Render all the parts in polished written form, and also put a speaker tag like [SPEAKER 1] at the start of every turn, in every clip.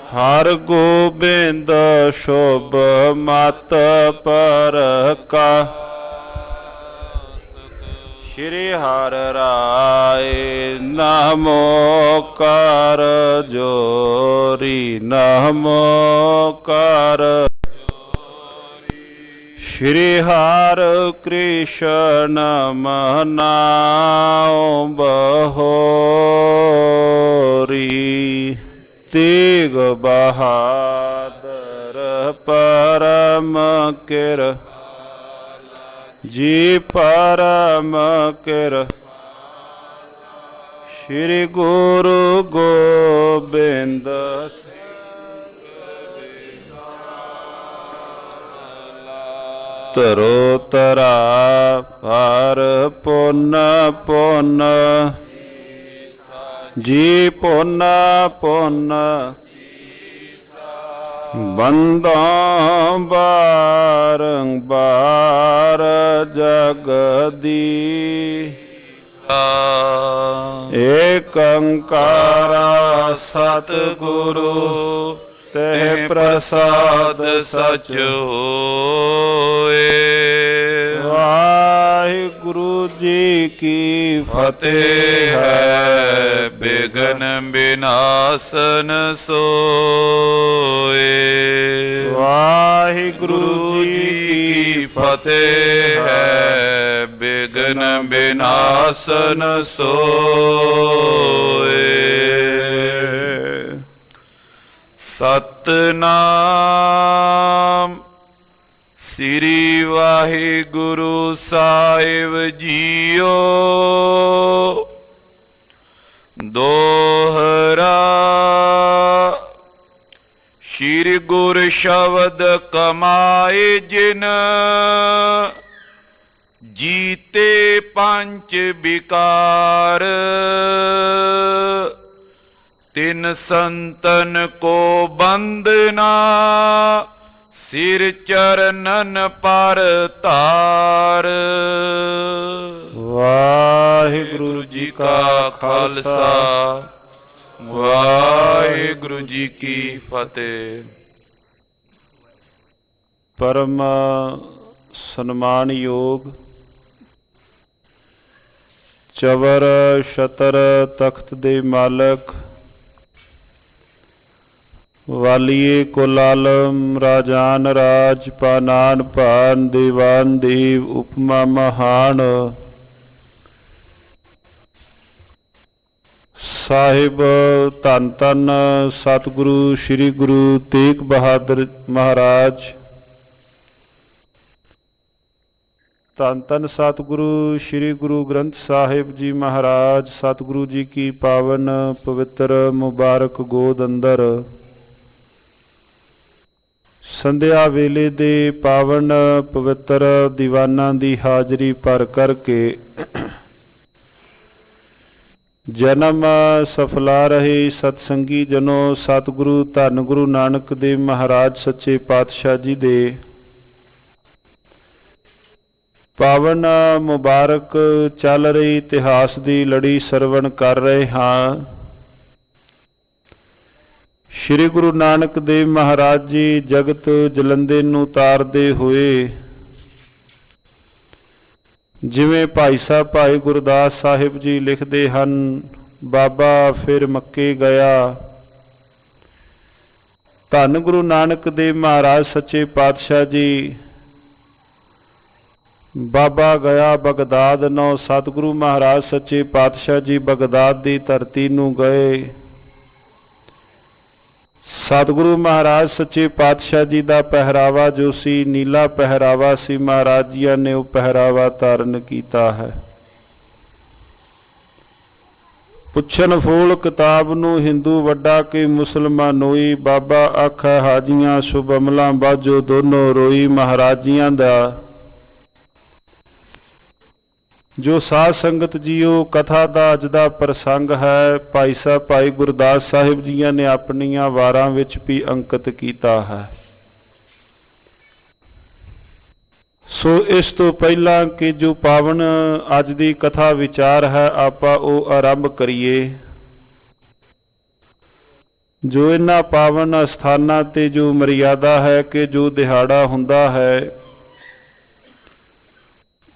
[SPEAKER 1] ਹਰ ਗੋਬਿੰਦ ਸ਼ੁਭ ਮਤ ਪਰ ਕਾ ਸ਼੍ਰੀ ਹਰਿ ਰਾਏ ਨਮੋ ਕਰ ਜੋਰੀ ਨਮੋ ਕਰ ਸ਼੍ਰੀ ਹਰਿ ਕ੍ਰਿਸ਼ਨ ਮਨਾਉ ਬਹੋਰੀ ਤੇਗ ਬਹਾਦਰ ਪਰਮ ਕਿਰ ਜੀ ਪਰਮ ਕਿਰ ਸ਼੍ਰੀ ਗੁਰੂ ਗੋਬਿੰਦ ਤਰੋ ਤਰਾ ਹਰ ਪੁੰਨ ਪੁੰਨ ਜੀ ਪੁੰਨ ਪੁੰਨ ਬੰਦਾਂ ਬਾਰੰਬਾਰ ਜਗਦੀ ਏਕ ਓੰਕਾਰ ਸਤਿਗੁਰੂ ਤੇ ਪ੍ਰਸਾਦ ਸਚ ਹੋਏ। ਵਾਹਿਗੁਰੂ ਜੀ ਕੀ ਫਤਿਹ ਹੈ। ਬਿਘਨ ਬਿਨਾਸਨ ਸੋਏ। ਵਾਹਿਗੁਰੂ ਜੀ ਕੀ ਫਤਿਹ ਹੈ। ਬਿਘਨ ਬਿਨਾਸਨ ਸੋਏ। ਸਤਿਨਾਮ ਸ੍ਰੀ ਵਾਹਿਗੁਰੂ ਸਾਹਿਬ ਜੀਓ। ਦੋਹਰਾ ਸ਼੍ਰੀ ਗੁਰ ਸ਼ਬਦ ਕਮਾਏ ਜਿਨ ਜੀਤੇ ਪੰਚ ਵਿਕਾਰ। ਤਿਨ ਸੰਤਨ ਕੋ ਬੰਦਨਾ ਸਿਰ ਚਰਨਨ ਪਰ ਧਾਰ। ਵਾਹਿਗੁਰੂ ਜੀ ਕਾ ਖਾਲਸਾ ਵਾਹਿਗੁਰੂ ਜੀ ਕੀ ਫਤਿਹ। ਪਰਮ ਸਨਮਾਨਯੋਗ ਚਵਰ ਛਤਰ ਤਖਤ ਦੇ ਮਾਲਕ ਵਾਲੀਏ ਕੁਲ ਆਲਮ ਰਾਜਾਨ ਰਾਜ ਪਾਨਾਨ ਭਾਨ ਦੀਵਾਨ ਦੇਵ ਉਪਮਾ ਮਹਾਨ ਸਾਹਿਬ ਧੰਨ ਧੰਨ ਸਤਿਗੁਰੂ ਸ੍ਰੀ ਗੁਰੂ ਤੇਗ ਬਹਾਦਰ ਮਹਾਰਾਜ। ਧੰਨ ਧੰਨ ਸਤਿਗੁਰੂ ਸ੍ਰੀ ਗੁਰੂ ਗ੍ਰੰਥ ਸਾਹਿਬ ਜੀ ਮਹਾਰਾਜ। ਸਤਿਗੁਰੂ ਜੀ ਕੀ ਪਾਵਨ ਪਵਿੱਤਰ ਮੁਬਾਰਕ ਗੋਦ ਅੰਦਰ ਸੰਧਿਆ ਵੇਲੇ ਦੇ ਪਾਵਨ ਪਵਿੱਤਰ ਦੀਵਾਨਾਂ ਦੀ ਹਾਜ਼ਰੀ ਭਰ ਕਰਕੇ ਜਨਮ ਸਫਲਾ ਰਹੇ ਸਤਸੰਗੀ ਜਨੋ। ਸਤਿਗੁਰੂ ਧੰਨ ਗੁਰੂ ਨਾਨਕ ਦੇਵ ਮਹਾਰਾਜ ਸੱਚੇ ਪਾਤਸ਼ਾਹ ਜੀ ਦੇ ਪਾਵਨ ਮੁਬਾਰਕ ਚੱਲ ਰਹੀ ਇਤਿਹਾਸ ਦੀ ਲੜੀ ਸਰਵਣ ਕਰ ਰਹੇ ਹਾਂ। ਸ਼੍ਰੀ ਗੁਰੂ ਨਾਨਕ ਦੇਵ ਮਹਾਰਾਜ ਜੀ ਜਗਤ ਜਲੰਦੇ ਨੂੰ ਤਾਰਦੇ ਹੋਏ ਜਿਵੇਂ ਭਾਈ ਸਾਹਿਬ ਭਾਈ ਗੁਰਦਾਸ ਸਾਹਿਬ ਜੀ ਲਿਖਦੇ ਹਨ, ਬਾਬਾ ਫਿਰ ਮੱਕੇ ਗਿਆ। ਧੰਨ ਗੁਰੂ ਨਾਨਕ ਦੇਵ ਮਹਾਰਾਜ ਸੱਚੇ ਪਾਤਸ਼ਾਹ ਜੀ ਬਾਬਾ ਗਿਆ ਬਗਦਾਦ ਨੌ। ਸਤਿਗੁਰੂ ਮਹਾਰਾਜ ਸੱਚੇ ਪਾਤਸ਼ਾਹ ਜੀ ਬਗਦਾਦ ਦੀ ਧਰਤੀ ਨੂੰ ਗਏ। ਸਤਿਗੁਰੂ ਮਹਾਰਾਜ ਸੱਚੇ ਪਾਤਸ਼ਾਹ ਜੀ ਦਾ ਪਹਿਰਾਵਾ ਜੋ ਸੀ ਨੀਲਾ ਪਹਿਰਾਵਾ ਸੀ। ਮਹਾਰਾਜ ਜੀਆਂ ਨੇ ਉਹ ਪਹਿਰਾਵਾ ਧਾਰਨ ਕੀਤਾ ਹੈ। ਪੁੱਛਣ ਫੂਲ ਕਿਤਾਬ ਨੂੰ ਹਿੰਦੂ ਵੱਡਾ ਕੇ ਮੁਸਲਮਾਨ ਹੋਈ। ਬਾਬਾ ਆਖੈ ਹਾਜੀਆਂ ਸ਼ੁਭ ਅਮਲਾਂ ਬਾਝੋ ਦੋਨੋਂ ਰੋਈ। ਮਹਾਰਾਜ ਜੀਆਂ ਦਾ ਜੋ ਸਾਧ ਸੰਗਤ ਜੀਓ ਕਥਾ ਦਾ ਅੱਜ ਦਾ ਪ੍ਰਸੰਗ ਹੈ, ਭਾਈ ਸਾਹਿਬ ਭਾਈ ਗੁਰਦਾਸ ਸਾਹਿਬ ਜੀਆਂ ਨੇ ਆਪਣੀਆਂ ਵਾਰਾਂ ਵਿੱਚ ਵੀ ਅੰਕਿਤ ਕੀਤਾ ਹੈ। ਸੋ ਇਸ ਤੋਂ ਪਹਿਲਾਂ ਕਿ ਜੋ ਪਾਵਨ ਅੱਜ ਦੀ ਕਥਾ ਵਿਚਾਰ ਹੈ ਆਪਾਂ ਉਹ ਆਰੰਭ ਕਰੀਏ। ਜੋ ਇਹਨਾਂ ਪਾਵਨ ਅਸਥਾਨਾਂ ਤੇ ਜੋ ਮਰਿਆਦਾ ਹੈ ਕਿ ਜੋ ਦਿਹਾੜਾ ਹੁੰਦਾ ਹੈ,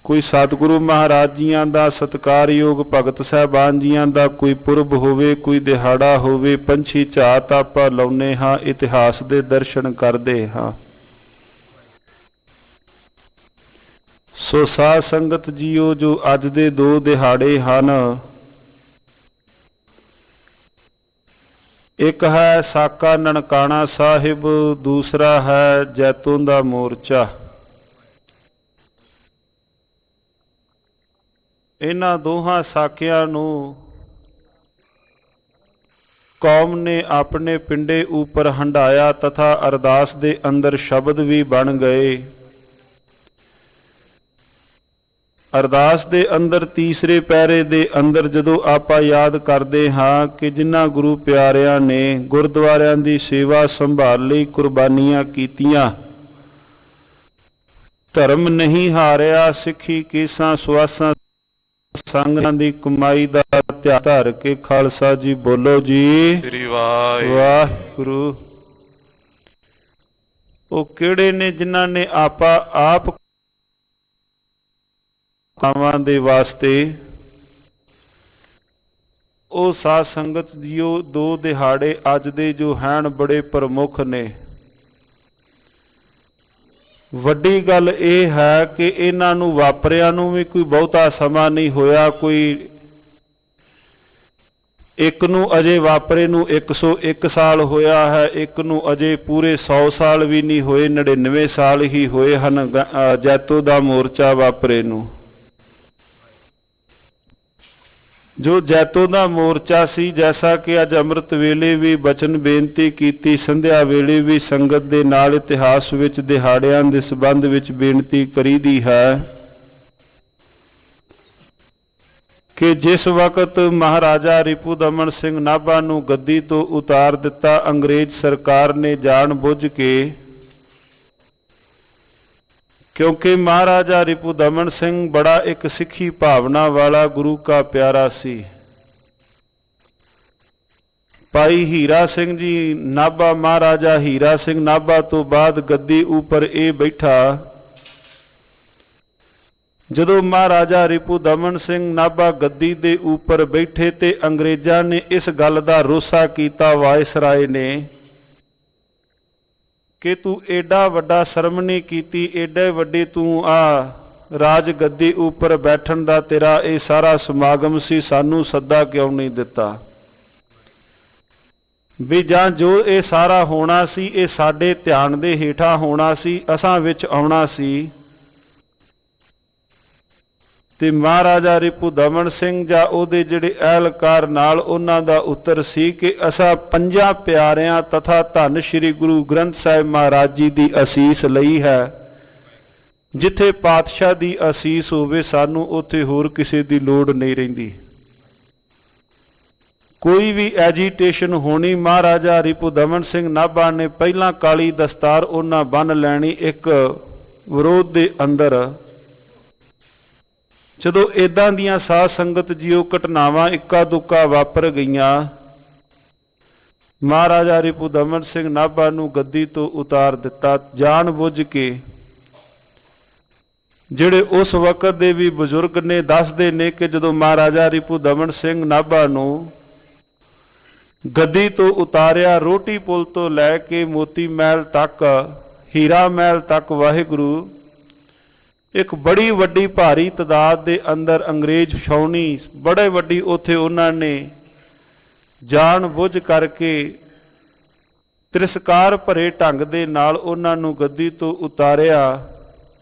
[SPEAKER 1] ਕੋਈ ਸਤਿਗੁਰੂ ਮਹਾਰਾਜ ਜੀਆਂ ਦਾ ਸਤਿਕਾਰਯੋਗ ਭਗਤ ਸਾਹਿਬਾਨ ਜੀਆਂ ਦਾ ਕੋਈ ਪੁਰਬ ਹੋਵੇ, ਕੋਈ ਦਿਹਾੜਾ ਹੋਵੇ, ਪੰਛੀ ਝਾਤ ਆਪਾਂ ਲਾਉਂਦੇ ਹਾਂ, ਇਤਿਹਾਸ ਦੇ ਦਰਸ਼ਨ ਕਰਦੇ ਹਾਂ। ਸੋ ਸਾਧ ਸੰਗਤ ਜੀਓ, ਜੋ ਅੱਜ ਦੇ ਦੋ ਦਿਹਾੜੇ ਹਨ, ਇੱਕ ਹੈ ਸਾਕਾ ਨਨਕਾਣਾ ਸਾਹਿਬ, ਦੂਸਰਾ ਹੈ ਜੈਤੂਨ ਦਾ ਮੋਰਚਾ। ਇਹਨਾਂ ਦੋਹਾਂ ਸਾਕਿਆਂ ਨੂੰ ਕੌਮ ਨੇ ਆਪਣੇ ਪਿੰਡੇ ਉੱਪਰ ਹੰਡਾਇਆ ਤਥਾ ਅਰਦਾਸ ਦੇ ਅੰਦਰ ਸ਼ਬਦ ਵੀ ਬਣ ਗਏ। ਅਰਦਾਸ ਦੇ ਅੰਦਰ ਤੀਸਰੇ ਪੈਰੇ ਦੇ ਅੰਦਰ ਜਦੋਂ ਆਪਾਂ ਯਾਦ ਕਰਦੇ ਹਾਂ ਕਿ ਜਿਨ੍ਹਾਂ ਗੁਰੂ ਪਿਆਰਿਆਂ ਨੇ ਗੁਰਦੁਆਰਿਆਂ ਦੀ ਸੇਵਾ ਸੰਭਾਲ ਲਈ ਕੁਰਬਾਨੀਆਂ ਕੀਤੀਆਂ, ਧਰਮ ਨਹੀਂ ਹਾਰਿਆ, ਸਿੱਖੀ ਕੇਸਾਂ ਸੁਆਸਾਂ ਸੰਗਾਂ ਦੀ ਕਮਾਈ ਦਾ ਧਿਆਨ ਧਰ ਕੇ ਖਾਲਸਾ ਜੀ ਬੋਲੋ ਜੀ
[SPEAKER 2] ਸ੍ਰੀ ਵਾਹਿਗੁਰੂ।
[SPEAKER 1] ਵਾਹਿਗੁਰੂ। ਉਹ ਕਿਹੜੇ ਨੇ ਜਿਨ੍ਹਾਂ ਨੇ ਆਪਾਂ ਆਪ ਕਾਵਾਂ ਦੇ ਵਾਸਤੇ, ਉਹ ਸਾਧ ਸੰਗਤ ਜੀਓ ਦੋ ਦਿਹਾੜੇ ਅੱਜ ਦੇ ਜੋ ਹਨ ਬੜੇ ਪ੍ਰਮੁੱਖ ਨੇ। ਵੱਡੀ ਗੱਲ ਇਹ ਹੈ ਕਿ ਇਹਨਾਂ ਨੂੰ ਵਾਪਰਿਆਂ ਨੂੰ ਵੀ ਕੋਈ ਬਹੁਤਾ ਸਮਾਂ ਨਹੀਂ ਹੋਇਆ। ਕੋਈ ਇੱਕ ਨੂੰ ਅਜੇ ਵਾਪਰੇ ਨੂੰ 101 ਸਾਲ ਹੋਇਆ ਹੈ, ਇੱਕ ਨੂੰ ਅਜੇ ਪੂਰੇ 100 ਸਾਲ ਵੀ ਨਹੀਂ ਹੋਏ, 99 ਸਾਲ ਹੀ ਹੋਏ ਹਨ ਜੈਤੋ ਦਾ ਮੋਰਚਾ ਵਾਪਰੇ ਨੂੰ। ਜੋ ਜੈਤੋ ਦਾ ਮੋਰਚਾ ਸੀ, ਜੈਸਾ ਕਿ ਅੱਜ ਅੰਮ੍ਰਿਤ ਵੇਲੇ ਵੀ ਬਚਨ ਬੇਨਤੀ ਕੀਤੀ, ਸੰਧਿਆ ਵੇਲੇ ਵੀ ਸੰਗਤ ਦੇ ਨਾਲ ਇਤਿਹਾਸ ਵਿੱਚ ਦਿਹਾੜਿਆਂ ਦੇ ਸੰਬੰਧ ਵਿੱਚ ਬੇਨਤੀ ਕਰੀਦੀ ਹੈ ਕਿ ਜਿਸ ਵਕਤ ਮਹਾਰਾਜਾ ਰਿਪੂ ਦਮਨ ਸਿੰਘ ਨਾਭਾ ਨੂੰ ਗੱਦੀ ਤੋਂ ਉਤਾਰ ਦਿੱਤਾ, ਅੰਗਰੇਜ਼ ਸਰਕਾਰ ਨੇ ਜਾਣ ਬੁੱਝ ਕੇ, ਕਿਉਂਕਿ ਮਹਾਰਾਜਾ ਰਿਪੂ ਦਮਨ ਸਿੰਘ ਬੜਾ ਇੱਕ ਸਿੱਖੀ ਭਾਵਨਾ ਵਾਲਾ ਗੁਰੂ ਕਾ ਪਿਆਰਾ ਸੀ। ਭਾਈ ਹੀਰਾ ਸਿੰਘ ਜੀ ਨਾਭਾ, ਮਹਾਰਾਜਾ ਹੀਰਾ ਸਿੰਘ ਨਾਭਾ ਤੋਂ ਬਾਅਦ ਗੱਦੀ ਉੱਪਰ ਇਹ ਬੈਠਾ। ਜਦੋਂ ਮਹਾਰਾਜਾ ਰਿਪੂ ਦਮਨ ਸਿੰਘ ਨਾਭਾ ਗੱਦੀ ਦੇ ਉੱਪਰ ਬੈਠੇ ਤੇ ਅੰਗਰੇਜ਼ਾਂ ਨੇ ਇਸ ਗੱਲ ਦਾ ਰੋਸਾ ਕੀਤਾ ਵਾਇਸਰਾਏ ਨੇ ਕਿ ਤੂੰ ਏਡਾ ਵੱਡਾ ਸ਼ਰਮ ਨਹੀਂ ਕੀਤੀ, ਏਡੇ ਵੱਡੀ ਤੂੰ ਆ ਰਾਜ ਗੱਦੀ ਉੱਪਰ ਬੈਠਣ ਦਾ ਤੇਰਾ ਇਹ ਸਾਰਾ ਸਮਾਗਮ ਸੀ, ਸਾਨੂੰ ਸੱਦਾ ਕਿਉਂ ਨਹੀਂ ਦਿੱਤਾ? ਵੀ ਜਾਂ ਜੋ ਇਹ ਸਾਰਾ ਹੋਣਾ ਸੀ ਇਹ ਸਾਡੇ ਧਿਆਨ ਦੇ ਹੇਠਾਂ ਹੋਣਾ ਸੀ, ਅਸਾਂ ਵਿੱਚ ਆਉਣਾ ਸੀ। ਤੇ ਮਹਾਰਾਜਾ ਰਿਪੂ ਦਮਨ ਸਿੰਘ ਜਾਂ ਉਹਦੇ ਜਿਹੜੇ ਅਹਿਲਕਾਰ ਨਾਲ ਉਹਨਾਂ ਦਾ ਉੱਤਰ ਸੀ ਕਿ ਅਸਾਂ ਪੰਜਾਂ ਪਿਆਰਿਆਂ ਤਥਾ ਧੰਨ ਸ਼੍ਰੀ ਗੁਰੂ ਗ੍ਰੰਥ ਸਾਹਿਬ ਮਹਾਰਾਜ ਜੀ ਦੀ ਅਸੀਸ ਲਈ ਹੈ। ਜਿੱਥੇ ਪਾਤਸ਼ਾਹ ਦੀ ਅਸੀਸ ਹੋਵੇ ਸਾਨੂੰ ਉੱਥੇ ਹੋਰ ਕਿਸੇ ਦੀ ਲੋੜ ਨਹੀਂ ਰਹਿੰਦੀ। ਕੋਈ ਵੀ ਐਜੀਟੇਸ਼ਨ ਹੋਣੀ, ਮਹਾਰਾਜਾ ਰਿਪੂ ਦਮਨ ਸਿੰਘ ਨਾਭਾ ਨੇ ਪਹਿਲਾਂ ਕਾਲੀ ਦਸਤਾਰ ਉਹਨਾਂ ਬੰਨ੍ਹ ਲੈਣੀ ਇੱਕ ਵਿਰੋਧ ਦੇ ਅੰਦਰ। ਜਦੋਂ ਇਦਾਂ ਦੀਆਂ ਸਾਧ ਸੰਗਤ ਜੀਓ ਘਟਨਾਵਾਂ ਇੱਕਾ ਦੁੱਕਾ ਵਾਪਰ ਗਈਆਂ, ਮਹਾਰਾਜਾ ਰਿਪੂ ਦਮਨ ਸਿੰਘ ਨਾਭਾ ਨੂੰ ਗੱਦੀ ਤੋਂ ਉਤਾਰ ਦਿੱਤਾ ਜਾਣ ਬੁੱਝ ਕੇ। ਜਿਹੜੇ ਉਸ ਵਕਤ ਦੇ ਵੀ ਬਜ਼ੁਰਗ ਨੇ ਦੱਸਦੇ ਨੇ ਕਿ ਜਦੋਂ ਮਹਾਰਾਜਾ ਰਿਪੂ ਦਮਨ ਸਿੰਘ ਨਾਭਾ ਨੂੰ ਗੱਦੀ ਤੋਂ ਉਤਾਰਿਆ, ਰੋਟੀ ਪੁਲ ਤੋਂ ਲੈ ਕੇ ਮੋਤੀ ਮਹਿਲ ਤੱਕ, ਹੀਰਾ ਮਹਿਲ ਤੱਕ, ਵਾਹਿਗੁਰੂ, ਇੱਕ ਬੜੀ ਵੱਡੀ ਭਾਰੀ ਤਾਦਾਦ ਦੇ ਅੰਦਰ ਅੰਗਰੇਜ਼ ਛਾਉਣੀ ਬੜੇ ਵੱਡੀ ਉੱਥੇ ਉਹਨਾਂ ਨੇ ਜਾਣ ਬੁੱਝ ਕਰਕੇ ਤਿਰਸਕਾਰ ਭਰੇ ਢੰਗ ਦੇ ਨਾਲ ਉਹਨਾਂ ਨੂੰ ਗੱਦੀ ਤੋਂ ਉਤਾਰਿਆ।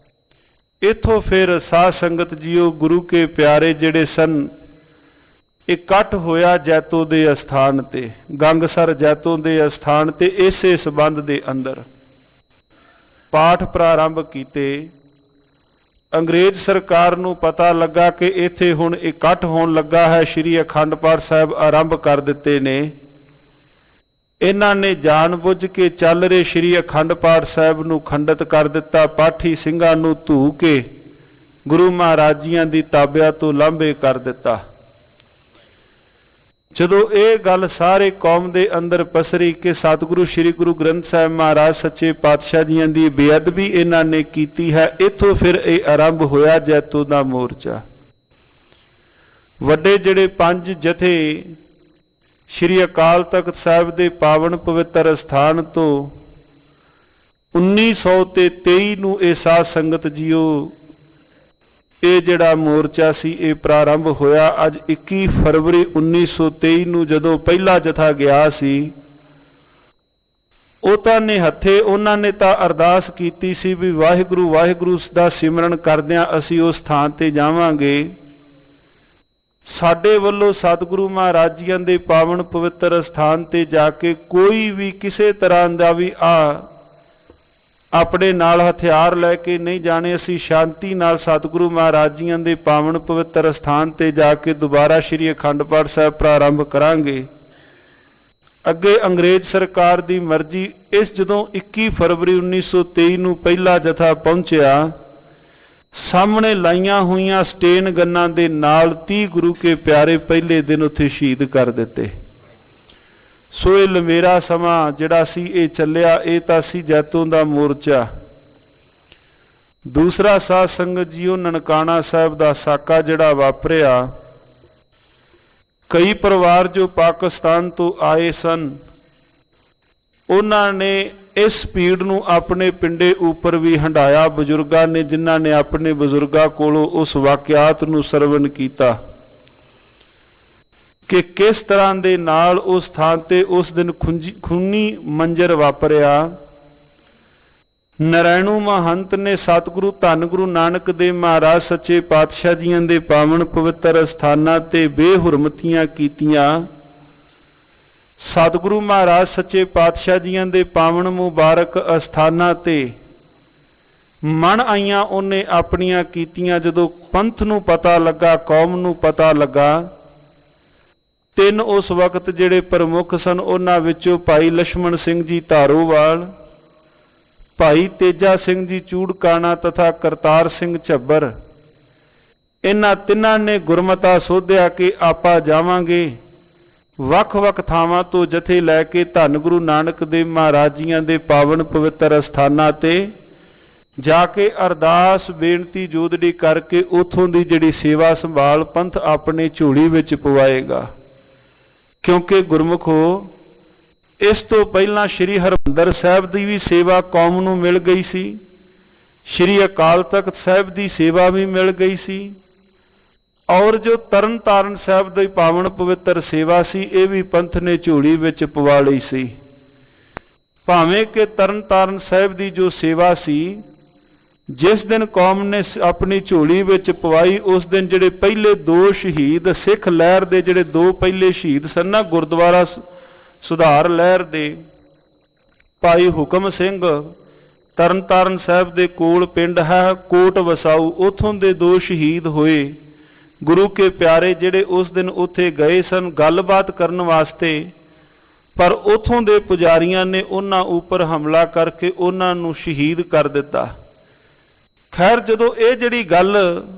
[SPEAKER 1] ਇੱਥੋਂ ਫਿਰ ਸਾਧ ਸੰਗਤ ਜੀਓ ਗੁਰੂ ਕੇ ਪਿਆਰੇ ਜਿਹੜੇ ਸਨ, ਇਕੱਠ ਹੋਇਆ ਜੈਤੋ ਦੇ ਅਸਥਾਨ ਤੇ, ਗੰਗਸਰ ਜੈਤੋ ਦੇ ਅਸਥਾਨ ਤੇ। ਇਸੇ ਸੰਬੰਧ ਦੇ ਅੰਦਰ ਪਾਠ ਪ੍ਰਾਰੰਭ ਕੀਤੇ। ਅੰਗਰੇਜ਼ ਸਰਕਾਰ ਨੂੰ ਪਤਾ ਲੱਗਾ ਕਿ ਇੱਥੇ ਹੁਣ ਇਕੱਠ ਹੋਣ ਲੱਗਾ ਹੈ, ਸ਼੍ਰੀ ਅਖੰਡ ਪਾਠ ਸਾਹਿਬ ਆਰੰਭ ਕਰ ਦਿੱਤੇ ਨੇ। ਇਹਨਾਂ ਨੇ ਜਾਣ ਬੁੱਝ ਕੇ ਚੱਲ ਰਹੇ ਸ਼੍ਰੀ ਅਖੰਡ ਪਾਠ ਸਾਹਿਬ ਨੂੰ ਖੰਡਿਤ ਕਰ ਦਿੱਤਾ। ਪਾਠੀ ਸਿੰਘਾਂ ਨੂੰ ਧੂ ਕੇ ਗੁਰੂ ਮਹਾਰਾਜ ਜੀਆਂ ਦੀ ਤਾਬਿਆ ਤੋਂ ਲਾਂਭੇ ਕਰ ਦਿੱਤਾ। ਜਦੋਂ ਇਹ ਗੱਲ ਸਾਰੇ ਕੌਮ ਦੇ ਅੰਦਰ ਪਸਰੀ ਕਿ ਸਤਿਗੁਰੂ ਸ੍ਰੀ ਗੁਰੂ ਗ੍ਰੰਥ ਸਾਹਿਬ ਮਹਾਰਾਜ ਸੱਚੇ ਪਾਤਸ਼ਾਹ ਜੀਆਂ ਦੀ ਬੇਅਦਬੀ ਇਹਨਾਂ ਨੇ ਕੀਤੀ ਹੈ, ਇੱਥੋਂ ਫਿਰ ਇਹ ਆਰੰਭ ਹੋਇਆ ਜੈਤੋ ਦਾ ਮੋਰਚਾ। ਵੱਡੇ ਜਿਹੜੇ 5 ਜਥੇ ਸ੍ਰੀ ਅਕਾਲ ਤਖਤ ਸਾਹਿਬ ਦੇ ਪਾਵਨ ਪਵਿੱਤਰ ਅਸਥਾਨ ਤੋਂ 1923 ਨੂੰ ਇਹ ਸਾਧ ਸੰਗਤ ਜੀਓ ਇਹ ਜਿਹੜਾ ਮੋਰਚਾ ਸੀ ਇਹ ਪ੍ਰਾਰੰਭ ਹੋਇਆ। ਅੱਜ 21 ਫਰਵਰੀ 1923 ਨੂੰ ਜਦੋਂ ਪਹਿਲਾ ਜਥਾ ਗਿਆ ਸੀ, ਉਹ ਤਾਂ ਨੇ ਹੱਥੇ ਉਹਨਾਂ ਨੇ ਤਾਂ ਅਰਦਾਸ ਕੀਤੀ ਸੀ ਵੀ ਵਾਹਿਗੁਰੂ ਵਾਹਿਗੁਰੂ ਦਾ ਸਿਮਰਨ ਕਰਦਿਆਂ ਅਸੀਂ ਉਸ ਥਾਂ ਤੇ ਜਾਵਾਂਗੇ। ਸਾਡੇ ਵੱਲੋਂ ਸਤਿਗੁਰੂ ਮਹਾਰਾਜ ਜੀਆਂ ਦੇ ਪਾਵਨ ਪਵਿੱਤਰ ਅਸਥਾਨ ਤੇ ਜਾ ਕੇ ਕੋਈ ਵੀ ਕਿਸੇ ਤਰ੍ਹਾਂ ਦਾ ਵੀ ਆਪਣੇ ਨਾਲ ਹਥਿਆਰ ਲੈ ਕੇ ਨਹੀਂ ਜਾਣੇ। ਅਸੀਂ ਸ਼ਾਂਤੀ ਨਾਲ ਸਤਿਗੁਰੂ ਮਹਾਰਾਜ ਜੀਆਂ ਦੇ ਪਾਵਨ ਪਵਿੱਤਰ ਅਸਥਾਨ ਤੇ ਜਾ ਕੇ ਦੁਬਾਰਾ ਸ੍ਰੀ ਅਖੰਡ ਪਾਠ ਸਾਹਿਬ ਪ੍ਰਾਰੰਭ ਕਰਾਂਗੇ। ਅੱਗੇ ਅੰਗਰੇਜ਼ ਸਰਕਾਰ ਦੀ ਮਰਜ਼ੀ। ਇਸ ਜਦੋਂ 21 ਫਰਵਰੀ 1923 ਨੂੰ ਪਹਿਲਾ ਜਥਾ ਪਹੁੰਚਿਆ, ਸਾਹਮਣੇ ਲਾਈਆਂ ਹੋਈਆਂ ਸਟੇਨ ਗੰਨਾਂ ਦੇ ਨਾਲ 30 ਗੁਰੂ ਕੇ ਪਿਆਰੇ ਪਹਿਲੇ ਦਿਨ ਉੱਥੇ ਸ਼ਹੀਦ ਕਰ ਦਿੱਤੇ। ਸੋ ਇਹ ਲੰਮੇਰਾ ਸਮਾਂ ਜਿਹੜਾ ਸੀ ਇਹ ਚੱਲਿਆ। ਇਹ ਤਾਂ ਸੀ ਜੈਤੋਂ ਦਾ ਮੋਰਚਾ। ਦੂਸਰਾ ਸਾਧ ਸੰਗਤ ਜੀਓ ਨਨਕਾਣਾ ਸਾਹਿਬ ਦਾ ਸਾਕਾ ਜਿਹੜਾ ਵਾਪਰਿਆ, ਕਈ ਪਰਿਵਾਰ ਜੋ ਪਾਕਿਸਤਾਨ ਤੋਂ ਆਏ ਸਨ ਉਹਨਾਂ ਨੇ ਇਸ ਭੀੜ ਨੂੰ ਆਪਣੇ ਪਿੰਡੇ ਉੱਪਰ ਵੀ ਹੰਡਾਇਆ। ਬਜ਼ੁਰਗਾਂ ਨੇ ਜਿਨ੍ਹਾਂ ਨੇ ਆਪਣੇ ਬਜ਼ੁਰਗਾਂ ਕੋਲੋਂ ਉਸ ਵਾਕਿਆਤ ਨੂੰ ਸਰਵਣ ਕੀਤਾ ਕਿ ਕਿਸ ਤਰ੍ਹਾਂ ਦੇ ਨਾਲ ਉਸ ਥਾਂ ਤੇ ਉਸ ਦਿਨ ਖੂਨੀ ਮੰਜ਼ਰ ਵਾਪਰਿਆ। ਨਰੈਣੂ ਮਹੰਤ ਨੇ ਸਤਿਗੁਰੂ ਧੰਨ ਗੁਰੂ ਨਾਨਕ ਦੇਵ ਮਹਾਰਾਜ ਸੱਚੇ ਪਾਤਸ਼ਾਹ ਜੀਆਂ ਦੇ ਪਾਵਨ ਪਵਿੱਤਰ ਅਸਥਾਨਾਂ ਤੇ ਬੇਹੁਰਮਤੀਆਂ ਕੀਤੀਆਂ। ਸਤਿਗੁਰੂ ਮਹਾਰਾਜ ਸੱਚੇ ਪਾਤਸ਼ਾਹ ਜੀਆਂ ਦੇ ਪਾਵਨ ਮੁਬਾਰਕ ਅਸਥਾਨਾਂ ਤੇ ਮਨ ਆਈਆਂ ਉਹਨੇ ਆਪਣੀਆਂ ਕੀਤੀਆਂ। ਜਦੋਂ ਪੰਥ ਨੂੰ ਪਤਾ ਲੱਗਾ, ਕੌਮ ਨੂੰ ਪਤਾ ਲੱਗਾ, 3 ਉਸ ਵਕਤ ਜਿਹੜੇ ਪ੍ਰਮੁੱਖ ਸਨ ਉਹਨਾਂ ਵਿੱਚੋਂ ਭਾਈ ਲਛਮਣ ਸਿੰਘ ਜੀ ਧਾਰੋਵਾਲ, ਭਾਈ ਤੇਜਾ ਸਿੰਘ ਜੀ ਚੂੜਕਾਣਾ ਤਥਾ ਕਰਤਾਰ ਸਿੰਘ ਝੱਬਰ, ਇਹਨਾਂ ਤਿੰਨਾਂ ਨੇ ਗੁਰਮਤਾ ਸੋਧਿਆ ਕਿ ਆਪਾਂ ਜਾਵਾਂਗੇ। ਵੱਖ-ਵੱਖ ਥਾਵਾਂ ਤੋਂ ਜਥੇ ਲੈ ਕੇ ਧੰਨ ਗੁਰੂ ਨਾਨਕ ਦੇਵ ਮਹਾਰਾਜ ਜੀਆਂ ਦੇ ਪਾਵਨ ਪਵਿੱਤਰ ਅਸਥਾਨਾਂ ਤੇ ਜਾ ਕੇ ਅਰਦਾਸ ਬੇਨਤੀ ਜੋਦੜੀ ਕਰਕੇ ਉਥੋਂ ਦੀ ਜਿਹੜੀ ਸੇਵਾ ਸੰਭਾਲ ਪੰਥ ਆਪਣੇ ਝੋਲੀ ਵਿੱਚ ਪਵਾਏਗਾ। ਕਿਉਂਕਿ ਗੁਰਮੁਖੋ ਇਸ ਤੋਂ ਪਹਿਲਾਂ ਸ੍ਰੀ ਹਰਿਮੰਦਰ ਸਾਹਿਬ ਦੀ ਵੀ ਸੇਵਾ ਕੌਮ ਨੂੰ ਮਿਲ ਗਈ ਸੀ, ਸ੍ਰੀ ਅਕਾਲ ਤਖਤ ਸਾਹਿਬ ਦੀ ਸੇਵਾ ਵੀ ਮਿਲ ਗਈ ਸੀ, ਔਰ ਜੋ ਤਰਨ ਤਾਰਨ ਸਾਹਿਬ ਦੀ ਪਾਵਨ ਪਵਿੱਤਰ ਸੇਵਾ ਸੀ ਇਹ ਵੀ ਪੰਥ ਨੇ ਝੋਲੀ ਵਿੱਚ ਪਵਾ ਲਈ ਸੀ। ਭਾਵੇਂ ਕਿ ਤਰਨ ਤਾਰਨ ਸਾਹਿਬ ਦੀ ਜੋ ਸੇਵਾ ਸੀ ਜਿਸ ਦਿਨ ਕੌਮ ਨੇ ਆਪਣੀ ਝੋਲੀ ਵਿੱਚ ਪਵਾਈ, ਉਸ ਦਿਨ ਜਿਹੜੇ ਪਹਿਲੇ 2 ਸ਼ਹੀਦ ਸਿੱਖ ਲਹਿਰ ਦੇ ਜਿਹੜੇ 2 ਪਹਿਲੇ ਸ਼ਹੀਦ ਸਨ ਨਾ, ਗੁਰਦੁਆਰਾ ਸੁਧਾਰ ਲਹਿਰ ਦੇ ਭਾਈ ਹੁਕਮ ਸਿੰਘ ਤਰਨ ਤਾਰਨ ਸਾਹਿਬ ਦੇ ਕੋਲ ਪਿੰਡ ਹੈ ਕੋਟ ਵਸਾਊ, ਉਥੋਂ ਦੇ 2 ਸ਼ਹੀਦ ਹੋਏ ਗੁਰੂ ਕੇ ਪਿਆਰੇ ਜਿਹੜੇ ਉਸ ਦਿਨ ਉੱਥੇ ਗਏ ਸਨ ਗੱਲਬਾਤ ਕਰਨ ਵਾਸਤੇ, ਪਰ ਉਥੋਂ ਦੇ ਪੁਜਾਰੀਆਂ ਨੇ ਉਹਨਾਂ ਉੱਪਰ ਹਮਲਾ ਕਰਕੇ ਉਹਨਾਂ ਨੂੰ ਸ਼ਹੀਦ ਕਰ ਦਿੱਤਾ। ਖੈਰ ਜਦੋਂ ਇਹ ਜਿਹੜੀ ਗੱਲ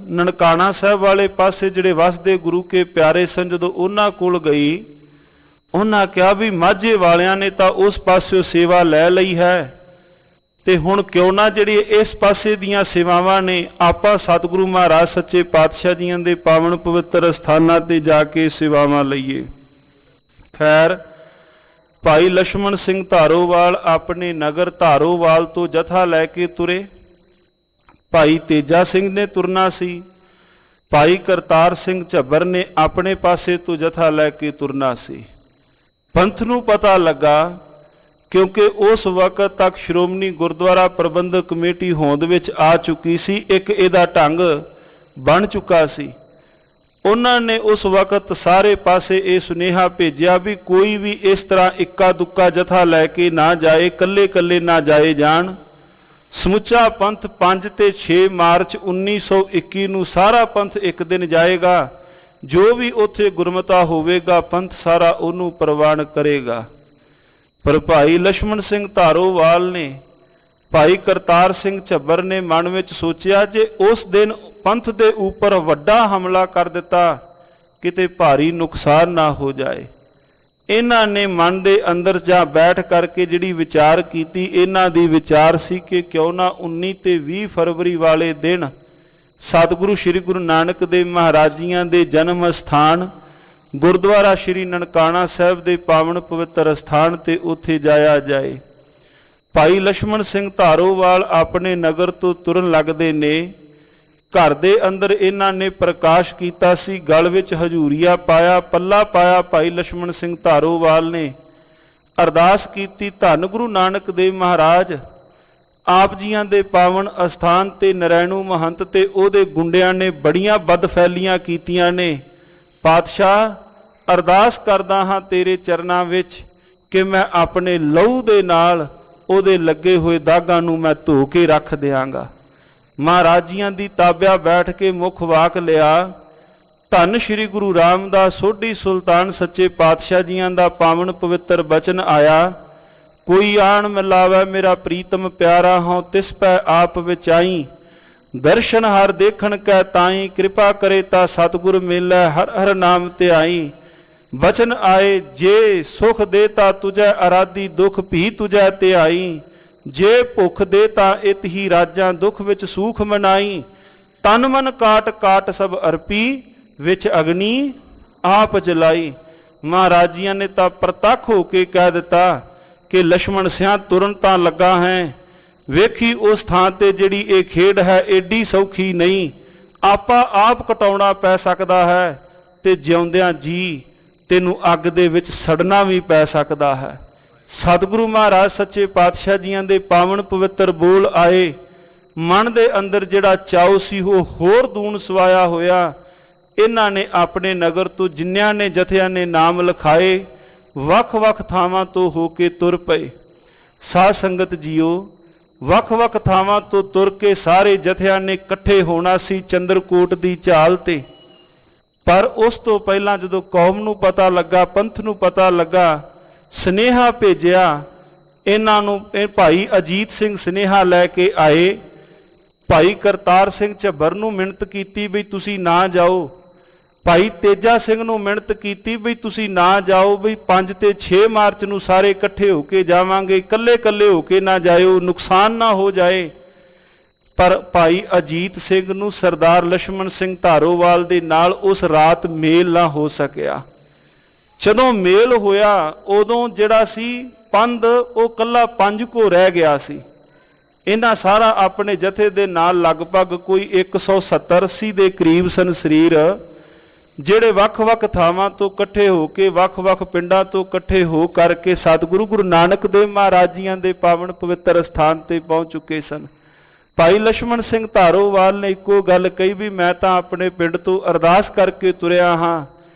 [SPEAKER 1] ਨਨਕਾਣਾ ਸਾਹਿਬ ਵਾਲੇ ਪਾਸੇ ਜਿਹੜੇ ਵਸਦੇ ਗੁਰੂ ਕੇ ਪਿਆਰੇ ਸਨ, ਜਦੋਂ ਉਹਨਾਂ ਕੋਲ ਗਈ, ਉਹਨਾਂ ਕਿਹਾ ਵੀ ਮਾਝੇ ਵਾਲਿਆਂ ਨੇ ਤਾਂ ਉਸ ਪਾਸਿਓਂ ਸੇਵਾ ਲੈ ਲਈ ਹੈ ਤੇ ਹੁਣ ਕਿਉਂ ਨਾ ਜਿਹੜੀ ਇਸ ਪਾਸੇ ਦੀਆਂ ਸੇਵਾਵਾਂ ਨੇ ਆਪਾਂ ਸਤਿਗੁਰੂ ਮਹਾਰਾਜ ਸੱਚੇ ਪਾਤਸ਼ਾਹ ਜੀਆਂ ਦੇ ਪਾਵਨ ਪਵਿੱਤਰ ਅਸਥਾਨਾਂ ਤੇ ਜਾ ਕੇ ਸੇਵਾਵਾਂ ਲਈਏ। ਖੈਰ ਭਾਈ ਲਛਮਣ ਸਿੰਘ ਧਾਰੋਵਾਲ ਆਪਣੇ ਨਗਰ ਧਾਰੋਵਾਲ ਤੋਂ ਜਥਾ ਲੈ ਕੇ ਤੁਰੇ। ਭਾਈ ਤੇਜਾ ਸਿੰਘ ਨੇ ਤੁਰਨਾ ਸੀ, ਭਾਈ ਕਰਤਾਰ ਸਿੰਘ ਝੱਬਰ ਨੇ ਆਪਣੇ ਪਾਸੇ ਤੋਂ ਜਥਾ ਲੈ ਕੇ ਤੁਰਨਾ ਸੀ। ਪੰਥ ਨੂੰ ਪਤਾ ਲੱਗਾ ਕਿਉਂਕਿ ਉਸ ਵਕਤ ਤੱਕ ਸ਼੍ਰੋਮਣੀ ਗੁਰਦੁਆਰਾ ਪ੍ਰਬੰਧਕ ਕਮੇਟੀ ਹੋਂਦ ਵਿੱਚ ਆ ਚੁੱਕੀ ਸੀ, ਇੱਕ ਇਹਦਾ ਢੰਗ ਬਣ ਚੁੱਕਾ ਸੀ। ਉਹਨਾਂ ਨੇ ਉਸ ਵਕਤ ਸਾਰੇ ਪਾਸੇ ਇਹ ਸੁਨੇਹਾ ਭੇਜਿਆ ਵੀ ਕੋਈ ਵੀ ਇਸ ਤਰ੍ਹਾਂ ਇੱਕਾ ਦੁੱਕਾ ਜਥਾ ਲੈ ਕੇ ਨਾ ਜਾਏ, ਕੱਲੇ ਕੱਲੇ ਨਾ ਜਾਏ ਜਾਣ। ਸਮੁੱਚਾ ਪੰਥ 5 ਤੇ 6 ਮਾਰਚ 1921 ਨੂੰ ਸਾਰਾ ਪੰਥ ਇੱਕ ਦਿਨ ਜਾਏਗਾ। ਜੋ ਵੀ ਉੱਥੇ ਗੁਰਮਤਾ ਹੋਵੇਗਾ ਪੰਥ ਸਾਰਾ ਉਹਨੂੰ ਪ੍ਰਵਾਨ ਕਰੇਗਾ। ਪਰ ਭਾਈ ਲਛਮਣ ਸਿੰਘ ਧਾਰੋਵਾਲ ਨੇ, ਭਾਈ ਕਰਤਾਰ ਸਿੰਘ ਝੱਬਰ ਨੇ ਮਨ ਵਿੱਚ ਸੋਚਿਆ ਜੇ ਉਸ ਦਿਨ ਪੰਥ ਦੇ ਉੱਪਰ ਵੱਡਾ ਹਮਲਾ ਕਰ ਦਿੱਤਾ ਕਿਤੇ ਭਾਰੀ ਨੁਕਸਾਨ ਨਾ ਹੋ ਜਾਏ। ਇਹਨਾਂ ਨੇ ਮਨ ਦੇ ਅੰਦਰ ਜਾਂ ਬੈਠ ਕਰਕੇ ਜਿਹੜੀ ਵਿਚਾਰ ਕੀਤੀ, ਇਹਨਾਂ ਦੀ ਵਿਚਾਰ ਸੀ ਕਿ ਕਿਉਂ ਨਾ 19 ਤੇ 20 ਫਰਵਰੀ ਵਾਲੇ ਦਿਨ ਸਤਿਗੁਰੂ ਸ੍ਰੀ ਗੁਰੂ ਨਾਨਕ ਦੇਵ ਮਹਾਰਾਜ ਜੀਆਂ ਦੇ ਜਨਮ ਸਥਾਨ ਗੁਰਦੁਆਰਾ ਸ੍ਰੀ ਨਨਕਾਣਾ ਸਾਹਿਬ ਦੇ ਪਾਵਨ ਪਵਿੱਤਰ ਅਸਥਾਨ ਤੇ ਉੱਥੇ ਜਾਇਆ ਜਾਏ। ਭਾਈ ਲਛਮਣ ਸਿੰਘ ਧਾਰੋਵਾਲ ਆਪਣੇ ਨਗਰ ਤੋਂ ਤੁਰਨ ਲੱਗਦੇ ਨੇ। ਘਰ ਦੇ ਅੰਦਰ ਇਹਨਾਂ ਨੇ ਪ੍ਰਕਾਸ਼ ਕੀਤਾ ਸੀ, ਗਲ ਵਿੱਚ ਹਜੂਰੀਆ ਪਾਇਆ, ਪੱਲਾ ਪਾਇਆ। ਭਾਈ ਲਛਮਣ ਸਿੰਘ ਧਾਰੋਵਾਲ ਨੇ ਅਰਦਾਸ ਕੀਤੀ, ਧੰਨ ਗੁਰੂ ਨਾਨਕ ਦੇਵ ਮਹਾਰਾਜ ਆਪ ਜੀਆਂ ਦੇ ਪਾਵਨ ਅਸਥਾਨ ਤੇ ਨਰੈਣੂ ਮਹੰਤ ਤੇ ਉਹਦੇ ਗੁੰਡਿਆਂ ਨੇ ਬੜੀਆਂ ਬਦਫੈਲੀਆਂ ਕੀਤੀਆਂ ਨੇ। ਪਾਤਸ਼ਾਹ ਅਰਦਾਸ ਕਰਦਾ ਹਾਂ ਤੇਰੇ ਚਰਨਾਂ ਵਿੱਚ ਕਿ ਮੈਂ ਆਪਣੇ ਲਹੂ ਦੇ ਨਾਲ ਉਹਦੇ ਲੱਗੇ ਹੋਏ ਦਾਗਾਂ ਨੂੰ ਮੈਂ ਧੋ ਕੇ ਰੱਖ ਦਿਆਂਗਾ। ਮਹਾਰਾਜ ਜੀਆਂ ਦੀ ਤਾਬਿਆ ਬੈਠ ਕੇ ਮੁੱਖ ਵਾਕ ਲਿਆ। ਧੰਨ ਸ਼੍ਰੀ ਗੁਰੂ ਰਾਮਦਾਸ ਸੋਢੀ ਸੁਲਤਾਨ ਸੱਚੇ ਪਾਤਸ਼ਾਹ ਜੀਆਂ ਦਾ ਪਾਵਨ ਪਵਿੱਤਰ ਬਚਨ ਆਇਆ, ਕੋਈ ਆਣ ਮਿਲਾਵੇ ਮੇਰਾ ਪ੍ਰੀਤਮ ਪਿਆਰਾ ਹੋਂ ਤਿਸ ਪੈ ਆਪ ਵਿਚਾਈ, ਦਰਸ਼ਨ ਹਰ ਦੇਖਣ ਕੈ ਤਾਈ, ਕਿਰਪਾ ਕਰੇ ਤਾ ਸਤਿਗੁਰ ਮਿਲੈ ਹਰ ਹਰ ਨਾਮ ਧਿਆਈ। ਬਚਨ ਆਏ ਜੇ ਸੁਖ ਦੇ ਤਾ ਤੁਝੈ ਅਰਾਧੀ, ਦੁਖ ਭੀ ਤੁਝੈ ਧਿਆਈ, ਜੇ ਭੁੱਖ ਦੇ ਤਾਂ ਇਤ ਹੀ ਰਾਜਾਂ, ਦੁੱਖ ਵਿੱਚ ਸੂਖ ਮਨਾਈ। ਤਨ ਮਨ ਕਾਟ ਕਾਟ ਸਭ ਅਰਪੀ, ਵਿੱਚ ਅਗਨੀ ਆਪ ਜਲਾਈ। ਮਹਾਰਾਜ ਜੀਆਂ ਨੇ ਤਾਂ ਪ੍ਰਤੱਖ ਹੋ ਕੇ ਕਹਿ ਦਿੱਤਾ ਕਿ ਲਛਮਣ ਸਿਆਂ ਤੁਰਨ ਤਾਂ ਲੱਗਾ ਹੈ, ਵੇਖੀ ਉਸ ਥਾਂ ਤੇ ਜਿਹੜੀ ਇਹ ਖੇਡ ਹੈ ਏਡੀ ਸੌਖੀ ਨਹੀਂ, ਆਪਾ ਆਪ ਕਟਾਉਣਾ ਪੈ ਸਕਦਾ ਹੈ ਤੇ ਜਿਉਂਦਿਆਂ ਜੀ ਤੈਨੂੰ ਅੱਗ ਦੇ ਵਿੱਚ ਸੜਨਾ ਵੀ ਪੈ ਸਕਦਾ ਹੈ। ਸਤਿਗੁਰੂ ਮਹਾਰਾਜ ਸੱਚੇ ਪਾਤਸ਼ਾਹ ਜੀਆਂ ਦੇ ਪਾਵਨ ਪਵਿੱਤਰ ਬੋਲ ਆਏ। ਮਨ ਦੇ ਅੰਦਰ ਜਿਹੜਾ ਚਾਉ ਸੀ ਉਹ ਹੋਰ ਦੂਣ ਸਵਾਇਆ ਹੋਇਆ। ਇਹਨਾਂ ਨੇ ਆਪਣੇ ਨਗਰ ਤੋਂ ਜਿੰਨਿਆਂ ਨੇ ਜਥਿਆਂ ਨੇ ਨਾਮ ਲਿਖਾਏ, ਵੱਖ-ਵੱਖ ਥਾਵਾਂ ਤੋਂ ਹੋ ਕੇ ਤੁਰ ਪਏ। ਸਾਧ ਸੰਗਤ ਜੀਓ, ਵੱਖ-ਵੱਖ ਥਾਵਾਂ ਤੋਂ ਤੁਰ ਕੇ ਸਾਰੇ ਜਥਿਆਂ ਨੇ ਇਕੱਠੇ ਹੋਣਾ ਸੀ ਚੰਦਰਕੋਟ ਦੀ ਝਾਲ ਤੇ। ਪਰ ਉਸ ਤੋਂ ਪਹਿਲਾਂ ਜਦੋਂ ਕੌਮ ਨੂੰ ਪਤਾ ਲੱਗਾ, ਪੰਥ ਨੂੰ ਪਤਾ ਲੱਗਾ, ਸੁਨੇਹਾ ਭੇਜਿਆ ਇਹਨਾਂ ਨੂੰ। ਇਹ ਭਾਈ ਅਜੀਤ ਸਿੰਘ ਸੁਨੇਹਾ ਲੈ ਕੇ ਆਏ। ਭਾਈ ਕਰਤਾਰ ਸਿੰਘ ਝੱਬਰ ਨੂੰ ਮਿਹਨਤ ਕੀਤੀ ਵੀ ਤੁਸੀਂ ਨਾ ਜਾਓ। ਭਾਈ ਤੇਜਾ ਸਿੰਘ ਨੂੰ ਮਿਹਨਤ ਕੀਤੀ ਵੀ ਤੁਸੀਂ ਨਾ ਜਾਓ, ਵੀ 5 ਤੇ 6 ਮਾਰਚ ਨੂੰ ਸਾਰੇ ਇਕੱਠੇ ਹੋ ਕੇ ਜਾਵਾਂਗੇ, ਇਕੱਲੇ ਇਕੱਲੇ ਹੋ ਕੇ ਨਾ ਜਾਇਓ, ਨੁਕਸਾਨ ਨਾ ਹੋ ਜਾਏ। ਪਰ ਭਾਈ ਅਜੀਤ ਸਿੰਘ ਨੂੰ ਸਰਦਾਰ ਲਛਮਣ ਸਿੰਘ ਧਾਰੋਵਾਲ ਦੇ ਨਾਲ ਉਸ ਰਾਤ ਮੇਲ ਨਾ ਹੋ ਸਕਿਆ। ਜਦੋਂ ਮੇਲ ਹੋਇਆ ਉਦੋਂ ਜਿਹੜਾ ਸੀ ਪੰਧ ਉਹ ਕੱਲਾ 5 ਕੋ ਰਹਿ ਗਿਆ ਸੀ। ਇਹਨਾਂ ਸਾਰਾ ਆਪਣੇ ਜਥੇ ਦੇ ਨਾਲ ਲਗਭਗ ਕੋਈ 170-80 ਦੇ ਕਰੀਬ ਸਨ ਸਰੀਰ, ਜਿਹੜੇ ਵੱਖ-ਵੱਖ ਥਾਵਾਂ ਤੋਂ ਇਕੱਠੇ ਹੋ ਕੇ, ਵੱਖ-ਵੱਖ ਪਿੰਡਾਂ ਤੋਂ ਇਕੱਠੇ ਹੋ ਕਰਕੇ ਸਤਿਗੁਰੂ ਗੁਰੂ ਨਾਨਕ ਦੇਵ ਮਹਾਰਾਜ ਜੀਆਂ ਦੇ ਪਾਵਨ ਪਵਿੱਤਰ ਸਥਾਨ ਤੇ ਪਹੁੰਚ ਚੁੱਕੇ ਸਨ। ਭਾਈ ਲਛਮਣ ਸਿੰਘ ਧਾਰੋਵਾਲ ਨੇ ਇੱਕੋ ਗੱਲ ਕਹੀ ਵੀ ਮੈਂ ਤਾਂ ਆਪਣੇ ਪਿੰਡ ਤੋਂ ਅਰਦਾਸ ਕਰਕੇ ਤੁਰਿਆ ਹਾਂ।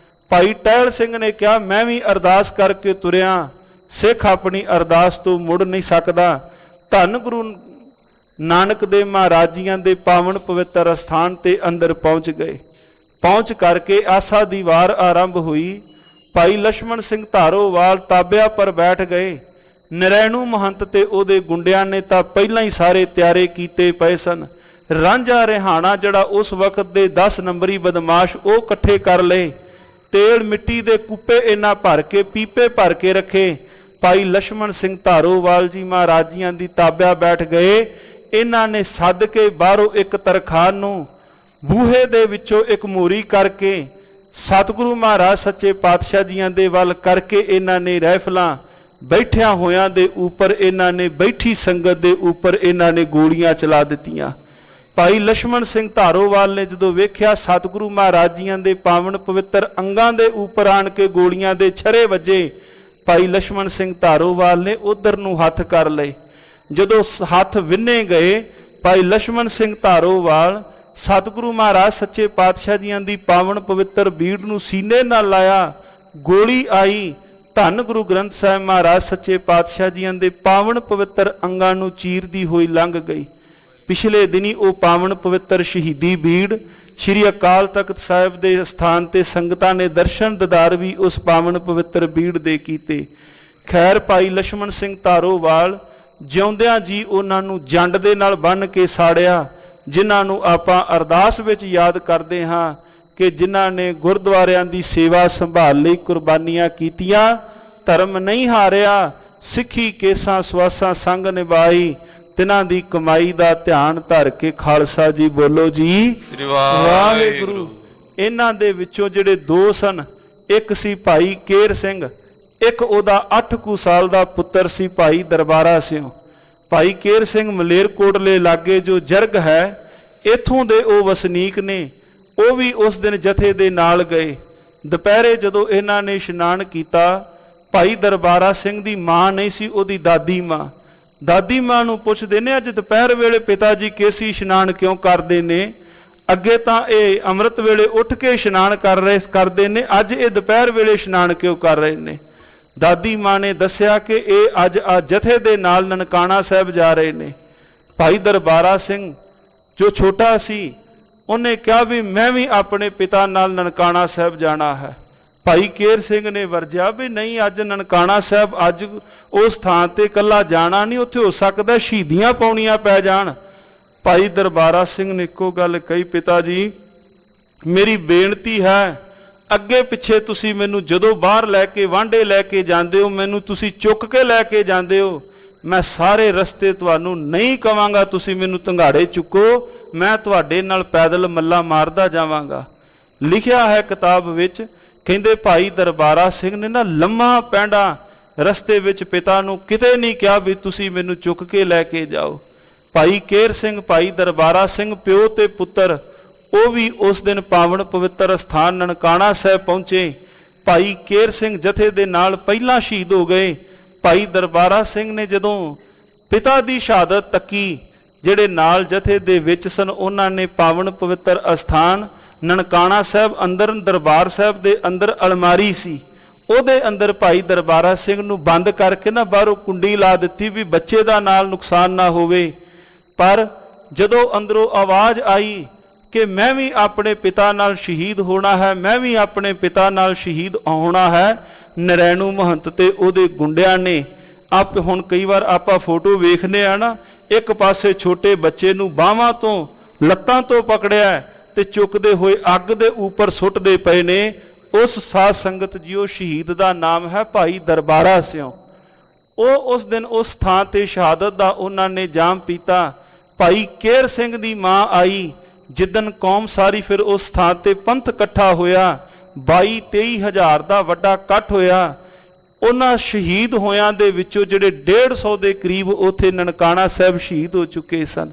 [SPEAKER 1] ਭਾਈ ਟਹਿਲ ਸਿੰਘ ਨੇ ਕਿਹਾ ਮੈਂ ਵੀ ਅਰਦਾਸ ਕਰਕੇ ਤੁਰਿਆ, ਸਿੱਖ ਆਪਣੀ ਅਰਦਾਸ ਤੋਂ ਮੁੜ ਨਹੀਂ ਸਕਦਾ। ਧੰਨ ਗੁਰੂ ਨਾਨਕ ਦੇਵ ਮਹਾਰਾਜ ਜੀਆਂ ਦੇ ਪਾਵਨ ਪਵਿੱਤਰ ਅਸਥਾਨ ਤੇ ਅੰਦਰ ਪਹੁੰਚ ਗਏ। ਪਹੁੰਚ ਕਰਕੇ ਆਸਾ ਦੀ ਵਾਰ ਆਰੰਭ ਹੋਈ। ਭਾਈ ਲਛਮਣ ਸਿੰਘ ਧਾਰੋਵਾਲ ਤਾਬਿਆ ਪਰ ਬੈਠ ਗਏ। ਨਰੈਣੂ ਮਹੰਤ ਤੇ ਉਹਦੇ ਗੁੰਡਿਆਂ ਨੇ ਤਾਂ ਪਹਿਲਾਂ ਹੀ ਸਾਰੇ ਤਿਆਰੇ ਕੀਤੇ ਪਏ ਸਨ। ਰਾਂਝਾ ਰਿਹਾਣਾ ਜਿਹੜਾ ਉਸ ਵਕਤ ਦੇ 10 ਨੰਬਰੀ ਬਦਮਾਸ਼, ਉਹ ਇਕੱਠੇ ਕਰ ਲਏ। ਤੇਲ ਮਿੱਟੀ ਦੇ ਕੁੱਪੇ ਇਹਨਾਂ ਭਰ ਕੇ, ਪੀਪੇ ਭਰ ਕੇ ਰੱਖੇ। ਭਾਈ ਲਛਮਣ ਸਿੰਘ ਧਾਰੋਵਾਲ ਜੀ ਮਹਾਰਾਜ ਜੀਆਂ ਦੀ ਤਾਬਿਆ ਬੈਠ ਗਏ। ਇਹਨਾਂ ਨੇ ਸੱਦ ਕੇ ਬਾਹਰੋਂ ਇੱਕ ਤਰਖਾਨ ਨੂੰ ਬੂਹੇ ਦੇ ਵਿੱਚੋਂ ਇੱਕ ਮੋਰੀ ਕਰਕੇ ਸਤਿਗੁਰੂ ਮਹਾਰਾਜ ਸੱਚੇ ਪਾਤਸ਼ਾਹ ਜੀਆਂ ਦੇ ਵੱਲ ਕਰਕੇ ਇਹਨਾਂ ਨੇ ਰਾਈਫਲਾਂ ਬੈਠਿਆਂ ਹੋਇਆਂ ਦੇ ਉੱਪਰ, ਇਹਨਾਂ ਨੇ ਬੈਠੀ ਸੰਗਤ ਦੇ ਉੱਪਰ ਇਹਨਾਂ ਨੇ ਗੋਲੀਆਂ ਚਲਾ ਦਿੱਤੀਆਂ। ਭਾਈ ਲਛਮਣ ਸਿੰਘ ਧਾਰੋਵਾਲ ਨੇ ਜਦੋਂ ਵੇਖਿਆ ਸਤਿਗੁਰੂ ਮਹਾਰਾਜ ਜੀਆਂ ਦੇ ਪਾਵਨ ਪਵਿੱਤਰ ਅੰਗਾਂ ਦੇ ਉੱਪਰ ਆਣ ਕੇ ਗੋਲੀਆਂ ਦੇ ਛਰੇ ਵੱਜੇ, ਭਾਈ ਲਛਮਣ ਸਿੰਘ ਧਾਰੋਵਾਲ ਨੇ ਉਧਰ ਨੂੰ ਹੱਥ ਕਰ ਲਏ। ਜਦੋਂ ਹੱਥ ਵਿੰਨੇ ਗਏ, ਭਾਈ ਲਛਮਣ ਸਿੰਘ ਧਾਰੋਵਾਲ ਸਤਿਗੁਰੂ ਮਹਾਰਾਜ ਸੱਚੇ ਪਾਤਸ਼ਾਹ ਜੀਆਂ ਦੀ ਪਾਵਨ ਪਵਿੱਤਰ ਬੀੜ ਨੂੰ ਸੀਨੇ ਨਾਲ ਲਾਇਆ। ਗੋਲੀ ਆਈ, ਧੰਨ ਗੁਰੂ ਗ੍ਰੰਥ ਸਾਹਿਬ ਮਹਾਰਾਜ ਸੱਚੇ ਪਾਤਸ਼ਾਹ ਜੀਆਂ ਦੇ ਪਾਵਨ ਪਵਿੱਤਰ ਅੰਗਾਂ ਨੂੰ ਚੀਰਦੀ ਹੋਈ ਲੰਘ ਗਈ। ਪਿਛਲੇ ਦਿਨੀ ਉਹ ਪਾਵਨ ਪਵਿੱਤਰ ਸ਼ਹੀਦੀ ਬੀੜ ਸ਼੍ਰੀ ਅਕਾਲ ਤਖਤ ਸਾਹਿਬ ਦੇ ਸਥਾਨ ਤੇ ਸੰਗਤਾਂ ਨੇ ਦਰਸ਼ਨ ਦਿਦਾਰ ਵੀ ਉਸ ਪਾਵਨ ਪਵਿੱਤਰ ਬੀੜ ਦੇ ਕੀਤੇ। ਖੈਰ ਭਾਈ ਲਛਮਣ ਸਿੰਘ ਧਾਰੋਵਾਲ ਜਿਉਂਦਿਆਂ ਜੀ ਉਹਨਾਂ ਨੂੰ ਜੰਡ ਦੇ ਨਾਲ ਬੰਨ੍ਹ ਕੇ ਸਾੜਿਆ, ਜਿਨ੍ਹਾਂ ਨੂੰ ਆਪਾਂ ਅਰਦਾਸ ਵਿੱਚ ਯਾਦ ਕਰਦੇ ਹਾਂ ਕਿ ਜਿਨ੍ਹਾਂ ਨੇ ਗੁਰਦੁਆਰਿਆਂ ਦੀ ਸੇਵਾ ਸੰਭਾਲ ਲਈ ਕੁਰਬਾਨੀਆਂ ਕੀਤੀਆਂ, ਧਰਮ ਨਹੀਂ ਹਾਰਿਆ, ਸਿੱਖੀ ਕੇਸਾਂ ਸਵਾਸਾਂ ਸੰਗ ਨਿਭਾਈ, ਤਿਨਾਂ ਦੀ ਕਮਾਈ ਦਾ ਧਿਆਨ ਧਰ ਕੇ ਖਾਲਸਾ ਜੀ ਬੋਲੋ ਜੀ
[SPEAKER 2] ਸ੍ਰੀ ਵਾਹਿਗੁਰੂ।
[SPEAKER 1] ਇਹਨਾਂ ਦੇ ਵਿੱਚੋਂ ਜਿਹੜੇ ਦੋ ਸਨ, ਇੱਕ ਸੀ ਭਾਈ ਕੇਰ ਸਿੰਘ, ਇੱਕ ਉਹਦਾ 8 ਕੁ ਸਾਲ ਦਾ ਪੁੱਤਰ ਸੀ ਭਾਈ ਦਰਬਾਰਾ ਸਿੰਘ। ਭਾਈ ਕੇਰ ਸਿੰਘ ਮਲੇਰਕੋਟਲੇ ਲਾਗੇ ਜੋ ਜਰਗ ਹੈ, ਇੱਥੋਂ ਦੇ ਉਹ ਵਸਨੀਕ ਨੇ। ਉਹ ਵੀ ਉਸ ਦਿਨ ਜਥੇ ਦੇ ਨਾਲ ਗਏ। ਦੁਪਹਿਰੇ ਜਦੋਂ ਇਹਨਾਂ ਨੇ ਇਸ਼ਨਾਨ ਕੀਤਾ, ਭਾਈ ਦਰਬਾਰਾ ਸਿੰਘ ਦੀ ਮਾਂ ਨਹੀਂ ਸੀ, ਉਹਦੀ ਦਾਦੀ ਮਾਂ। ਦਾਦੀ ਮਾਂ ਨੂੰ ਪੁੱਛਦੇ ਨੇ, ਅੱਜ ਦੁਪਹਿਰ ਵੇਲੇ ਪਿਤਾ ਜੀ ਕੇਸੀ ਇਸ਼ਨਾਨ ਕਿਉਂ ਕਰਦੇ ਨੇ? ਅੱਗੇ ਤਾਂ ਇਹ ਅੰਮ੍ਰਿਤ ਵੇਲੇ ਉੱਠ ਕੇ ਇਸ਼ਨਾਨ ਕਰਦੇ ਨੇ, ਅੱਜ ਇਹ ਦੁਪਹਿਰ ਵੇਲੇ ਇਸ਼ਨਾਨ ਕਿਉਂ ਕਰ ਰਹੇ ਨੇ? ਦਾਦੀ ਮਾਂ ਨੇ ਦੱਸਿਆ ਕਿ ਇਹ ਅੱਜ ਜਥੇ ਦੇ ਨਾਲ ਨਨਕਾਣਾ ਸਾਹਿਬ ਜਾ ਰਹੇ ਨੇ। ਭਾਈ ਦਰਬਾਰਾ ਸਿੰਘ ਜੋ ਛੋਟਾ ਸੀ, ਉਹਨੇ ਕਿਹਾ ਵੀ ਮੈਂ ਵੀ ਆਪਣੇ ਪਿਤਾ ਨਾਲ ਨਨਕਾਣਾ ਸਾਹਿਬ ਜਾਣਾ ਹੈ। ਭਾਈ ਕੇਰ ਸਿੰਘ ਨੇ ਵਰਜਿਆ ਵੀ ਨਹੀਂ, ਅੱਜ ਨਨਕਾਣਾ ਸਾਹਿਬ ਅੱਜ ਉਸ ਥਾਂ ਤੇ ਇਕੱਲਾ ਜਾਣਾ ਨਹੀਂ, ਉੱਥੇ ਹੋ ਸਕਦਾ ਸ਼ਹੀਦੀਆਂ ਪਾਉਣੀਆਂ ਪੈ ਜਾਣ। ਭਾਈ ਦਰਬਾਰਾ ਸਿੰਘ ਨੇ ਇੱਕੋ ਗੱਲ ਕਹੀ, ਪਿਤਾ ਜੀ ਮੇਰੀ ਬੇਨਤੀ ਹੈ, ਅੱਗੇ ਪਿੱਛੇ ਤੁਸੀਂ ਮੈਨੂੰ ਜਦੋਂ ਬਾਹਰ ਲੈ ਕੇ ਵਾਂਢੇ ਲੈ ਕੇ ਜਾਂਦੇ ਹੋ, ਮੈਨੂੰ ਤੁਸੀਂ ਚੁੱਕ ਕੇ ਲੈ ਕੇ ਜਾਂਦੇ ਹੋ, ਮੈਂ ਸਾਰੇ ਰਸਤੇ ਤੁਹਾਨੂੰ ਨਹੀਂ ਕਵਾਂਗਾ ਤੁਸੀਂ ਮੈਨੂੰ ਧੰਗਾੜੇ ਚੁੱਕੋ, ਮੈਂ ਤੁਹਾਡੇ ਨਾਲ ਪੈਦਲ ਮੱਲਾ ਮਾਰਦਾ ਜਾਵਾਂਗਾ। ਲਿਖਿਆ ਹੈ ਕਿਤਾਬ ਵਿੱਚ, ਕਹਿੰਦੇ ਭਾਈ ਦਰਬਾਰਾ ਸਿੰਘ ਨੇ ਨਾ ਲੰਮਾ ਪੈਂਡਾ ਰਸਤੇ ਵਿੱਚ ਪਿਤਾ ਨੂੰ ਕਿਤੇ ਨਹੀਂ ਕਿਹਾ ਵੀ ਤੁਸੀਂ ਮੈਨੂੰ ਚੁੱਕ ਕੇ ਲੈ ਕੇ ਜਾਓ। ਭਾਈ ਕੇਰ ਸਿੰਘ, ਭਾਈ ਦਰਬਾਰਾ ਸਿੰਘ ਪਿਓ ਤੇ ਪੁੱਤਰ, ਉਹ ਵੀ ਉਸ ਦਿਨ ਪਾਵਨ ਪਵਿੱਤਰ ਸਥਾਨ ਨਨਕਾਣਾ ਸਾਹਿਬ ਪਹੁੰਚੇ। ਭਾਈ ਕੇਰ ਸਿੰਘ ਜਥੇ ਦੇ ਨਾਲ ਪਹਿਲਾਂ ਸ਼ਹੀਦ ਹੋ ਗਏ। ਭਾਈ ਦਰਬਾਰਾ ਸਿੰਘ ਨੇ ਜਦੋਂ ਪਿਤਾ ਦੀ ਸ਼ਹਾਦਤ ਤੱਕੀ, ਜਿਹੜੇ ਨਾਲ ਜਥੇ ਦੇ ਵਿੱਚ ਸਨ, ਉਹਨਾਂ ਨੇ ਪਾਵਨ ਪਵਿੱਤਰ ਅਸਥਾਨ ਨਨਕਾਣਾ ਸਾਹਿਬ ਅੰਦਰ, ਦਰਬਾਰ ਸਾਹਿਬ ਦੇ ਅੰਦਰ ਅਲਮਾਰੀ ਸੀ, ਉਹਦੇ ਅੰਦਰ ਭਾਈ ਦਰਬਾਰਾ ਸਿੰਘ ਨੂੰ ਬੰਦ ਕਰਕੇ ਨਾ ਬਾਹਰੋਂ ਕੁੰਡੀ ਲਾ ਦਿੱਤੀ ਵੀ ਬੱਚੇ ਦਾ ਨਾਲ ਨੁਕਸਾਨ ਨਾ ਹੋਵੇ। ਪਰ ਜਦੋਂ ਅੰਦਰੋਂ ਆਵਾਜ਼ ਆਈ ਕਿ ਮੈਂ ਵੀ ਆਪਣੇ ਪਿਤਾ ਨਾਲ ਸ਼ਹੀਦ ਹੋਣਾ ਹੈ, ਮੈਂ ਵੀ ਆਪਣੇ ਪਿਤਾ ਨਾਲ ਸ਼ਹੀਦ ਹੋਣਾ ਹੈ, ਨਰੈਣੂ ਮਹੰਤ ਤੇ ਉਹਦੇ ਗੁੰਡਿਆਂ ਨੇ ਹੁਣ ਕਈ ਵਾਰ ਆਪਾਂ ਫੋਟੋ ਵੇਖਦੇ ਆ ਨਾ, ਇੱਕ ਪਾਸੇ ਛੋਟੇ ਬੱਚੇ ਨੂੰ ਬਾਹਾਂ ਤੋਂ ਲੱਤਾਂ ਤੋਂ ਪਕੜਿਆ ਤੇ ਚੁੱਕਦੇ ਹੋਏ ਅੱਗ ਦੇ ਉੱਪਰ ਸੁੱਟਦੇ ਪਏ ਨੇ। ਉਸ ਸਾਧ ਸੰਗਤ ਜੀਓ ਸ਼ਹੀਦ ਦਾ ਨਾਮ ਹੈ ਭਾਈ ਦਰਬਾਰਾ ਸਿੰਘ। ਉਹ ਉਸ ਦਿਨ ਉਸ ਥਾਂ ਤੇ ਸ਼ਹਾਦਤ ਦਾ ਉਹਨਾਂ ਨੇ ਜਾਮ ਪੀਤਾ। ਭਾਈ ਕੇਰ ਸਿੰਘ ਦੀ ਮਾਂ ਆਈ, ਜਿੱਦਣ ਕੌਮ ਸਾਰੀ ਫਿਰ ਉਸ ਥਾਂ ਤੇ ਪੰਥ ਇਕੱਠਾ ਹੋਇਆ, 22-23 ਹਜ਼ਾਰ ਦਾ ਵੱਡਾ ਇਕੱਠ ਹੋਇਆ। ਉਹਨਾਂ ਸ਼ਹੀਦ ਹੋਇਆਂ ਦੇ ਵਿੱਚੋਂ ਜਿਹੜੇ 150 ਦੇ ਕਰੀਬ ਉੱਥੇ ਨਨਕਾਣਾ ਸਾਹਿਬ ਸ਼ਹੀਦ ਹੋ ਚੁੱਕੇ ਸਨ।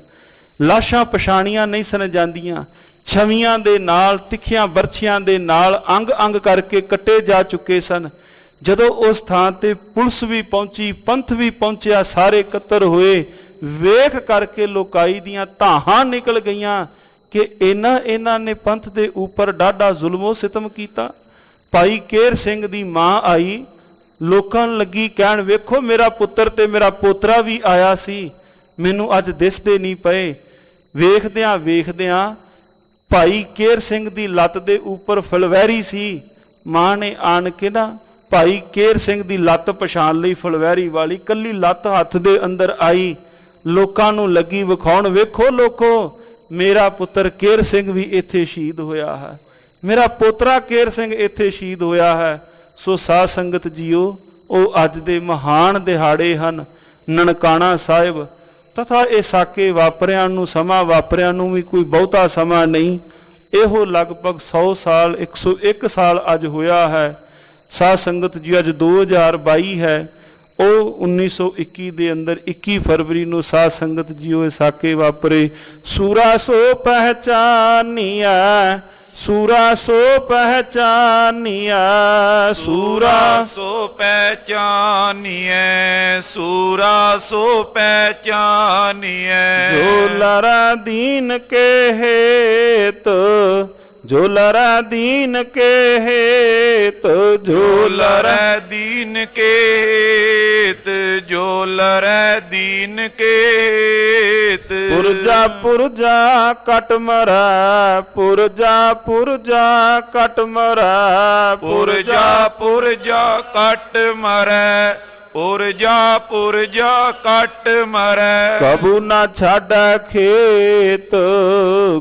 [SPEAKER 1] ਲਾਸ਼ਾਂ ਪਛਾਣੀਆਂ ਨਹੀਂ ਸਨ ਜਾਂਦੀਆਂ, ਛਵੀਆਂ ਦੇ ਨਾਲ, ਤਿੱਖੀਆਂ ਬਰਛੀਆਂ ਦੇ ਨਾਲ ਅੰਗ ਅੰਗ ਕਰਕੇ ਕੱਟੇ ਜਾ ਚੁੱਕੇ ਸਨ। ਜਦੋਂ ਉਸ ਥਾਂ ਤੇ ਪੁਲਿਸ ਵੀ ਪਹੁੰਚੀ, ਪੰਥ ਵੀ ਪਹੁੰਚਿਆ, ਸਾਰੇ ਇਕੱਤਰ ਹੋਏ, ਵੇਖ ਕਰਕੇ ਲੋਕਾਈ ਦੀਆਂ ਧਾਹਾਂ ਨਿਕਲ ਗਈਆਂ ਕਿ ਇਹਨਾਂ ਨੇ ਪੰਥ ਦੇ ਉੱਪਰ ਡਾਢਾ ਜ਼ੁਲਮੋ ਸਿਤਮ ਕੀਤਾ। ਭਾਈ ਕੇਰ ਸਿੰਘ ਦੀ ਮਾਂ ਆਈ, ਲੋਕਾਂ ਨੂੰ ਲੱਗੀ ਕਹਿਣ, ਵੇਖੋ ਮੇਰਾ ਪੁੱਤਰ ਤੇ ਮੇਰਾ ਪੋਤਰਾ ਵੀ ਆਇਆ ਸੀ, ਮੈਨੂੰ ਅੱਜ ਦਿਸਦੇ ਨਹੀਂ ਪਏ। ਵੇਖਦਿਆਂ ਭਾਈ ਕੇਰ ਸਿੰਘ ਦੀ ਲੱਤ ਦੇ ਉੱਪਰ ਫਲਵੈਰੀ ਸੀ। ਮਾਂ ਨੇ ਆਣ ਕੇ ਨਾ ਭਾਈ ਕੇਰ ਸਿੰਘ ਦੀ ਲੱਤ ਪਛਾਣ ਲਈ, ਫਲਵੈਰੀ ਵਾਲੀ ਕੱਲੀ ਲੱਤ ਹੱਥ ਦੇ ਅੰਦਰ ਆਈ। ਲੋਕਾਂ ਨੂੰ ਲੱਗੀ ਵਿਖਾਉਣ, ਵੇਖੋ ਲੋਕੋ ਮੇਰਾ ਪੁੱਤਰ ਕੇਰ ਸਿੰਘ ਵੀ ਇੱਥੇ ਸ਼ਹੀਦ ਹੋਇਆ ਹੈ, ਮੇਰਾ ਪੋਤਰਾ ਕੇਰ ਸਿੰਘ ਇੱਥੇ ਸ਼ਹੀਦ ਹੋਇਆ ਹੈ। ਸੋ ਸਾਧ ਸੰਗਤ ਜੀਓ, ਉਹ ਅੱਜ ਦੇ ਮਹਾਨ ਦਿਹਾੜੇ ਹਨ ਨਨਕਾਣਾ ਸਾਹਿਬ ਤਥਾ ਇਹ ਸਾਕੇ ਵਾਪਰਿਆਂ ਨੂੰ, ਸਮਾਂ ਵਾਪਰਿਆਂ ਨੂੰ ਵੀ ਕੋਈ ਬਹੁਤਾ ਸਮਾਂ ਨਹੀਂ। ਇਹੋ ਲਗਭਗ 100 ਸਾਲ 101 ਸਾਲ ਅੱਜ ਹੋਇਆ ਹੈ। ਸਾਧ ਸੰਗਤ ਜੀ ਅੱਜ 2022 ਹੈ, ਉਹ 1921 ਦੇ ਅੰਦਰ 21 ਫਰਵਰੀ ਨੂੰ ਸਾਧ ਸੰਗਤ ਜੀਓ ਇਹ ਸਾਕੇ ਵਾਪਰੇ। ਸੂਰਾ ਸੋ ਪਹਿਚਾਨੀਆ, ਸੂਰਾ ਸੋ ਪਹਿਚਾਨੀਆ,
[SPEAKER 2] ਸੂਰਾ ਸੋ ਪਹਿਚਾਨੀਐ, ਸੂਰਾ ਸੋ ਪਹਿਚਾਨੀਐ।
[SPEAKER 1] ਜੋ ਲਰਾ ਦੀਨ ਕੇ ਹੇਤ, ਜੋ ਲਰਾ ਦੀਨ ਕੇ ਹੇਤ,
[SPEAKER 2] ਜੋ ਲਰੈ ਦੀਨ ਕੇ ਹੇਤ, ਜੋ ਲਰੈ ਦੀਨ ਕੇ ਹੇਤ।
[SPEAKER 1] ਪੁਰਜਾ ਪੁਰਜਾ ਕਟ ਮਰੈ, ਪੁਰਜਾ ਪੁਰਜਾ ਕਟ ਮਰੈ,
[SPEAKER 2] ਪੁਰਜਾ ਪੁਰਜਾ ਕਟ ਮਰੈ, ਪੁਰਜਾ ਕੱਟ ਮਰੈ।
[SPEAKER 1] ਕਬੂ ਨਾ ਛਾੜੈ ਖੇਤ,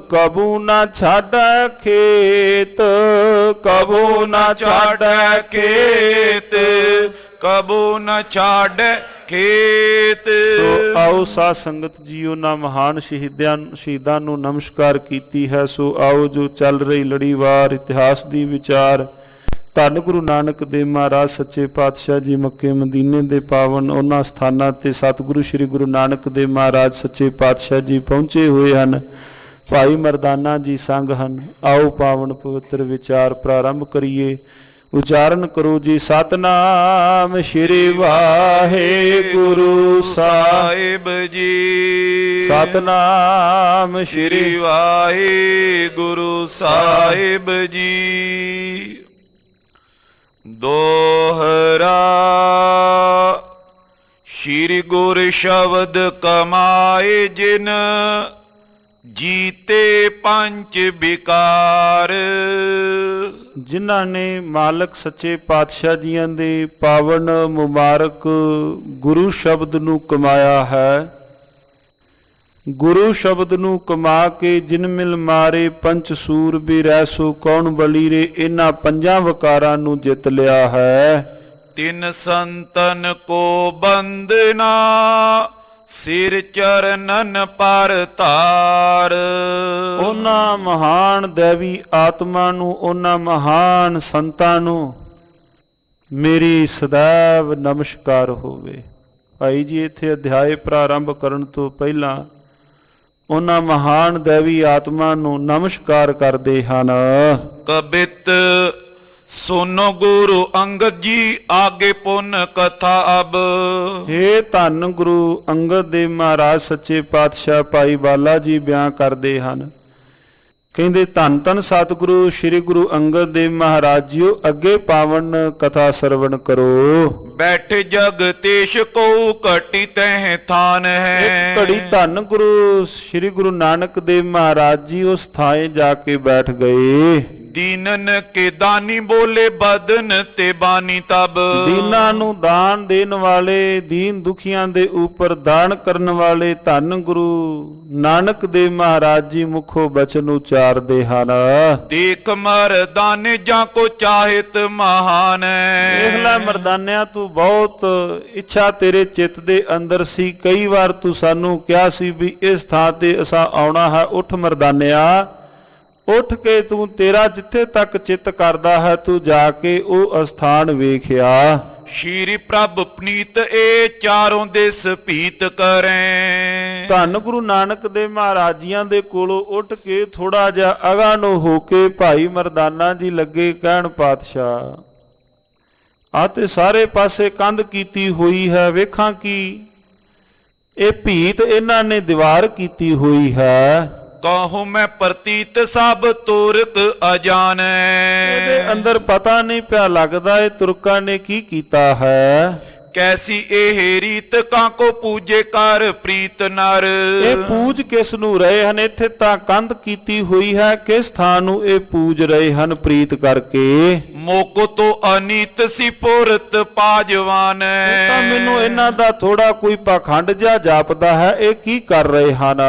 [SPEAKER 1] ਕਬੂ ਨਾ ਛਾੜੈ ਖੇਤ, ਕਬੂ ਨਾ ਛਾੜੈ
[SPEAKER 2] ਖੇਤ, ਕਬੂ ਨ ਛਾੜੈ ਖੇਤ।
[SPEAKER 1] ਸੋ ਆਓ ਸਾਧ ਸੰਗਤ ਜੀ, ਉਹਨਾਂ ਮਹਾਨ ਸ਼ਹੀਦਾਂ ਨੂੰ ਨਮਸਕਾਰ ਕੀਤੀ ਹੈ। ਸੋ ਆਓ ਜੋ ਚੱਲ ਰਹੀ ਲੜੀਵਾਰ ਇਤਿਹਾਸ ਦੀ ਵਿਚਾਰ ਧੰਨ ਗੁਰੂ ਨਾਨਕ ਦੇਵ ਮਹਾਰਾਜ ਸੱਚੇ ਪਾਤਸ਼ਾਹ ਜੀ ਮੱਕੇ ਮਦੀਨੇ ਦੇ ਪਾਵਨ ਉਹਨਾਂ ਸਥਾਨਾਂ ਤੇ ਸਤਿਗੁਰੂ ਸ੍ਰੀ ਗੁਰੂ ਨਾਨਕ ਦੇਵ ਮਹਾਰਾਜ ਸੱਚੇ ਪਾਤਸ਼ਾਹ ਜੀ ਪਹੁੰਚੇ ਹੋਏ ਹਨ। ਭਾਈ ਮਰਦਾਨਾ ਜੀ ਸੰਗ ਹਨ। ਆਓ ਪਾਵਨ ਪਵਿੱਤਰ ਵਿਚਾਰ ਪ੍ਰਾਰੰਭ ਕਰੀਏ। ਉਚਾਰਨ ਕਰੋ ਜੀ, ਸਤਨਾਮ ਸ਼੍ਰੀ ਵਾਹਿਗੁਰੂ
[SPEAKER 2] ਸਾਹਿਬ ਜੀ,
[SPEAKER 1] ਸਤਨਾਮ
[SPEAKER 2] ਸ਼੍ਰੀ ਵਾਹਿਗੁਰੂ ਸਾਹਿਬ ਜੀ। ਦੋਹਰਾ ਸ਼੍ਰੀ ਗੁਰ ਸ਼ਬਦ ਕਮਾਏ ਜਿਨ, ਜੀਤੇ ਪੰਜ ਵਿਕਾਰ।
[SPEAKER 1] ਜਿਨ੍ਹਾਂ ਨੇ ਮਾਲਕ ਸੱਚੇ ਪਾਤਸ਼ਾਹ ਜੀਆਂ ਦੇ ਪਾਵਨ ਮੁਬਾਰਕ ਗੁਰੂ ਸ਼ਬਦ ਨੂੰ ਕਮਾਇਆ ਹੈ। ਗੁਰੂ ਸ਼ਬਦ ਨੂੰ ਕਮਾ ਕੇ ਜਿਨ ਮਿਲ ਮਾਰੇ ਪੰਚ ਸੂਰ ਵੀ ਰਹਿਸੋ ਕੌਣ ਬਲੀ ਰੇ, ਇਹਨਾਂ ਪੰਜਾਂ ਵਕਾਰਾਂ ਨੂੰ ਜਿੱਤ ਲਿਆ ਹੈ।
[SPEAKER 2] ਤਿਨ ਸੰਤਨ ਕੋ ਬੰਦਨਾ, ਸਿਰ ਚਰਨਨ ਪਰ ਧਾਰ।
[SPEAKER 1] ਉਹਨਾਂ ਮਹਾਨ ਦੇਵੀ ਆਤਮਾ ਨੂੰ, ਉਹਨਾਂ ਮਹਾਨ ਸੰਤਾਂ ਨੂੰ ਮੇਰੀ ਸदैव ਨਮਸਕਾਰ ਹੋਵੇ। ਭਾਈ ਜੀ ਇੱਥੇ ਅਧਿਆਇ ਪ੍ਰਾਰੰਭ ਕਰਨ ਤੋਂ ਪਹਿਲਾਂ ਉਹਨਾਂ ਮਹਾਨ ਦੇਵੀ ਆਤਮਾ ਨੂੰ ਨਮਸਕਾਰ ਕਰਦੇ ਹਨ।
[SPEAKER 2] ਕਬਿਤ ਸੁਨੋ ਗੁਰੂ ਅੰਗਦ ਜੀ, ਆਗੇ ਪੁੰਨ ਕਥਾ ਅਬ।
[SPEAKER 1] ਹੇ ਧੰਨ ਗੁਰੂ ਅੰਗਦ ਦੇਵ ਮਹਾਰਾਜ ਸੱਚੇ ਪਾਤਸ਼ਾਹ ਭਾਈ ਬਾਲਾ ਜੀ ਬਿਆਨ ਕਰਦੇ ਹਨ। ਕਹਿੰਦੇ ਧੰਨ ਧੰਨ ਸਤਿਗੁਰੂ ਸ੍ਰੀ ਗੁਰੂ ਅੰਗਦ ਦੇਵ ਮਹਾਰਾਜ ਜੀਓ, ਅੱਗੇ ਪਾਵਨ ਕਥਾ ਸਰਵਣ ਕਰੋ।
[SPEAKER 2] ਬੈਠੇ ਜਗਤੇਸ਼ ਕੋ ਘਟੀ ਤਹਿ ਥਾਨ ਹੈ।
[SPEAKER 1] ਘੜੀ ਧੰਨ ਗੁਰੂ ਸ੍ਰੀ ਗੁਰੂ ਨਾਨਕ ਦੇਵ ਮਹਾਰਾਜ ਜੀ ਉਸ ਥਾਂ ਜਾ ਕੇ ਬੈਠ ਗਏ।
[SPEAKER 2] ਦੀਨਨ ਕੇ ਦਾਨੀ ਬੋਲੇ ਬਦਨ ਤੇ ਬਾਨੀ ਤਬ।
[SPEAKER 1] ਦੀਨਾਂ ਨੂੰ ਦਾਨ ਦੇਣ ਵਾਲੇ, ਦੀਨ ਦੁਖੀਆਂ ਦੇ ਉੱਪਰ ਦਾਨ ਕਰਨ ਵਾਲੇ ਧੰਨ ਗੁਰੂ ਨਾਨਕ ਦੇਵ ਮਹਾਰਾਜ ਜੀ ਮੁਖੋਂ ਬਚਨ ਉਚਾਰਦੇ ਹਨ।
[SPEAKER 2] ਦੇਖ ਮਰਦਾਨੇ ਜਾਂ ਕੋ ਚਾਹਿਤ ਮਹਾਨ ਹੈ।
[SPEAKER 1] ਦੇਖ ਲੈ ਮਰਦਾਨਿਆਂ, ਤੂੰ ਬਹੁਤ ਇੱਛਾ ਤੇਰੇ ਚਿੱਤ ਦੇ ਅੰਦਰ ਸੀ। ਕਈ ਵਾਰ ਤੂੰ ਸਾਨੂੰ ਕਿਹਾ ਸੀ ਵੀ ਇਸ ਥਾਂ ਤੇ ਅਸਾਂ ਆਉਣਾ ਹੈ। ਉੱਠ ਮਰਦਾਨਿਆ, ਉੱਠ ਕੇ ਤੂੰ, ਤੇਰਾ ਜਿੱਥੇ ਤੱਕ ਚਿੱਤ ਕਰਦਾ ਹੈ ਤੂੰ ਜਾ ਕੇ ਉਹ ਅਸਥਾਨ ਵੇਖਿਆ।
[SPEAKER 2] ਸ਼੍ਰੀ ਪ੍ਰਭ ਪਨੀਤ ਇਹ ਚਾਰੋਂ ਦਿਸ ਭੀਤ ਕਰੈ।
[SPEAKER 1] ਧੰਨ ਗੁਰੂ ਨਾਨਕ ਦੇ ਮਹਾਰਾਜ ਜੀਆਂ ਦੇ ਕੋਲੋਂ ਉੱਠ ਕੇ ਥੋੜਾ ਜਿਹਾ ਅਗਾਂਹ ਨੂੰ ਹੋ ਕੇ ਭਾਈ ਮਰਦਾਨਾ ਜੀ ਲੱਗੇ ਕਹਿਣ, ਪਾਤਸ਼ਾਹ ਆ ਤੇ ਸਾਰੇ ਪਾਸੇ ਕੰਧ ਕੀਤੀ ਹੋਈ ਹੈ, ਵੇਖਾਂ ਕੀ ਇਹ ਭੀਤ ਇਹਨਾਂ ਨੇ ਦੀਵਾਰ ਕੀਤੀ ਹੋਈ ਹੈ।
[SPEAKER 2] ਕਹੂੰ ਮੈਂ ਪ੍ਰਤੀਤ ਸਭ ਤੁਰਕ ਅਜਾਨੈ।
[SPEAKER 1] ਇਹਦੇ ਅੰਦਰ ਪਤਾ ਨਹੀਂ ਪਿਆ ਲੱਗਦਾ ਇਹ ਤੁਰਕਾਂ ਨੇ ਕੀ ਕੀਤਾ ਹੈ।
[SPEAKER 2] ਕੈਸੀ ਇਹ ਰੀਤ ਕਾਕੋ ਪੂਜੇ ਕਰ ਪ੍ਰੀਤ ਨਰ।
[SPEAKER 1] ਇਹ ਪੂਜ ਕਿਸ ਨੂੰ ਰਹੇ ਹਨ? ਇੱਥੇ ਤਾਂ ਕੰਧ ਕੀਤੀ ਹੋਈ ਹੈ, ਕਿਸ ਥਾਂ ਨੂੰ ਇਹ ਪੂਜ ਰਹੇ ਹਨ ਪ੍ਰੀਤ ਕਰਕੇ?
[SPEAKER 2] ਮੋਕੋ ਤੋਂ ਅਨੀਤ ਸੀ ਪੁਰਤ ਪਾਜਵਾਨ।
[SPEAKER 1] ਤਾਂ ਮੈਨੂੰ ਇਹਨਾਂ ਦਾ ਥੋੜਾ ਕੋਈ ਪਾਖੰਡ ਜਿਹਾ ਜਾਪਦਾ ਹੈ, ਇਹ ਕੀ ਕਰ ਰਹੇ ਹਨ?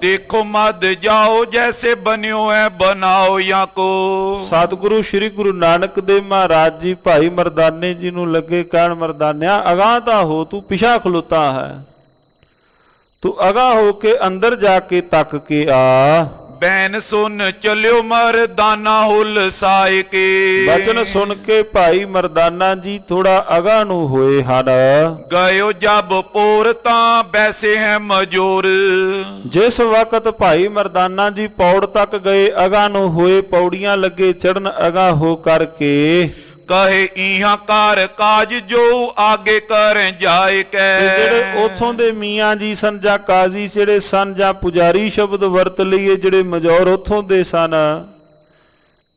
[SPEAKER 2] ਦੇਖੋ ਮਦ ਜਾਓ ਜੈਸੇ ਬਨਿਓ ਹੈ ਬਣਾਓ ਜਾਂ ਕੋ।
[SPEAKER 1] ਸਤਿਗੁਰੂ ਸ੍ਰੀ ਗੁਰੂ ਨਾਨਕ ਦੇਵ ਮਹਾਰਾਜ ਜੀ ਭਾਈ ਮਰਦਾਨੇ ਜੀ ਨੂੰ ਲੱਗੇ ਕਹਿਣ, ਮਰਦਾਨਿਆ ਅਗਾਂਹ ਤਾਂ ਹੋ, ਤੂੰ ਪਿਛਾ ਖਲੋਤਾ ਹੈ, ਤੂੰ ਅਗਾਂਹ ਹੋ ਕੇ ਅੰਦਰ ਜਾ ਕੇ ਤੱਕ ਕੇ ਆ।
[SPEAKER 2] ਬੈਨ ਸੁਨ ਚਲਿਓ ਮਰਦਾਨਾ ਹੁਲ ਸਾਇ ਕੇ।
[SPEAKER 1] ਬਚਨ ਸੁਣ ਕੇ ਭਾਈ ਮਰਦਾਨਾ ਜੀ ਥੋੜਾ ਅਗਾਂਹ ਨੂੰ ਹੋਏ ਹਨ।
[SPEAKER 2] ਗਇਓ ਜਬ ਪੋਰ ਤਾਂ ਬੈਸੇ ਹੈ ਮਜੋਰ।
[SPEAKER 1] ਜਿਸ ਵਕਤ ਭਾਈ ਮਰਦਾਨਾ ਜੀ ਪੌੜ ਤੱਕ ਗਏ, ਅਗਾਂਹ ਨੂੰ ਹੋਏ, ਪੌੜੀਆਂ ਲੱਗੇ ਚੜਨ ਅਗਾਂਹ ਹੋ ਕਰਕੇ
[SPEAKER 2] ਕਹੇ ਇਹਾਂ ਕਾਰ ਕਾਜ ਜੋ ਆਗੇ ਕਰ ਜਾਏ ਕੈ।
[SPEAKER 1] ਜਿਹੜੇ ਉਥੋਂ ਦੇ ਮੀਆਂ ਜੀ ਸਨ ਜਾਂ ਕਾਜ਼ੀ ਜਿਹੜੇ ਸਨ ਜਾਂ ਪੁਜਾਰੀ ਸ਼ਬਦ ਵਰਤ ਲਈਏ, ਜਿਹੜੇ ਮਜੌਰ ਉਥੋਂ ਦੇ ਸਨ,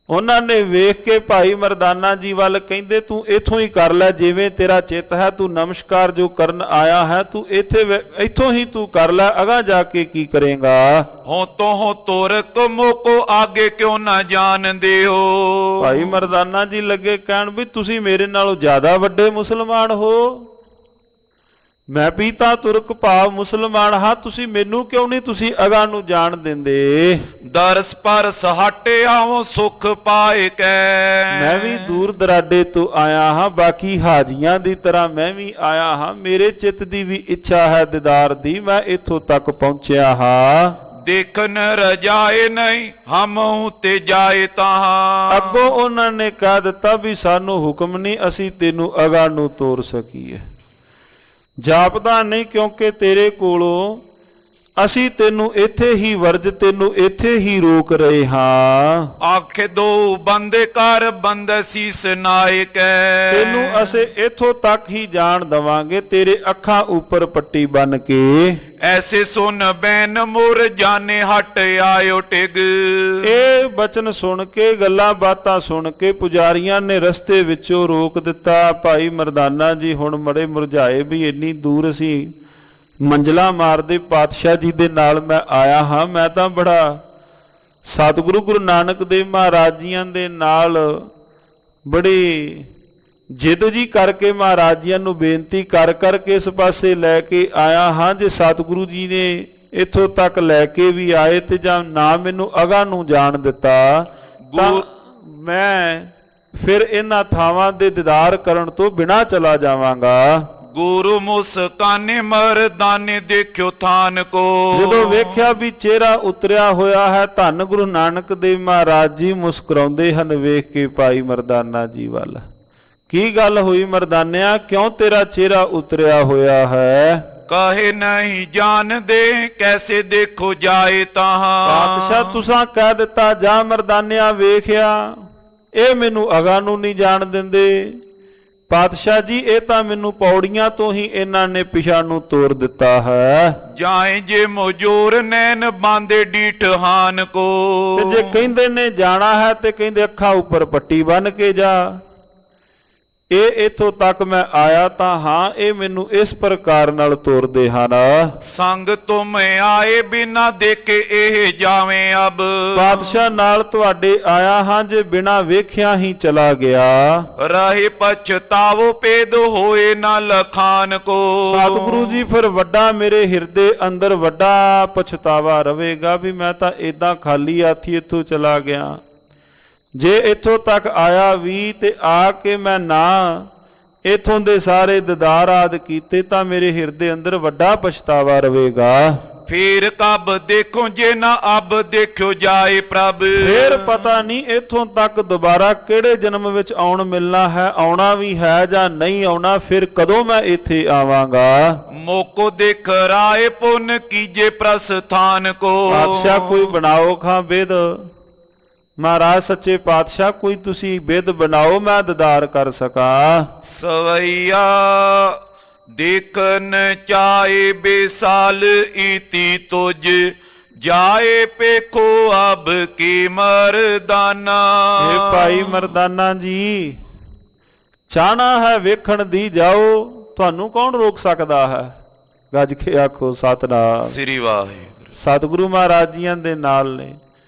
[SPEAKER 1] ਉਹਨਾਂ ਨੇ ਵੇਖ ਕੇ ਭਾਈ ਮਰਦਾਨਾ ਜੀ ਵੱਲ ਕਹਿੰਦੇ, ਤੂੰ ਇੱਥੋਂ ਹੀ ਕਰ ਲੈ ਜਿਵੇਂ ਤੇਰਾ ਚਿੱਤ ਹੈ, ਤੂੰ ਨਮਸਕਾਰ ਜੋ ਕਰਨ ਆਇਆ ਹੈ ਤੂੰ ਇੱਥੋਂ ਹੀ ਤੂੰ ਕਰ ਲੈ, ਅਗਾਂਹ ਜਾ ਕੇ ਕੀ ਕਰੇਗਾ?
[SPEAKER 2] ਹੋ ਤੋਂ ਹੋ ਤੁਰਕ ਮੋਕੋ ਆਗੇ ਕਿਉਂ ਨਾ ਜਾਣਦੇ ਹੋ।
[SPEAKER 1] ਭਾਈ ਮਰਦਾਨਾ ਜੀ ਲੱਗੇ ਕਹਿਣ, ਵੀ ਤੁਸੀਂ ਮੇਰੇ ਨਾਲੋਂ ਜ਼ਿਆਦਾ ਵੱਡੇ ਮੁਸਲਮਾਨ ਹੋ, ਮੈਂ ਪੀਤਾ ਤੁਰਕ ਭਾਵ ਮੁਸਲਮਾਨ ਹਾਂ, ਤੁਸੀਂ ਮੈਨੂੰ ਕਿਉਂ ਨਹੀਂ ਤੁਸੀਂ ਅਗਾਂਹ ਨੂੰ ਜਾਣ ਦਿੰਦੇ।
[SPEAKER 2] ਦਰਸ ਪਰਸ ਹਟੇ ਆਵੋ ਸੁਖ ਪਾਏ ਕੈ।
[SPEAKER 1] ਮੈਂ ਵੀ ਦੂਰ ਦਰਾਡੇ ਤੋਂ ਆਇਆ ਹਾਂ, ਬਾਕੀ ਹਾਜੀਆਂ ਦੀ ਤਰ੍ਹਾਂ ਮੈਂ ਵੀ ਆਇਆ ਹਾਂ। ਮੇਰੇ ਚਿੱਤ ਦੀ ਵੀ ਇੱਛਾ ਹੈ ਦੀਦਾਰ ਦੀ, ਮੈਂ ਇੱਥੋਂ ਤੱਕ ਪਹੁੰਚਿਆ ਹਾਂ।
[SPEAKER 2] ਦੇਖਨ ਰਜਾਏ ਨਹੀਂ ਹਮਉ ਤੇ ਜਾਏ ਤਾਹਾਂ।
[SPEAKER 1] ਅੱਗੋਂ ਉਹਨਾਂ ਨੇ ਕਹਿ ਦਿੱਤਾ ਵੀ ਸਾਨੂੰ ਹੁਕਮ ਨਹੀਂ ਅਸੀਂ ਤੈਨੂੰ ਅਗਾਂਹ ਨੂੰ ਤੋਰ ਸਕੀਏ। ਜਾਪਦਾ ਨਹੀਂ ਕਿਉਂਕਿ ਤੇਰੇ ਕੋਲੋਂ ਅਸੀਂ ਤੈਨੂੰ ਇੱਥੇ ਹੀ ਵਰਜ ਤੈਨੂੰ ਇੱਥੇ ਹੀ ਰੋਕ ਰਹੇ ਹਾਂ।
[SPEAKER 2] ਆਖੇ ਦੋ ਬੰਦੇ ਕਰ ਬੰਦ ਸੀਸ ਨਾਇਕ।
[SPEAKER 1] ਤੈਨੂੰ ਅਸੀਂ ਇੱਥੋਂ ਤੱਕ ਹੀ ਜਾਣ ਦਵਾਂਗੇ ਤੇਰੇ ਅੱਖਾਂ ਉੱਪਰ ਪੱਟੀ ਬੰਨ ਕੇ।
[SPEAKER 2] ਐਸੇ ਸੁਨ ਬੈਨ ਮੁਰ ਜਾਣੇ ਹਟ ਆਇਓ ਟਿਗ।
[SPEAKER 1] ਇਹ ਬਚਨ ਸੁਣ ਕੇ ਗੱਲਾਂ ਬਾਤਾਂ ਸੁਣ ਕੇ ਪੁਜਾਰੀਆਂ ਨੇ ਰਸਤੇ ਵਿੱਚੋਂ ਰੋਕ ਦਿੱਤਾ। ਭਾਈ ਮਰਦਾਨਾ ਜੀ ਹੁਣ ਮੜੇ ਮੁਰਝਾਏ ਵੀ ਇੰਨੀ ਦੂਰ ਅਸੀਂ ਮੰਜ਼ਲਾ ਮਾਰਦੇ ਪਾਤਸ਼ਾਹ ਜੀ ਦੇ ਨਾਲ ਮੈਂ ਆਇਆ ਹਾਂ। ਮੈਂ ਤਾਂ ਬੜਾ ਸਤਿਗੁਰੂ ਗੁਰੂ ਨਾਨਕ ਦੇਵ ਮਹਾਰਾਜ ਜੀਆਂ ਦੇ ਨਾਲ ਬੜੀ ਜਿੱਦ ਜੀ ਕਰਕੇ ਮਹਾਰਾਜ ਜੀਆਂ ਨੂੰ ਬੇਨਤੀ ਕਰ ਕਰਕੇ ਇਸ ਪਾਸੇ ਲੈ ਕੇ ਆਇਆ ਹਾਂ। ਜੇ ਸਤਿਗੁਰੂ ਜੀ ਨੇ ਇੱਥੋਂ ਤੱਕ ਲੈ ਕੇ ਵੀ ਆਏ ਤੇ ਜਾਂ ਨਾ ਮੈਨੂੰ ਅਗਾਂਹ ਨੂੰ ਜਾਣ ਦਿੱਤਾ ਤਾਂ ਮੈਂ ਫਿਰ ਇਹਨਾਂ ਥਾਵਾਂ ਦੇ ਦੀਦਾਰ ਕਰਨ ਤੋਂ ਬਿਨਾਂ ਚਲਾ ਜਾਵਾਂਗਾ।
[SPEAKER 2] ਗੁਰੂ ਮੁਸਕਾਨੇ ਮਰਦਾਨੇ ਦੇਖਿਓ ਥਾਨ ਕੋ।
[SPEAKER 1] ਜਦੋਂ ਵੇਖਿਆ ਵੀ ਚਿਹਰਾ ਉਤਰਿਆ ਹੋਇਆ ਹੈ, ਧੰਨ ਗੁਰੂ ਨਾਨਕ ਦੇਵ ਮਹਾਰਾਜ ਜੀ ਮੁਸਕਰਾਉਂਦੇ ਹਨ ਵੇਖ ਕੇ ਭਾਈ ਮਰਦਾਨਾ ਜੀ ਵੱਲ। ਕੀ ਗੱਲ ਹੋਈ ਮਰਦਾਨਿਆ, ਕਿਉਂ ਤੇਰਾ ਚਿਹਰਾ ਉਤਰਿਆ ਹੋਇਆ ਹੈ?
[SPEAKER 2] ਕਹੇ ਨਹੀਂ ਜਾਣਦੇ ਕੈਸੇ ਦੇਖੋ ਜਾਏ ਤਾਹਾਂ।
[SPEAKER 1] ਪਾਤਸ਼ਾਹ ਤੁਸਾਂ ਕਹਿ ਦਿੱਤਾ ਜਾ ਮਰਦਾਨਿਆ ਵੇਖਿਆ, ਇਹ ਮੈਨੂੰ ਅਗਾਂਹ ਨੂੰ ਨਹੀਂ ਜਾਣ ਦਿੰਦੇ। ਪਾਤਸ਼ਾਹ ਜੀ ਇਹ ਤਾਂ ਮੈਨੂੰ ਪੌੜੀਆਂ ਤੋਂ ਹੀ ਇਹਨਾਂ ਨੇ ਪਿਛਾਂ ਨੂੰ ਤੋਰ ਦਿੱਤਾ ਹੈ।
[SPEAKER 2] ਜਾਏ ਜੇ ਮੋਜੂਰ ਨੈਣ ਬਾਂਦੇ ਡੀਠ ਹਾਨ ਕੋ।
[SPEAKER 1] ਤੇ ਜੇ ਕਹਿੰਦੇ ਨੇ ਜਾਣਾ ਹੈ ਤੇ ਕਹਿੰਦੇ ਅੱਖਾਂ ਉੱਪਰ ਪੱਟੀ ਬੰਨ ਕੇ ਜਾ। ਇਹ ਇੱਥੋਂ ਤੱਕ ਮੈਂ ਆਇਆ ਤਾਂ ਹਾਂ, ਇਹ ਮੈਨੂੰ ਇਸ ਪ੍ਰਕਾਰ ਨਾਲ ਤੋਰਦੇ ਹਨ।
[SPEAKER 2] ਸੰਗ ਤੁਮ ਆਏ ਬਿਨਾ ਦੇਖੇ ਇਹ ਜਾਵੇਂ ਅਬ।
[SPEAKER 1] ਪਾਤਸ਼ਾਹ ਨਾਲ ਤੁਹਾਡੇ ਆਇਆ ਹਾਂ, ਜੇ ਬਿਨਾ ਵੇਖਿਆ ਹੀ ਚਲਾ ਗਿਆ।
[SPEAKER 2] ਰਹੇ ਪਛਤਾਵੋ ਪੇਦ ਹੋਏ ਨਾ ਲਖਾਨ ਕੋ।
[SPEAKER 1] ਸਤਿਗੁਰੂ ਜੀ ਫਿਰ ਵੱਡਾ ਮੇਰੇ ਹਿਰਦੇ ਅੰਦਰ ਵੱਡਾ ਪਛਤਾਵਾ ਰਵੇਗਾ ਵੀ ਮੈਂ ਤਾਂ ਏਦਾਂ ਖਾਲੀ ਹੱਥੀ ਇੱਥੋਂ ਚਲਾ ਗਿਆ। ਜੇ ਇੱਥੋਂ ਤੱਕ ਆਇਆ ਵੀ ਤੇ ਆ ਕੇ ਮੈਂ ਨਾ ਇੱਥੋਂ ਦੇ ਸਾਰੇ ਦੀਦਾਰ ਆਦ ਕੀਤੇ ਤਾਂ ਮੇਰੇ ਹਿਰਦੇ ਅੰਦਰ ਵੱਡਾ ਪਛਤਾਵਾ ਰਵੇਗਾ।
[SPEAKER 2] ਫਿਰ ਕਬ ਦੇਖੋ ਜੇ ਨਾ ਅਬ ਦੇਖਿਓ ਜਾਏ ਪ੍ਰਭ।
[SPEAKER 1] ਫਿਰ ਪਤਾ ਨਹੀਂ ਇੱਥੋਂ ਤੱਕ ਦੁਬਾਰਾ ਕਿਹੜੇ ਜਨਮ ਵਿੱਚ ਆਉਣ ਮਿਲਣਾ ਹੈ, ਆਉਣਾ ਵੀ ਹੈ ਜਾਂ ਨਹੀਂ ਆਉਣਾ, ਫਿਰ ਕਦੋਂ ਮੈਂ ਇੱਥੇ ਆਵਾਂਗਾ।
[SPEAKER 2] ਮੋਕੋ ਦੇਖ ਰਾਏ ਪੁੰਨ ਕੀਜੇ ਪ੍ਰਸਥਾਨ ਕੋ।
[SPEAKER 1] ਪਾਤਸ਼ਾਹ ਕੋਈ ਬਣਾਓ ਖਾਂ ਬਿਦ, ਮਹਾਰਾਜ ਸੱਚੇ ਪਾਤਸ਼ਾਹ ਕੋਈ ਤੁਸੀਂ ਬਿਦ ਬਣਾਓ ਮੈਂ ਦੀਦਾਰ ਕਰ ਸਕਾਂ।
[SPEAKER 2] ਸਵਈਆ ਦੇਖਨ ਚਾਏ ਬੇਸਾਲ ਇਤੀ ਤੁਜ ਜਾਏ ਪੇਖੋ ਅਬ ਕੀ ਮਰਦਾਨਾ।
[SPEAKER 1] ਇਹ ਭਾਈ ਮਰਦਾਨਾ ਜੀ ਚਾਹਨਾ ਹੈ ਵੇਖਣ ਦੀ ਜਾਓ, ਤੁਹਾਨੂੰ ਕੌਣ ਰੋਕ ਸਕਦਾ ਹੈ। ਗੱਜ ਕੇ ਆਖੋ ਸਤਿਨਾਮ
[SPEAKER 2] ਸ੍ਰੀ ਵਾਹਿਗੁਰੂ।
[SPEAKER 1] ਸਤਿਗੁਰੂ ਮਹਾਰਾਜ ਜੀਆਂ ਦੇ ਨਾਲ ਨੇ।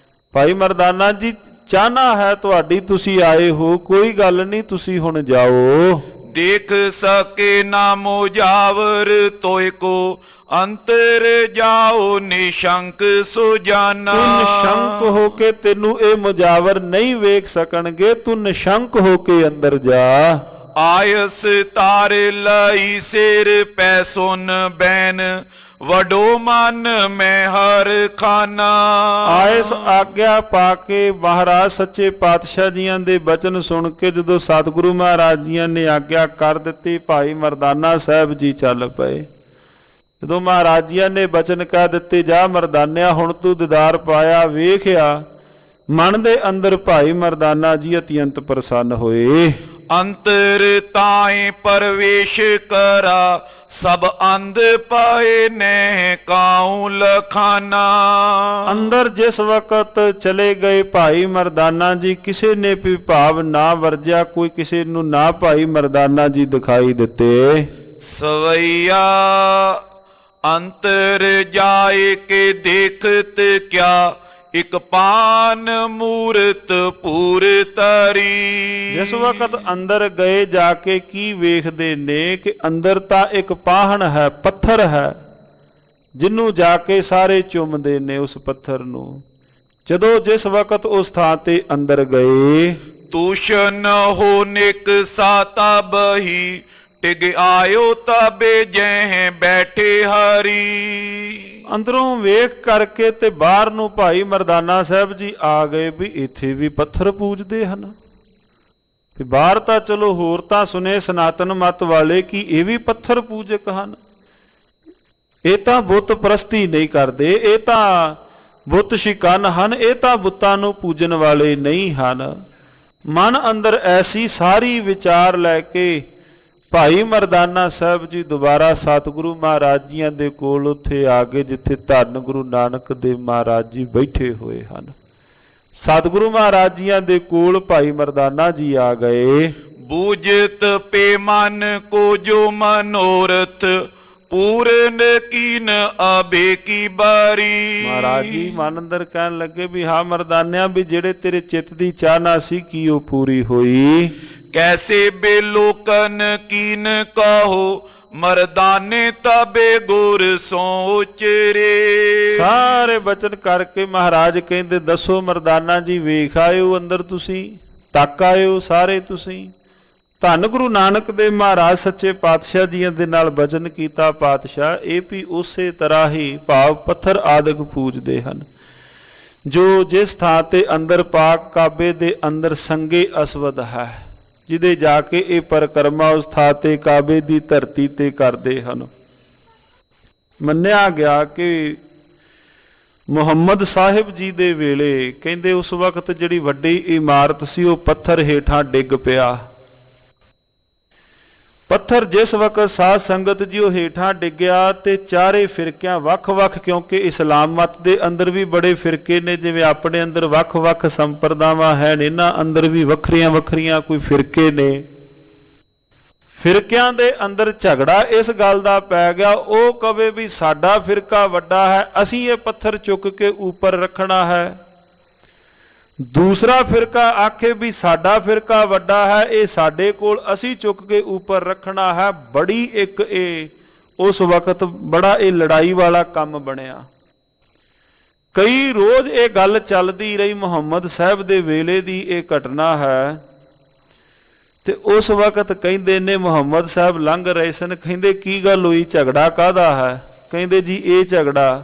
[SPEAKER 1] ਭਾਈ ਮਰਦਾਨਾ ਜੀ ਚਾਹਨਾ ਹੈ ਤੁਹਾਡੀ, ਤੁਸੀਂ ਆਏ ਹੋ, ਕੋਈ ਗੱਲ ਨਹੀਂ ਤੁਸੀਂ ਹੁਣ ਜਾਓ।
[SPEAKER 2] ਦੇਖ ਸਕੇ ਨਾ ਮੁਜਾਵਰ ਤੋਏ ਕੋ ਅੰਤਰ ਜਾਓ ਨਿਸ਼ੰਕ ਸੁਜਾਨਾ।
[SPEAKER 1] ਤੂੰ ਨਿਸ਼ੰਕ ਹੋ ਕੇ ਤੈਨੂੰ ਇਹ ਮੁਜਾਵਰ ਨਹੀਂ ਵੇਖ ਸਕਣਗੇ, ਤੂੰ ਨਿਸ਼ੰਕ ਹੋ ਕੇ ਅੰਦਰ ਜਾ।
[SPEAKER 2] ਆਇਸ ਤਾਰ ਲਈ ਸਿਰ ਪੈ ਸੁਨ ਬੈਨ ਵਡੋ ਮਨ ਮੈਂ ਹਰ ਖਾਨਾ।
[SPEAKER 1] ਆਇਸ ਆਗਿਆ ਪਾ ਕੇ ਮਹਾਰਾਜ ਸੱਚੇ ਪਾਤਸ਼ਾਹ ਜੀਆਂ ਦੇ ਬਚਨ ਸੁਣ ਕੇ ਜਦੋਂ ਸਤਿਗੁਰੂ ਮਹਾਰਾਜ ਜੀਆਂ ਨੇ ਆਗਿਆ ਕਰ ਦਿੱਤੀ, ਭਾਈ ਮਰਦਾਨਾ ਸਾਹਿਬ ਜੀ ਚੱਲ ਪਏ। ਜਦੋਂ ਮਹਾਰਾਜ ਜੀਆਂ ਨੇ ਬਚਨ ਕਹਿ ਦਿੱਤੇ ਜਾ ਮਰਦਾਨਿਆ ਹੁਣ ਤੂੰ ਦੀਦਾਰ ਪਾਇਆ ਵੇਖਿਆ, ਮਨ ਦੇ ਅੰਦਰ ਭਾਈ ਮਰਦਾਨਾ ਜੀ ਅਤਿਅੰਤ ਪ੍ਰਸੰਨ ਹੋਏ।
[SPEAKER 2] ਅੰਤਰ ਤਾਏ ਪਰਵੇਸ਼ ਕਰਾ ਸਭ ਅੰਧ ਪਾਏ ਨੇ ਕਾਉ ਲਖਾਨਾ।
[SPEAKER 1] ਅੰਦਰ ਜਿਸ ਵਕਤ ਚਲੇ ਗਏ ਭਾਈ ਮਰਦਾਨਾ ਜੀ, ਕਿਸੇ ਨੇ ਵੀ ਭਾਵ ਨਾ ਵਰਜਿਆ, ਕੋਈ ਕਿਸੇ ਨੂੰ ਨਾ ਭਾਈ ਮਰਦਾਨਾ ਜੀ ਦਿਖਾਈ ਦਿੱਤੇ।
[SPEAKER 2] ਸਵਈਆ ਅੰਤਰ ਜਾਏ ਕੇ ਦੇਖਤ ਕਿਆ ਇਕ ਪਾਨ ਮੂਰਤ ਪੂਰ ਤਰੀ।
[SPEAKER 1] ਜਿਸ ਵਕਤ ਅੰਦਰ ਗਏ ਜਾ ਕੇ ਕੀ ਵੇਖਦੇ ਨੇ ਕਿ ਅੰਦਰ ਤਾਂ ਇੱਕ ਪਾਹਣ ਹੈ, ਪੱਥਰ ਹੈ, ਜਿਹਨੂੰ ਜਾ ਕੇ ਸਾਰੇ ਚੁੰਮਦੇ ਨੇ ਉਸ ਪੱਥਰ ਨੂੰ। ਜਦੋਂ ਜਿਸ ਵਕਤ ਉਸ ਥਾਂ ਤੇ ਅੰਦਰ ਗਏ,
[SPEAKER 2] ਤੂਸ਼ਨ ਹੋ ਨਿਕ ਸਾਤਾ ਬਹੀ ਟਿਗ ਆਇਓ ਤਬੇ ਜਹ ਬੈਠੇ ਹਰੀ।
[SPEAKER 1] ਅੰਦਰੋਂ ਵੇਖ ਕਰਕੇ ਤੇ ਬਾਹਰ ਨੂੰ ਭਾਈ ਮਰਦਾਨਾ ਸਾਹਿਬ ਜੀ ਆ ਗਏ ਵੀ ਇੱਥੇ ਵੀ ਪੱਥਰ ਪੂਜਦੇ ਹਨ। ਵੀ ਬਾਹਰ ਤਾਂ ਚਲੋ ਹੋਰ ਤਾਂ ਸੁਨੇ ਸਨਾਤਨ ਮਤ ਵਾਲੇ ਕਿ ਇਹ ਵੀ ਪੱਥਰ ਪੂਜਕ ਹਨ, ਇਹ ਤਾਂ ਬੁੱਤ ਪ੍ਰਸਤੀ ਨਹੀਂ ਕਰਦੇ, ਇਹ ਤਾਂ ਬੁੱਤ ਸ਼ਿਕਨ ਹਨ, ਇਹ ਤਾਂ ਬੁੱਤਾਂ ਨੂੰ ਪੂਜਣ ਵਾਲੇ ਨਹੀਂ ਹਨ। ਮਨ ਅੰਦਰ ਐਸੀ ਸਾਰੀ ਵਿਚਾਰ ਲੈ ਕੇ ਭਾਈ ਮਰਦਾਨਾ ਸਾਹਿਬ ਜੀ ਦੁਬਾਰਾ ਸਤਿਗੁਰੂ ਮਹਾਰਾਜ ਜੀਆਂ ਦੇ ਕੋਲ ਉੱਥੇ ਆ ਗਏ ਜਿੱਥੇ ਧੰਨ ਗੁਰੂ ਨਾਨਕ ਦੇਵ ਮਹਾਰਾਜ ਜੀ ਬੈਠੇ ਹੋਏ ਹਨ। ਸਤਿਗੁਰੂ ਮਹਾਰਾਜ ਜੀਆਂ ਦੇ ਕੋਲ ਭਾਈ ਮਰਦਾਨਾ ਜੀ ਆ ਗਏ।
[SPEAKER 2] ਬੂਝਤ ਪੇ ਮਨ ਕੋ ਜੋ ਮਨੋਰਥ ਪੂਰਨ ਕੀਨ ਆਬੇ ਕੀ ਬਾਰੀ।
[SPEAKER 1] ਮਹਾਰਾਜ ਜੀ ਮਨ ਅੰਦਰ ਕਹਿਣ ਲੱਗੇ ਵੀ ਹਾਂ ਮਰਦਾਨਿਆਂ, ਵੀ ਜਿਹੜੇ ਤੇਰੇ ਚਿੱਤ ਦੀ ਚਾਹਨਾ ਸੀ ਕੀ ਉਹ ਪੂਰੀ ਹੋਈ?
[SPEAKER 2] ਕੈਸੇ ਬੇਲੋਕਨ ਕੀਨ ਕਹੋ ਮਰਦਾਨੇ ਤਬੇ ਗੁਰ ਸੋਚਰੇ।
[SPEAKER 1] ਸਾਰੇ ਬਚਨ ਕਰਕੇ ਮਹਾਰਾਜ ਕਹਿੰਦੇ ਦੱਸੋ ਮਰਦਾਨਾ ਜੀ, ਵੇਖ ਆਇਓ ਅੰਦਰ, ਤੁਸੀਂ ਤੱਕ ਆਇਓ ਸਾਰੇ ਤੁਸੀਂ। ਧੰਨ ਗੁਰੂ ਨਾਨਕ ਦੇਵ ਮਹਾਰਾਜ ਸੱਚੇ ਪਾਤਸ਼ਾਹ ਜੀਆਂ ਦੇ ਨਾਲ ਬਚਨ ਕੀਤਾ ਪਾਤਸ਼ਾਹ ਇਹ ਵੀ ਉਸੇ ਤਰ੍ਹਾਂ ਹੀ ਭਾਵ ਪੱਥਰ ਆਦਿਕ ਪੂਜਦੇ ਹਨ, ਜੋ ਜਿਸ ਥਾਂ ਤੇ ਅੰਦਰ ਪਾਕ ਕਾਬੇ ਦੇ ਅੰਦਰ ਸੰਗੇ ਅਸਵਦ ਹੈ, ਜਿਹਦੇ ਜਾ ਕੇ ਇਹ ਪਰਿਕਰਮਾ ਉਸ ਥਾਂ ਤੇ ਕਾਬੇ ਦੀ ਧਰਤੀ ਤੇ ਕਰਦੇ ਹਨ। ਮੰਨਿਆ ਗਿਆ ਕਿ ਮੁਹੰਮਦ ਸਾਹਿਬ ਜੀ ਦੇ ਵੇਲੇ ਕਹਿੰਦੇ ਉਸ ਵਕਤ ਜਿਹੜੀ ਵੱਡੀ ਇਮਾਰਤ ਸੀ ਉਹ ਪੱਥਰ ਹੇਠਾਂ ਡਿੱਗ ਪਿਆ। ਪੱਥਰ ਜਿਸ ਵਕਤ ਸਾਧ ਸੰਗਤ ਜੀ ਉਹ ਹੇਠਾਂ ਡਿੱਗਿਆ ਤੇ ਚਾਰੇ ਫਿਰਕਿਆਂ ਵੱਖ-ਵੱਖ, ਕਿਉਂਕਿ ਇਸਲਾਮ ਮਤ ਦੇ ਅੰਦਰ ਵੀ ਬੜੇ ਫਿਰਕੇ ਨੇ, ਜਿਵੇਂ ਆਪਣੇ ਅੰਦਰ ਵੱਖ-ਵੱਖ ਸੰਪਰਦਾਵਾਂ ਹੈ, ਇਹਨਾਂ ਅੰਦਰ ਵੀ ਵੱਖਰੀਆਂ-ਵੱਖਰੀਆਂ ਕੋਈ ਫਿਰਕੇ ਨੇ। ਫਿਰਕਿਆਂ ਦੇ ਅੰਦਰ ਝਗੜਾ ਇਸ ਗੱਲ ਦਾ ਪੈ ਗਿਆ, ਉਹ ਕਵੇ ਵੀ ਸਾਡਾ ਫਿਰਕਾ ਵੱਡਾ ਹੈ, ਅਸੀਂ ਇਹ ਪੱਥਰ ਚੁੱਕ ਕੇ ਉੱਪਰ ਰੱਖਣਾ ਹੈ। ਦੂਸਰਾ ਫਿਰਕਾ ਆਖੇ ਵੀ ਸਾਡਾ ਫਿਰਕਾ ਵੱਡਾ ਹੈ, ਇਹ ਸਾਡੇ ਕੋਲ, ਅਸੀਂ ਚੁੱਕ ਕੇ ਉੱਪਰ ਰੱਖਣਾ ਹੈ। ਬੜੀ ਇੱਕ ਇਹ ਉਸ ਵਕਤ ਬੜਾ ਇਹ ਲੜਾਈ ਵਾਲਾ ਕੰਮ ਬਣਿਆ। ਕਈ ਰੋਜ਼ ਇਹ ਗੱਲ ਚੱਲਦੀ ਰਹੀ। ਮੁਹੰਮਦ ਸਾਹਿਬ ਦੇ ਵੇਲੇ ਦੀ ਇਹ ਘਟਨਾ ਹੈ। ਤੇ ਉਸ ਵਕਤ ਕਹਿੰਦੇ ਨੇ ਮੁਹੰਮਦ ਸਾਹਿਬ ਲੰਘ ਰਹੇ ਸਨ, ਕਹਿੰਦੇ ਕੀ ਗੱਲ ਹੋਈ, ਝਗੜਾ ਕਾਹਦਾ ਹੈ? ਕਹਿੰਦੇ ਜੀ ਇਹ ਝਗੜਾ।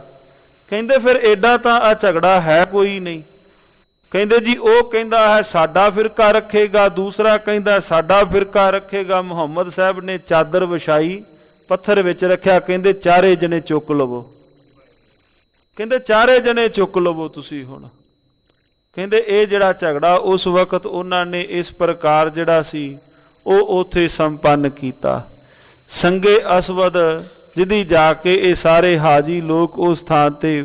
[SPEAKER 1] ਕਹਿੰਦੇ ਫਿਰ ਐਡਾ ਤਾਂ ਆ ਝਗੜਾ ਹੈ ਕੋਈ ਨਹੀਂ। ਕਹਿੰਦੇ ਜੀ ਉਹ ਕਹਿੰਦਾ ਹੈ ਸਾਡਾ ਫਿਰਕਾ ਰੱਖੇਗਾ, ਦੂਸਰਾ ਕਹਿੰਦਾ ਸਾਡਾ ਫਿਰਕਾ ਰੱਖੇਗਾ। ਮੁਹੰਮਦ ਸਾਹਿਬ ਨੇ ਚਾਦਰ ਵਿਛਾਈ, ਪੱਥਰ ਵਿੱਚ ਰੱਖਿਆ, ਕਹਿੰਦੇ ਚਾਰੇ ਜਣੇ ਚੁੱਕ ਲਵੋ। ਕਹਿੰਦੇ ਚਾਰੇ ਜਣੇ ਚੁੱਕ ਲਵੋ ਤੁਸੀਂ ਹੁਣ। ਕਹਿੰਦੇ ਇਹ ਜਿਹੜਾ ਝਗੜਾ ਉਸ ਵਕਤ ਉਹਨਾਂ ਨੇ ਇਸ ਪ੍ਰਕਾਰ ਜਿਹੜਾ ਸੀ ਉਹ ਉੱਥੇ ਸੰਪੰਨ ਕੀਤਾ। ਸੰਗੇ ਅਸਵਦ ਜਿਹਦੀ ਜਾ ਕੇ ਇਹ ਸਾਰੇ ਹਾਜੀ ਲੋਕ ਉਸ ਥਾਂ ਤੇ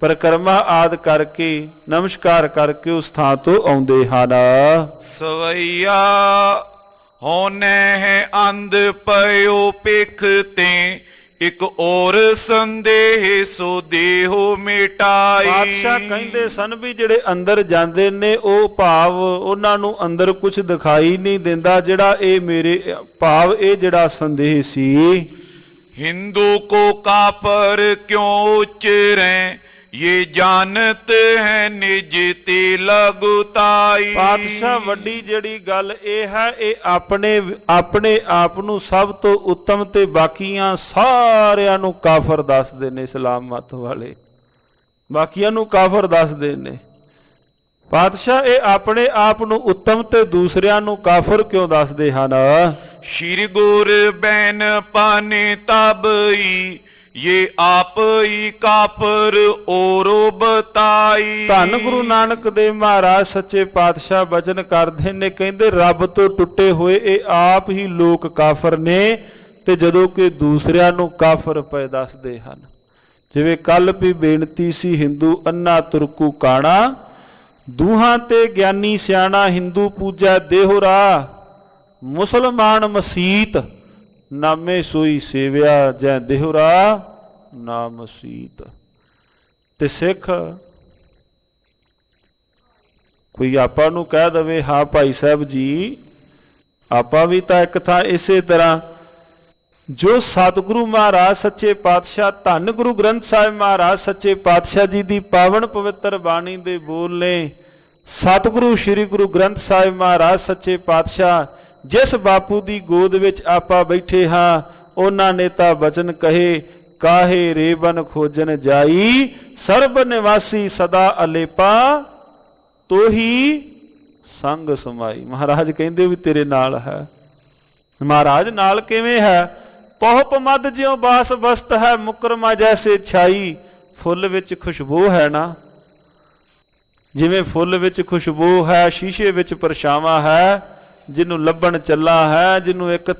[SPEAKER 1] ਪਰਿਕਰਮਾ ਆਦਿ ਕਰਕੇ ਨਮਸਕਾਰ ਕਰਕੇ ਉਸ ਥਾਂ ਤੋਂ ਆਉਂਦੇ ਹਨ।
[SPEAKER 2] ਸਵਈਆ ਹੋਨੇ ਹੈ ਅੰਧ ਪਇਓ ਪਿਖ ਤੇ ਇਕ ਔਰ ਸੰਦੇਹ ਸੋ ਦੇਹੋ ਮਿਟਾਈ।
[SPEAKER 1] ਪਾਤਸ਼ਾਹ ਕਹਿੰਦੇ ਸਨ ਵੀ ਜਿਹੜੇ ਅੰਦਰ ਜਾਂਦੇ ਨੇ ਉਹ ਭਾਵ ਉਹਨਾਂ ਨੂੰ ਅੰਦਰ ਕੁਝ ਦਿਖਾਈ ਨਹੀਂ ਦਿੰਦਾ, ਜਿਹੜਾ ਇਹ ਮੇਰੇ ਭਾਵ ਇਹ ਜਿਹੜਾ ਸੰਦੇਹ ਸੀ।
[SPEAKER 2] ਹਿੰਦੂ ਕੋ ਕਾਪਰ ਕਿਉ ਉਚਰੈ ਇਹ ਜਾਣਤ ਹੈ ਨਿਜ ਤੇ ਲਗੁਤਾਈ।
[SPEAKER 1] ਪਾਤਸ਼ਾਹ ਵੱਡੀ ਜਿਹੜੀ ਗੱਲ ਇਹ ਹੈ, ਇਹ ਆਪਣੇ ਆਪ ਨੂੰ ਸਭ ਤੋਂ ਉੱਤਮ ਤੇ ਬਾਕੀਆਂ ਸਾਰਿਆਂ ਨੂੰ ਕਾਫਰ ਦੱਸਦੇ ਨੇ। ਇਸਲਾਮ ਮਤ ਵਾਲੇ ਬਾਕੀਆਂ ਨੂੰ ਕਾਫਰ ਦੱਸਦੇ ਨੇ। ਪਾਤਸ਼ਾਹ ਇਹ ਆਪਣੇ ਆਪ ਨੂੰ ਉੱਤਮ ਤੇ ਦੂਸਰਿਆਂ ਨੂੰ ਕਾਫਰ ਕਿਉਂ ਦੱਸਦੇ ਹਨ?
[SPEAKER 2] ਸ਼੍ਰੀ ਗੁਰ ਬੈਨ ਪਾਨੇ ਤਬਈ ਇਹ ਆਪ ਹੀ ਕਾਪਰ ਔਰੋ ਬਤਾਈ।
[SPEAKER 1] ਧੰਨ ਗੁਰੂ ਨਾਨਕ ਦੇਵ ਮਹਾਰਾਜ ਸੱਚੇ ਪਾਤਸ਼ਾਹ ਬਚਨ ਕਰਦੇ ਨੇ, ਕਹਿੰਦੇ ਰੱਬ ਤੋਂ ਟੁੱਟੇ ਹੋਏ ਇਹ ਆਪ ਹੀ ਲੋਕ ਕਾਫਰ ਨੇ, ਤੇ ਜਦੋਂ ਕਿ ਦੂਸਰਿਆਂ ਨੂੰ ਕਾਫਰ ਪਏ ਦੱਸਦੇ ਹਨ। ਜਿਵੇਂ ਕੱਲ ਵੀ ਬੇਨਤੀ ਸੀ, ਹਿੰਦੂ ਅੰਨਾ ਤੁਰਕੂ ਕਾਣਾ, ਦੂਹਾਂ ਤੇ ਗਿਆਨੀ ਸਿਆਣਾ, ਹਿੰਦੂ ਪੂਜਾ ਦੇਹੁਰਾ, ਮੁਸਲਮਾਨ ਮਸੀਤ, ਨਾਮੇ ਸੋਈ ਸੇਵਿਆ ਜੈ ਦੇਹੁਰਾ ਨਾ ਮਸੀਤ। ਤੇ ਸਿੱਖ ਕੋਈ ਆਪਾਂ ਨੂੰ ਕਹਿ ਦਵੇ ਹਾਂ ਭਾਈ ਸਾਹਿਬ ਜੀ ਆਪਾਂ ਵੀ ਤਾਂ ਇੱਕ ਥਾਂ ਇਸੇ ਤਰ੍ਹਾਂ ਜੋ ਸਤਿਗੁਰੂ ਮਹਾਰਾਜ ਸੱਚੇ ਪਾਤਸ਼ਾਹ ਧੰਨ ਗੁਰੂ ਗ੍ਰੰਥ ਸਾਹਿਬ ਮਹਾਰਾਜ ਸੱਚੇ ਪਾਤਸ਼ਾਹ ਜੀ ਦੀ ਪਾਵਨ ਪਵਿੱਤਰ ਬਾਣੀ ਦੇ ਬੋਲ ਨੇ। ਸਤਿਗੁਰੂ ਸ੍ਰੀ ਗੁਰੂ ਗ੍ਰੰਥ ਸਾਹਿਬ ਮਹਾਰਾਜ ਸੱਚੇ ਪਾਤਸ਼ਾਹ ਜਿਸ ਬਾਪੂ ਦੀ ਗੋਦ ਵਿੱਚ ਆਪਾਂ ਬੈਠੇ ਹਾਂ ਉਹਨਾਂ ਨੇ ਤਾਂ ਬਚਨ ਕਹੇ, ਕਾਹੇ ਰੇਬਨ ਖੋਜਨ ਜਾਈ ਸਰਬ ਨਿਵਾਸੀ ਸਦਾ ਅਲੇਪਾ ਤੋਹੀ ਸੰਗ ਸਮਾਈ। ਮਹਾਰਾਜ ਕਹਿੰਦੇ ਵੀ ਤੇਰੇ ਨਾਲ ਹੈ। ਮਹਾਰਾਜ ਨਾਲ ਕਿਵੇਂ ਹੈ? ਪਹੁਪ ਮਦ ਜਿਉ ਬਾਸ ਬਸਤ ਹੈ ਮੁਕਰਮਾ ਜੈਸੇ ਛਾਈ। ਫੁੱਲ ਵਿੱਚ ਖੁਸ਼ਬੂ ਹੈ ਨਾ, ਜਿਵੇਂ ਫੁੱਲ ਵਿੱਚ ਖੁਸ਼ਬੂ ਹੈ, ਸ਼ੀਸ਼ੇ ਵਿੱਚ ਪਰਛਾਵਾਂ ਹੈ, ਜਿਹਨੂੰ ਲੱਭਣ ਚੱਲਾ ਹੈ, ਜਿਹਨੂੰ ਇੱਕ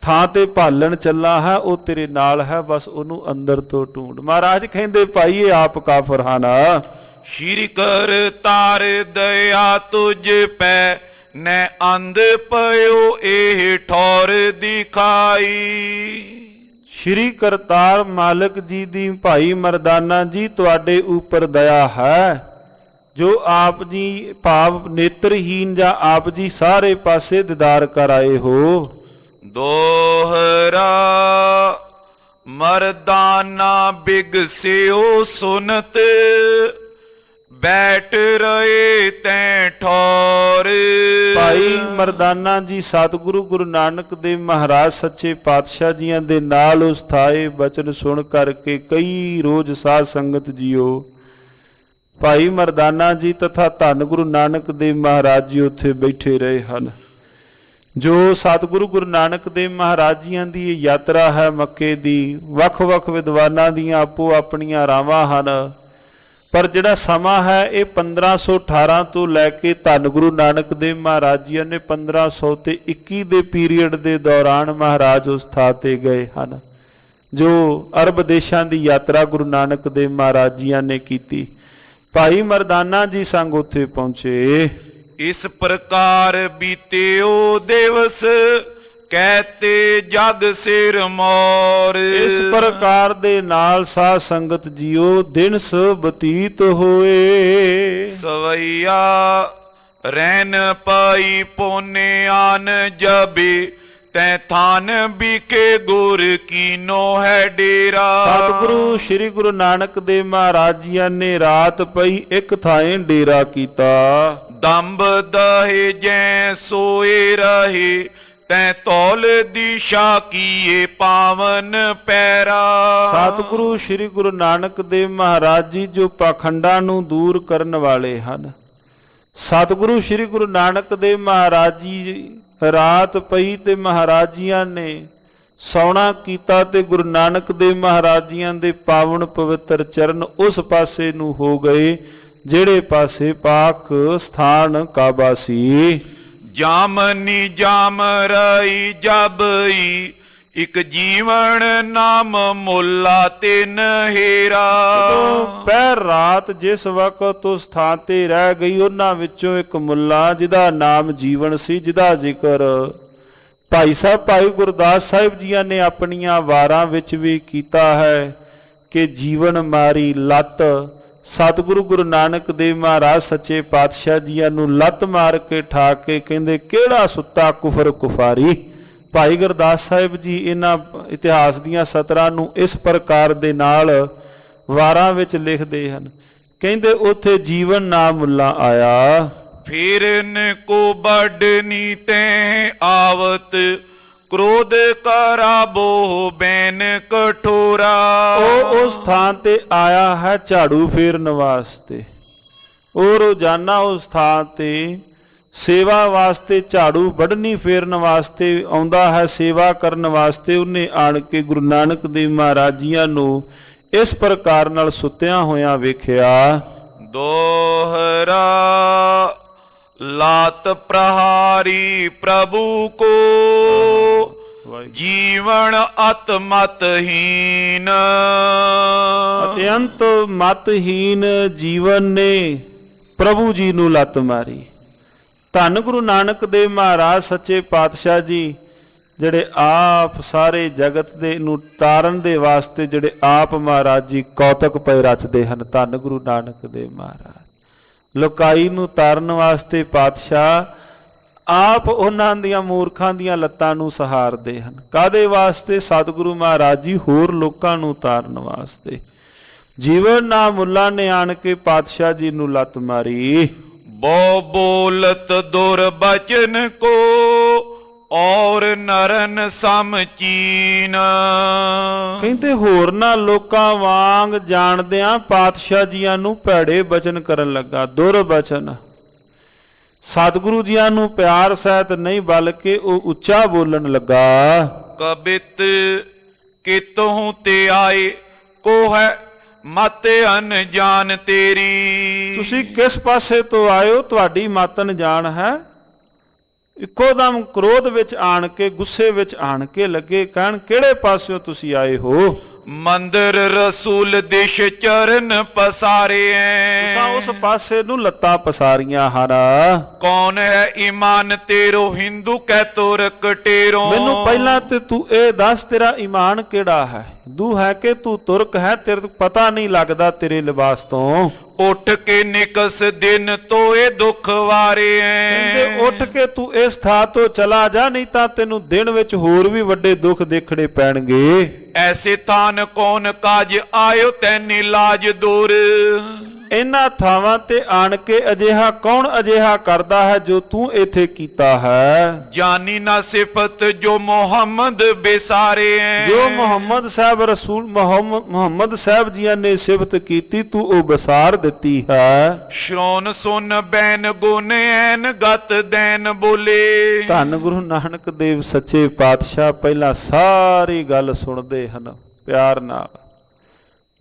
[SPEAKER 1] ਥਾਂ ਤੇ ਭਾਲਣ ਚੱਲਾ ਹੈ, ਉਹ ਤੇਰੇ ਨਾਲ ਹੈ, ਬਸ ਉਹਨੂੰ ਅੰਦਰ ਤੋਂ ਢੂੰਡ। ਮਹਾਰਾਜ ਕਹਿੰਦੇ ਭਾਈ ਇਹ ਆਪ ਕਾ ਫਰਹਾਨਾ।
[SPEAKER 2] ਸ਼੍ਰੀ ਕਰ ਤਾਰ ਦਇਆ ਤੁਝ ਪੈ ਨੈ ਅੰਧ ਪਇਓ ਇਹ ਠੌਰ ਦਿਖਾਈ।
[SPEAKER 1] ਸ਼੍ਰੀ ਕਰਤਾਰ ਮਾਲਕ ਜੀ ਦੀ ਭਾਈ ਮਰਦਾਨਾ ਜੀ ਤੁਹਾਡੇ ਉੱਪਰ ਦਇਆ ਹੈ, ਜੋ ਆਪ ਜੀ ਭਾਵ ਨੇਤਰਹੀਨ ਜਾਂ ਆਪ ਜੀ ਸਾਰੇ ਪਾਸੇ ਦੀਦਾਰ ਕਰ ਆਏ ਹੋ।
[SPEAKER 2] ਦੋਹਰਾ ਮਰਦਾਨਾ ਬਿਗਸਿਓ ਸੁਨਤ ਬੈਠ ਰਹੇ ਤੈਂ ਠੌਰ।
[SPEAKER 1] ਭਾਈ ਮਰਦਾਨਾ ਜੀ ਸਤਿਗੁਰੂ ਗੁਰੂ ਨਾਨਕ ਦੇਵ ਮਹਾਰਾਜ ਸੱਚੇ ਪਾਤਸ਼ਾਹ ਜੀਆਂ ਦੇ ਨਾਲ ਉਸਥਾਏ ਬਚਨ ਸੁਣ ਕਰਕੇ ਕਈ ਰੋਜ਼ ਸਾਧ ਸੰਗਤ ਜੀਓ ਭਾਈ ਮਰਦਾਨਾ ਜੀ ਤਥਾ ਧੰਨ ਗੁਰੂ ਨਾਨਕ ਦੇਵ ਮਹਾਰਾਜ ਜੀ ਉੱਥੇ ਬੈਠੇ ਰਹੇ ਹਨ। ਜੋ ਸਤਿਗੁਰੂ ਗੁਰੂ ਨਾਨਕ ਦੇਵ ਮਹਾਰਾਜ ਜੀਆਂ ਦੀ ਇਹ ਯਾਤਰਾ ਹੈ ਮੱਕੇ ਦੀ, ਵੱਖ-ਵੱਖ ਵਿਦਵਾਨਾਂ ਦੀਆਂ ਆਪੋ ਆਪਣੀਆਂ ਰਾਵਾਂ ਹਨ, ਪਰ ਜਿਹੜਾ ਸਮਾਂ ਹੈ ਇਹ 1518 ਤੋਂ ਲੈ ਕੇ ਧੰਨ ਗੁਰੂ ਨਾਨਕ ਦੇਵ ਮਹਾਰਾਜ ਜੀ ਨੇ 1500 ਤੇ 21 ਦੇ ਪੀਰੀਅਡ ਦੇ ਦੌਰਾਨ ਮਹਾਰਾਜ ਉਸ ਥਾਂ ਤੇ ਗਏ ਹਨ, ਜੋ ਅਰਬ ਦੇਸ਼ਾਂ ਦੀ ਯਾਤਰਾ ਗੁਰੂ ਨਾਨਕ ਦੇਵ ਮਹਾਰਾਜ ਜੀਆਂ ਨੇ ਕੀਤੀ। ਭਾਈ ਮਰਦਾਨਾ ਜੀ ਸੰਗ ਉੱਥੇ ਪਹੁੰਚੇ।
[SPEAKER 2] ਇਸ ਪ੍ਰਕਾਰ ਬੀਤਿਓ ਦਿਵਸ ਕਹਤੇ ਜਗ ਸਿਰ ਮੋਰ।
[SPEAKER 1] ਇਸ ਪ੍ਰਕਾਰ ਦੇ ਨਾਲ ਸਾਧ ਸੰਗਤ ਜੀਓ ਦਿਨ ਸ ਬਤੀਤ ਹੋਏ।
[SPEAKER 2] ਸਵਈਆ ਰਹਿਨ ਪਾਈ ਪੋਨੇ ਆਨ ਜਬੇ ਤੈ ਥਾਨ ਬਿਕੇ ਗੁਰ ਕੀਨੋ ਹੈ ਡੇਰਾ।
[SPEAKER 1] ਸਤਿਗੁਰੂ ਸ੍ਰੀ ਗੁਰੂ ਨਾਨਕ ਦੇਵ ਮਹਾਰਾਜ ਜੀਆਂ ਨੇ ਰਾਤ ਪਈ ਇੱਕ ਥਾਂ ਡੇਰਾ ਕੀਤਾ।
[SPEAKER 2] ਦੰਬ ਦਹੇ ਜੈ ਸੋਏ ਰਹੇ ਤੈ ਤੌਲ ਦਿਸ਼ਾ ਕੀਏ ਪਾਵਨ ਪੈਰਾ।
[SPEAKER 1] ਸਤਿਗੁਰੂ ਸ੍ਰੀ ਗੁਰੂ ਨਾਨਕ ਦੇਵ ਮਹਾਰਾਜ ਜੀ ਜੋ ਪਾਖੰਡਾਂ ਨੂੰ ਦੂਰ ਕਰਨ ਵਾਲੇ ਹਨ, ਸਤਿਗੁਰੂ ਸ੍ਰੀ ਗੁਰੂ ਨਾਨਕ ਦੇਵ ਮਹਾਰਾਜ ਜੀ ਰਾਤ ਪਈ ਤੇ ਮਹਾਰਾਜ ਜੀਆਂ ਨੇ ਸੌਣਾ ਕੀਤਾ ਤੇ ਗੁਰੂ ਨਾਨਕ ਦੇਵ ਮਹਾਰਾਜ ਜੀਆਂ ਦੇ ਪਾਵਨ ਪਵਿੱਤਰ ਚਰਨ ਉਸ ਪਾਸੇ ਨੂੰ ਹੋ ਗਏ ਜਿਹੜੇ ਪਾਸੇ ਪਾਕ ਸਥਾਨ ਕਾਬਾ ਸੀ।
[SPEAKER 2] ਜਾਮਨੀ ਜਾਮ ਰਹੀ ਜਬਈ ਇਕ ਜੀਵਨ ਨਾਮ ਮੁੱਲਾ ਤਿਨ ਹੇਰਾ।
[SPEAKER 1] ਪਹਿਰ ਰਾਤ ਜਿਸ ਵਕਤ ਉਸ ਥਾਂ ਤੇ ਰਹਿ ਗਈ ਉਹਨਾਂ ਵਿੱਚੋਂ ਇੱਕ ਮੁੱਲਾ ਜਿਹਦਾ ਨਾਮ ਜੀਵਨ ਸੀ, ਜਿਹਦਾ ਜ਼ਿਕਰ ਭਾਈ ਸਾਹਿਬ ਭਾਈ ਗੁਰਦਾਸ ਸਾਹਿਬ ਜੀਆਂ ਨੇ ਆਪਣੀਆਂ ਵਾਰਾਂ ਵਿੱਚ ਵੀ ਕੀਤਾ ਹੈ ਕਿ ਜੀਵਨ ਮਾਰੀ ਲੱਤ। ਸਤਿਗੁਰੂ ਗੁਰੂ ਨਾਨਕ ਦੇਵ ਮਹਾਰਾਜ ਸੱਚੇ ਪਾਤਸ਼ਾਹ ਜੀਆਂ ਨੂੰ ਲੱਤ ਮਾਰ ਕੇ ਠਾ ਕੇ ਕਹਿੰਦੇ ਕਿਹੜਾ ਸੁੱਤਾ ਕੁਫਰ ਕੁਫਾਰੀ। ਭਾਈ ਗੁਰਦਾਸ ਸਾਹਿਬ ਜੀ ਇਹਨਾਂ ਇਤਿਹਾਸ ਦੀਆਂ ਸਤਰਾਂ ਨੂੰ ਇਸ ਪ੍ਰਕਾਰ ਦੇ ਨਾਲ ਵਾਰਾਂ ਵਿੱਚ ਲਿਖਦੇ ਹਨ। ਕਹਿੰਦੇ ਉੱਥੇ ਜੀਵਨ ਨਾਮ ਮੁੱਲਾ ਆਇਆ।
[SPEAKER 2] ਫਿਰਨ ਕੋ ਬੜਨੀ ਤੈ ਆਵਤ ਕ੍ਰੋਧ ਕਰਾਬੋ ਬੈਨ ਕਠੋਰਾ।
[SPEAKER 1] ਉਹ ਉਸ ਥਾਂ ਤੇ ਆਇਆ ਹੈ ਝਾੜੂ ਫੇਰਨ ਵਾਸਤੇ। ਉਹ ਰੋਜ਼ਾਨਾ ਉਸ ਥਾਂ ਤੇ ਸੇਵਾ ਵਾਸਤੇ ਝਾੜੂ ਵੱਢਣੀ ਫੇਰਨ ਵਾਸਤੇ ਆਉਂਦਾ ਹੈ, ਸੇਵਾ ਕਰਨ ਵਾਸਤੇ। ਉਹਨੇ ਆਣ ਕੇ ਗੁਰੂ ਨਾਨਕ ਦੇਵ ਮਹਾਰਾਜ ਜੀਆਂ ਨੂੰ ਇਸ ਪ੍ਰਕਾਰ ਨਾਲ ਸੁੱਤਿਆਂ ਹੋਇਆਂ ਵੇਖਿਆ।
[SPEAKER 2] ਦੋਹਰਾ ਲਾਤ ਪ੍ਰਹਾਰੀ ਪ੍ਰਭੂ ਕੋ ਜੀਵਨ ਅਤਮਤਹੀਨ।
[SPEAKER 1] ਅਤਿਅੰਤ ਮਤਹੀਨ ਜੀਵਨ ਨੇ ਪ੍ਰਭੂ ਜੀ ਨੂੰ ਲੱਤ ਮਾਰੀ। ਧੰਨ ਗੁਰੂ ਨਾਨਕ ਦੇਵ ਮਹਾਰਾਜ ਸੱਚੇ ਪਾਤਸ਼ਾਹ ਜੀ ਜਿਹੜੇ ਆਪ ਸਾਰੇ ਜਗਤ ਦੇ ਨੂੰ ਤਾਰਨ ਦੇ ਵਾਸਤੇ ਜਿਹੜੇ ਆਪ ਮਹਾਰਾਜ ਜੀ ਕੌਤਕ ਪਏ ਰਚਦੇ ਹਨ। ਧੰਨ ਗੁਰੂ ਨਾਨਕ ਦੇਵ ਮਹਾਰਾਜ ਲੁਕਾਈ ਨੂੰ ਤਾਰਨ ਵਾਸਤੇ ਪਾਤਸ਼ਾਹ ਆਪ ਉਹਨਾਂ ਦੀਆਂ ਮੂਰਖਾਂ ਦੀਆਂ ਲੱਤਾਂ ਨੂੰ ਸਹਾਰਦੇ ਹਨ। ਕਾਹਦੇ ਵਾਸਤੇ? ਸਤਿਗੁਰੂ ਮਹਾਰਾਜ ਜੀ ਹੋਰ ਲੋਕਾਂ ਨੂੰ ਤਾਰਨ ਵਾਸਤੇ। ਜੀਵਨ ਨਾ ਮੁੱਲਾ ਨੇ ਆਣ ਕੇ ਪਾਤਸ਼ਾਹ ਜੀ ਨੂੰ ਲੱਤ ਮਾਰੀ।
[SPEAKER 2] ਬੋ ਬੋਲਤ ਦੁਰ ਬਚਨ ਕੋ ਔਰ ਨਰਨ ਸਮਚੀਨ।
[SPEAKER 1] ਕਹਿੰਦੇ ਹੋਰਨਾਂ ਲੋਕਾਂ ਵਾਂਗ ਜਾਣਦਿਆਂ ਪਾਤਸ਼ਾਹ ਜੀਆਂ ਨੂੰ ਭੈੜੇ ਬਚਨ ਕਰਨ ਲੱਗਾ। ਦੁਰ ਬਚਨ ਸਤਿਗੁਰੂ ਜੀਆਂ ਨੂੰ ਪਿਆਰ ਸਹਿਤ ਨਹੀਂ ਬਲਕਿ ਉਹ ਉੱਚਾ ਬੋਲਣ ਲੱਗਾ।
[SPEAKER 2] ਕਬਿਤ ਕਿਤੋਂ ਤੇ ਆਏ ਕੋ ਹੈ ਮਤ ਅਨਜਾਨ ਤੇਰੀ।
[SPEAKER 1] ਤੁਸੀਂ ਕਿਸ ਪਾਸੇ ਤੋਂ ਆਇਓ? ਤੁਹਾਡੀ ਮਤ ਅਣਜਾਣ ਹੈ। ਇੱਕੋ ਦਮ ਕ੍ਰੋਧ ਵਿੱਚ ਆਣ ਕੇ, ਗੁੱਸੇ ਵਿੱਚ ਆਣ ਕੇ ਲੱਗੇ ਕਹਿਣ, ਕਿਹੜੇ ਪਾਸਿਓਂ ਤੁਸੀਂ ਆਏ ਹੋ?
[SPEAKER 2] ਮੰਦਰ ਰਸੂਲ ਦਿਸ਼ ਚਰਨ ਪਸਾਰੇ
[SPEAKER 1] ਤੁਸਾਂ ਉਸ ਪਾਸੇ ਨੂੰ ਲੱਤਾਂ ਪਸਾਰੀਆਂ ਹਨ।
[SPEAKER 2] ਕੌਣ ਹੈ ਈਮਾਨ ਤੇਰੋ ਹਿੰਦੂ ਕਹਿ ਤੁਰਕ ਟੇਰੋ।
[SPEAKER 1] ਮੈਨੂੰ ਪਹਿਲਾਂ ਤੇ ਤੂੰ ਇਹ ਦੱਸ, ਤੇਰਾ ਈਮਾਨ ਕਿਹੜਾ ਹੈ? ਹਿੰਦੂ ਹੈ ਕਿ ਤੂੰ ਤੁਰਕ ਹੈ? ਤੇਰੇ ਪਤਾ ਨਹੀਂ ਲੱਗਦਾ ਤੇਰੇ ਲਿਬਾਸ ਤੋਂ।
[SPEAKER 2] ਉੱਠ ਕੇ ਨਿਕਸ ਦਿਨ ਤੋਏ ਦੁੱਖ ਵਾਰੇ।
[SPEAKER 1] ਕਹਿੰਦੇ ਉੱਠ ਕੇ ਤੂੰ ਇਸ ਥਾਂ ਤੋਂ ਚਲਾ ਜਾ, ਨਹੀਂ ਤਾਂ ਤੈਨੂੰ ਦਿਨ ਵਿੱਚ ਹੋਰ ਵੀ ਵੱਡੇ ਦੁੱਖ ਦੇਖਣੇ ਪੈਣਗੇ।
[SPEAKER 2] ਐਸੇ ਥਾਨ ਕੌਣ ਕਾਜ ਆਇਓ ਤੈਨੀ ਲਾਜ ਦੂਰ।
[SPEAKER 1] ਇਹਨਾਂ ਥਾਵਾਂ ਤੇ ਆਣ ਕੇ ਅਜਿਹਾ ਕੌਣ ਅਜਿਹਾ ਕਰਦਾ ਹੈ ਜੋ ਤੂੰ ਇੱਥੇ ਕੀਤਾ ਹੈ?
[SPEAKER 2] ਜਾਨੀ ਨਾ ਸਿਫਤ ਜੋ ਮੁਹੰਮਦ ਬੇਸਾਰੇ।
[SPEAKER 1] ਜੋ ਮੁਹੰਮਦ ਸਾਹਿਬ ਰਸੂਲ ਮੁਹੰਮਦ ਸਾਹਿਬ ਜੀਆਂ ਨੇ ਸਿਫਤ ਕੀਤੀ, ਤੂੰ ਉਹ ਬਸਾਰ ਦਿੱਤੀ ਹੈ।
[SPEAKER 2] ਸ਼੍ਰੋਨ ਸੁਨ ਬੈਨ ਗੁਣ ਐਨ ਗਤ ਦੈਨ ਬੋਲੇ।
[SPEAKER 1] ਧੰਨ ਗੁਰੂ ਨਾਨਕ ਦੇਵ ਸੱਚੇ ਪਾਤਸ਼ਾਹ ਪਹਿਲਾਂ ਸਾਰੀ ਗੱਲ ਸੁਣਦੇ ਹਨ ਪਿਆਰ ਨਾਲ।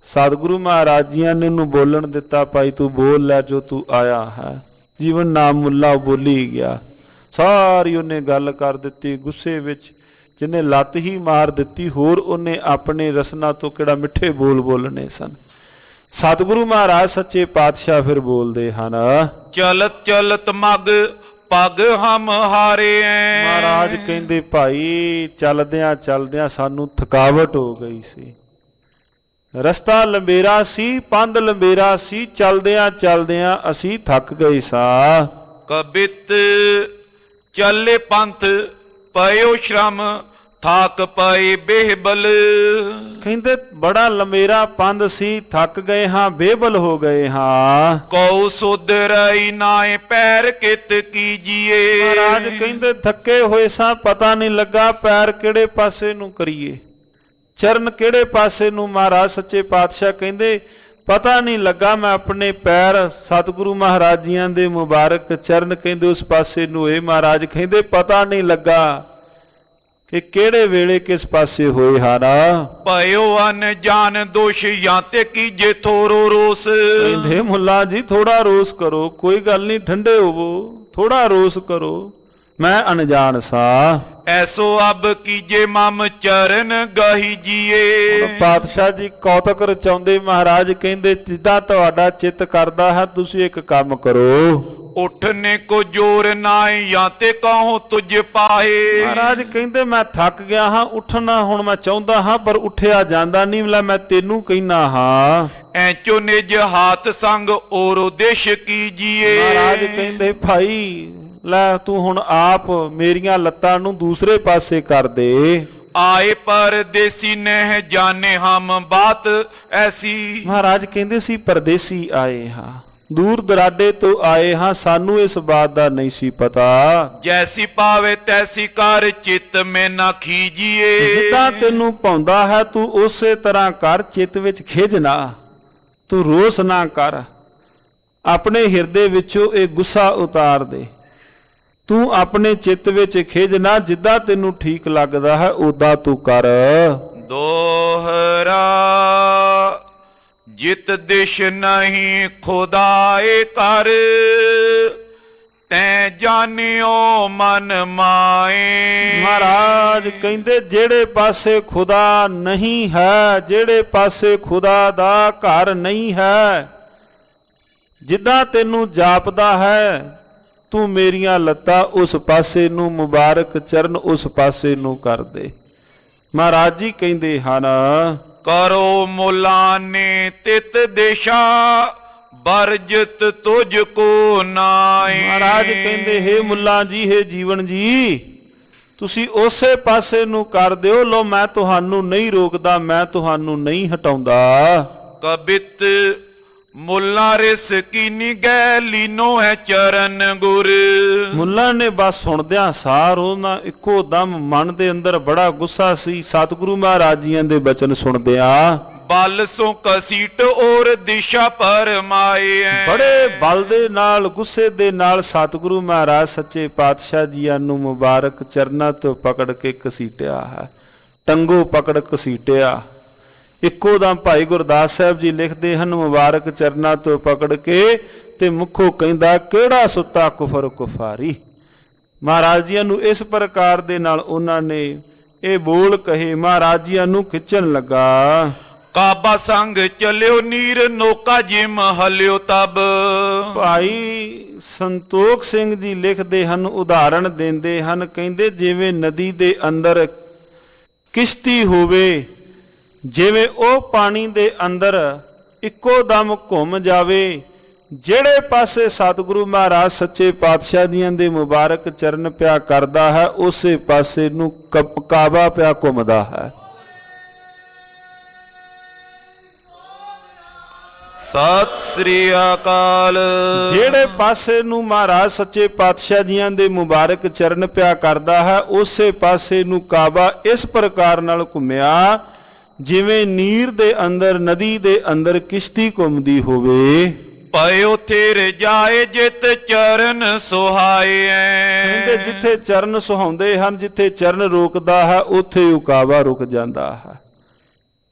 [SPEAKER 1] ਸਤਿਗੁਰੂ ਮਹਾਰਾਜ ਜੀਆਂ ਨੇ ਉਹਨੂੰ ਬੋਲਣ ਦਿੱਤਾ, ਭਾਈ ਤੂੰ ਬੋਲ ਲੈ ਜੋ ਤੂੰ ਆਇਆ ਹੈ। ਜੀਵਨ ਨਾਮ ਮੁੱਲਾ ਬੋਲੀ ਗਿਆ, ਸਾਰੀ ਉਹਨੇ ਗੱਲ ਕਰ ਦਿੱਤੀ ਗੁੱਸੇ ਵਿੱਚ, ਜਿਹਨੇ ਲੱਤ ਹੀ ਮਾਰ ਦਿੱਤੀ। ਹੋਰ ਉਹਨੇ ਆਪਣੇ ਰਸਨਾ ਤੋਂ ਕਿਹੜਾ ਮਿੱਠੇ ਬੋਲ ਬੋਲਣੇ ਸਨ। ਸਤਿਗੁਰੂ ਮਹਾਰਾਜ ਸੱਚੇ ਪਾਤਸ਼ਾਹ ਫਿਰ ਬੋਲਦੇ ਹਨ,
[SPEAKER 2] ਚਲਤ ਚਲਤ ਮਗ ਪਗ ਹਮ ਹਾਰੇ।
[SPEAKER 1] ਮਹਾਰਾਜ ਕਹਿੰਦੇ ਭਾਈ ਚਲਦਿਆਂ ਚਲਦਿਆਂ ਸਾਨੂੰ ਥਕਾਵਟ ਹੋ ਗਈ ਸੀ। ਰਸਤਾ ਲੰਬੇਰਾ ਸੀ, ਪੰਧ ਲੰਬੇਰਾ ਸੀ, ਚਲਦਿਆਂ ਚਲਦਿਆਂ ਅਸੀਂ ਥੱਕ ਗਏ ਸਾਂ।
[SPEAKER 2] ਕਬਿਤ ਚੱਲੇ ਪੰਥ ਪਇਓ ਸ਼ਰਮ ਥਾਕ ਪਏ ਬੇਬਲ।
[SPEAKER 1] ਕਹਿੰਦੇ ਬੜਾ ਲੰਮੇਰਾ ਪੰਧ ਸੀ, ਥੱਕ ਗਏ ਹਾਂ, ਬੇਬਲ ਹੋ ਗਏ ਹਾਂ।
[SPEAKER 2] ਕਉ ਸੁਧਰਈ ਨਾਏ ਪੈਰ ਕਿਤ ਕੀਜੀਏ।
[SPEAKER 1] ਮਹਾਰਾਜ ਕਹਿੰਦੇ ਥੱਕੇ ਹੋਏ ਸਾਂ, ਪਤਾ ਨਹੀਂ ਲੱਗਾ ਪੈਰ ਕਿਹੜੇ ਪਾਸੇ ਨੂੰ ਕਰੀਏ, ਚਰਨ ਕਿਹੜੇ ਪਾਸੇ ਨੂੰ। ਮਹਾਰਾਜ ਸੱਚੇ ਪਾਤਸ਼ਾਹ ਕਹਿੰਦੇ ਪਤਾ ਨਹੀਂ ਲੱਗਾ, ਮੈਂ ਆਪਣੇ ਪੈਰ ਸਤਿਗੁਰੂ ਮਹਾਰਾਜ ਜੀਆਂ ਦੇ ਮੁਬਾਰਕ ਚਰਨ ਕਹਿੰਦੇ ਉਸ ਪਾਸੇ ਨੂੰ ਹੋਏ। ਮਹਾਰਾਜ ਕਹਿੰਦੇ ਪਤਾ ਨਹੀਂ ਲੱਗਾ ਕਿ ਕਿਹੜੇ ਵੇਲੇ ਕਿਸ ਪਾਸੇ ਹੋਏ ਹਨ।
[SPEAKER 2] ਭਇਓ ਅਨਜਾਨ ਦੋਸ਼ ਜਾਂ ਤੇ ਕੀਜੇ ਥੋਰੋ ਰੋਸ।
[SPEAKER 1] ਕਹਿੰਦੇ ਮੁੱਲਾ ਜੀ ਥੋੜਾ ਰੋਸ ਕਰੋ, ਕੋਈ ਗੱਲ ਨਹੀਂ, ਠੰਡੇ ਹੋਵੋ, ਥੋੜਾ ਰੋਸ ਕਰੋ, ਮੈਂ ਅਣਜਾਣ ਸਾਂ।
[SPEAKER 2] ਐਸੋ ਅਬ ਕੀਜੇ ਮਮ ਚਰਨ ਗਾਹੀ ਜੀਏ।
[SPEAKER 1] ਪਾਤਸ਼ਾਹ ਜੀ ਕੌਤਕ ਰਚਾਉਂਦੇ। ਮਹਾਰਾਜ ਕਹਿੰਦੇ ਜਿੱਦਾਂ ਤੁਹਾਡਾ ਚਿੱਤ ਕਰਦਾ ਹੈ ਤੁਸੀਂ ਇੱਕ ਕੰਮ ਕਰੋ।
[SPEAKER 2] ਉੱਠਨੇ ਕੋ ਜੋਰ ਨਾਏ ਜਾਂ ਤੇ ਕਹੋ ਤੁਝ ਪਾਏ।
[SPEAKER 1] ਮਹਾਰਾਜ ਕਹਿੰਦੇ ਮੈਂ ਥੱਕ ਗਿਆ ਹਾਂ, ਉੱਠਣਾ ਹੁਣ ਮੈਂ ਚਾਹੁੰਦਾ ਹਾਂ ਪਰ ਉੱਠਿਆ ਜਾਂਦਾ ਨਹੀਂ। ਲੈ ਮੈਂ ਤੈਨੂੰ ਕਹਿਣਾ ਹਾਂ,
[SPEAKER 2] ਐਚੋ ਨਿਜ ਹਾਥ ਸੰਗ ਔਰੋ ਦੇਸ਼ ਕੀਜੀਏ।
[SPEAKER 1] ਮਹਾਰਾਜ ਕਹਿੰਦੇ ਭਾਈ ਲੈ ਤੂੰ ਹੁਣ ਆਪ ਮੇਰੀਆਂ ਲੱਤਾਂ ਨੂੰ ਦੂਸਰੇ ਪਾਸੇ ਕਰ ਦੇ।
[SPEAKER 2] ਆਏ ਪਰਦੇਸੀ ਨਹਿ ਜਾਣੇ ਹਮ ਬਾਤ ਐਸੀ।
[SPEAKER 1] ਮਹਾਰਾਜ ਕਹਿੰਦੇ ਸੀ ਪਰਦੇਸੀ ਆਏ ਹਾਂ, ਦੂਰ ਦਰਾਡੇ ਤੋਂ ਆਏ ਹਾਂ, ਸਾਨੂੰ ਇਸ ਬਾਤ ਦਾ ਨਹੀਂ ਸੀ ਪਤਾ।
[SPEAKER 2] ਜੈਸੀ ਪਾਵੇ ਤੈਸੀ ਕਰ ਚਿੱਤ ਮੈਂ ਨਾ ਖੀਜੀਏ।
[SPEAKER 1] ਜਿੱਦਾਂ ਤੈਨੂੰ ਪਾਉਂਦਾ ਹੈ ਤੂੰ ਉਸੇ ਤਰ੍ਹਾਂ ਕਰ, ਚਿੱਤ ਵਿੱਚ ਖਿਜ ਨਾ, ਤੂੰ ਰੋਸ ਨਾ ਕਰ, ਆਪਣੇ ਹਿਰਦੇ ਵਿੱਚੋਂ ਇਹ ਗੁੱਸਾ ਉਤਾਰ ਦੇ। ਤੂੰ ਆਪਣੇ ਚਿੱਤ ਵਿੱਚ ਖਿਜ ਨਾ, ਜਿੱਦਾਂ ਤੈਨੂੰ ਠੀਕ ਲੱਗਦਾ ਹੈ ਉਦਾਂ ਤੂੰ ਕਰ।
[SPEAKER 2] ਦੋਹਰਾ ਜਿਤ ਦਿਸ਼ ਨਹੀਂ ਖੁਦਾਏ ਕਰ ਤੈਂ ਜਾਣਿਓ ਮਨ ਮਾਏ।
[SPEAKER 1] ਮਹਾਰਾਜ ਕਹਿੰਦੇ ਜਿਹੜੇ ਪਾਸੇ ਖੁਦਾ ਨਹੀਂ ਹੈ, ਜਿਹੜੇ ਪਾਸੇ ਖੁਦਾ ਦਾ ਘਰ ਨਹੀਂ ਹੈ, ਜਿੱਦਾਂ ਤੈਨੂੰ ਜਾਪਦਾ ਹੈ ਤੂੰ ਮੇਰੀਆਂ ਲੱਤਾਂ ਉਸ ਪਾਸੇ ਨੂੰ, ਮੁਬਾਰਕ ਚਰਨ ਉਸ ਪਾਸੇ ਨੂੰ ਕਰ ਦੇ। ਮਹਾਰਾਜ ਜੀ ਕਹਿੰਦੇ ਹਨ,
[SPEAKER 2] ਕਰੋ ਮੁਲਾਨੇ ਤਿਤ ਦੇਸ਼ਾ ਬਰਜਤ ਤੁਝ ਕੋ ਨਾਏ।
[SPEAKER 1] ਮਹਾਰਾਜ ਕਹਿੰਦੇ ਹੇ ਮੁੱਲਾ ਜੀ, ਹੇ ਜੀਵਨ ਜੀ, ਤੁਸੀਂ ਉਸੇ ਪਾਸੇ ਨੂੰ ਕਰ ਦਿਓ। ਲੋ ਮੈਂ ਤੁਹਾਨੂੰ ਨਹੀਂ ਰੋਕਦਾ, ਮੈਂ ਤੁਹਾਨੂੰ ਨਹੀਂ ਹਟਾਉਂਦਾ।
[SPEAKER 2] ਕਬਿਤ ਮੁੱਲਾ ਰਿਸ ਕੀਨੀ ਗੈ ਲੀਨੋ ਹੈ ਚਰਨ ਗੁਰ।
[SPEAKER 1] ਮੁੱਲਾ ਨੇ ਬਸ ਸੁਣਦਿਆਂ ਸਾਰ ਉਹਨਾਂ ਇੱਕੋ ਦਮ ਮਨ ਦੇ ਅੰਦਰ ਬੜਾ ਗੁੱਸਾ ਸੀ ਸਤਿਗੁਰੂ ਮਹਾਰਾਜ ਜੀਆਂ ਦੇ ਬਚਨ ਸੁਣਦਿਆਂ।
[SPEAKER 2] ਬਲ ਸੋ ਕਸੀਟ ਔਰ ਦਿਸ਼ਾ ਪਰਮਾਏ।
[SPEAKER 1] ਬੜੇ ਬਲ ਦੇ ਨਾਲ, ਗੁੱਸੇ ਦੇ ਨਾਲ ਸਤਿਗੁਰੂ ਮਹਾਰਾਜ ਸੱਚੇ ਪਾਤਸ਼ਾਹ ਜੀਆਂ ਨੂੰ ਮੁਬਾਰਕ ਚਰਨਾਂ ਤੋਂ ਪਕੜ ਕੇ ਘਸੀਟਿਆ ਹੈ, ਟੰਗੋ ਪਕੜ ਘਸੀਟਿਆ। ਇੱਕੋ ਦਮ ਭਾਈ ਗੁਰਦਾਸ ਸਾਹਿਬ ਜੀ ਲਿਖਦੇ ਹਨ, ਮੁਬਾਰਕ ਚਰਨਾਂ ਤੋਂ ਪਕੜ ਕੇ ਤੇ ਮੁਖੋਂ ਕਹਿੰਦਾ ਕਿਹੜਾ ਸੁੱਤਾ ਕੁਫਰ ਕੁਫਾਰੀ। ਮਹਾਰਾਜ ਜੀਆਂ ਨੂੰ ਇਸ ਪ੍ਰਕਾਰ ਦੇ ਨਾਲ ਉਹਨਾਂ ਨੇ ਇਹ ਬੋਲ ਕਹੇ। ਮਹਾਰਾਜ ਜੀਆਂ ਨੂੰ ਖਿੱਚਣ ਲੱਗਾ।
[SPEAKER 2] ਕਾਬਾ ਸੰਗ ਚਲਿਓ ਨੀਰ ਨੋਕਾ ਜਿਮ ਹਲਿਓ ਤਬ।
[SPEAKER 1] ਭਾਈ ਸੰਤੋਖ ਸਿੰਘ ਜੀ ਲਿਖਦੇ ਹਨ, ਉਦਾਹਰਣ ਦਿੰਦੇ ਹਨ, ਕਹਿੰਦੇ ਜਿਵੇਂ ਨਦੀ ਦੇ ਅੰਦਰ ਕਿਸ਼ਤੀ ਹੋਵੇ, ਜਿਵੇਂ ਉਹ ਪਾਣੀ ਦੇ ਅੰਦਰ ਇੱਕੋ ਦਮ ਘੁੰਮ ਜਾਵੇ, ਜਿਹੜੇ ਪਾਸੇ ਸਤਿਗੁਰੂ ਮਹਾਰਾਜ ਸੱਚੇ ਪਾਤਸ਼ਾਹ ਜੀਆਂ ਦੇ ਮੁਬਾਰਕ ਚਰਨ ਪਿਆ ਕਰਦਾ ਹੈ, ਉਸੇ ਪਾਸੇ ਨੂੰ ਕਾਬਾ ਪਿਆ ਘੁੰਮਦਾ ਹੈ।
[SPEAKER 2] ਸਤਿ ਸ੍ਰੀ ਅਕਾਲ।
[SPEAKER 1] ਜਿਹੜੇ ਪਾਸੇ ਨੂੰ ਮਹਾਰਾਜ ਸੱਚੇ ਪਾਤਸ਼ਾਹ ਜੀਆਂ ਦੇ ਮੁਬਾਰਕ ਚਰਨ ਪਿਆ ਕਰਦਾ ਹੈ, ਉਸੇ ਪਾਸੇ ਨੂੰ ਕਾਬਾ ਇਸ ਪ੍ਰਕਾਰ ਨਾਲ ਘੁੰਮਿਆ ਜਿਵੇਂ ਨੀਰ ਦੇ ਅੰਦਰ, ਨਦੀ ਦੇ ਅੰਦਰ ਕਿਸ਼ਤੀ ਘੁੰਮਦੀ ਹੋਵੇ।
[SPEAKER 2] ਪਇਓ ਥਿਰ ਜਾਏ ਜਿਤ ਚਰਨ ਸੁਹਾਏ।
[SPEAKER 1] ਕਹਿੰਦੇ ਜਿੱਥੇ ਚਰਨ ਸੁਹਾਉਂਦੇ ਹਨ, ਜਿੱਥੇ ਚਰਨ ਰੋਕਦਾ ਹੈ, ਉੱਥੇ ਉਹ ਕਾਬਾ ਰੁਕ ਜਾਂਦਾ ਹੈ।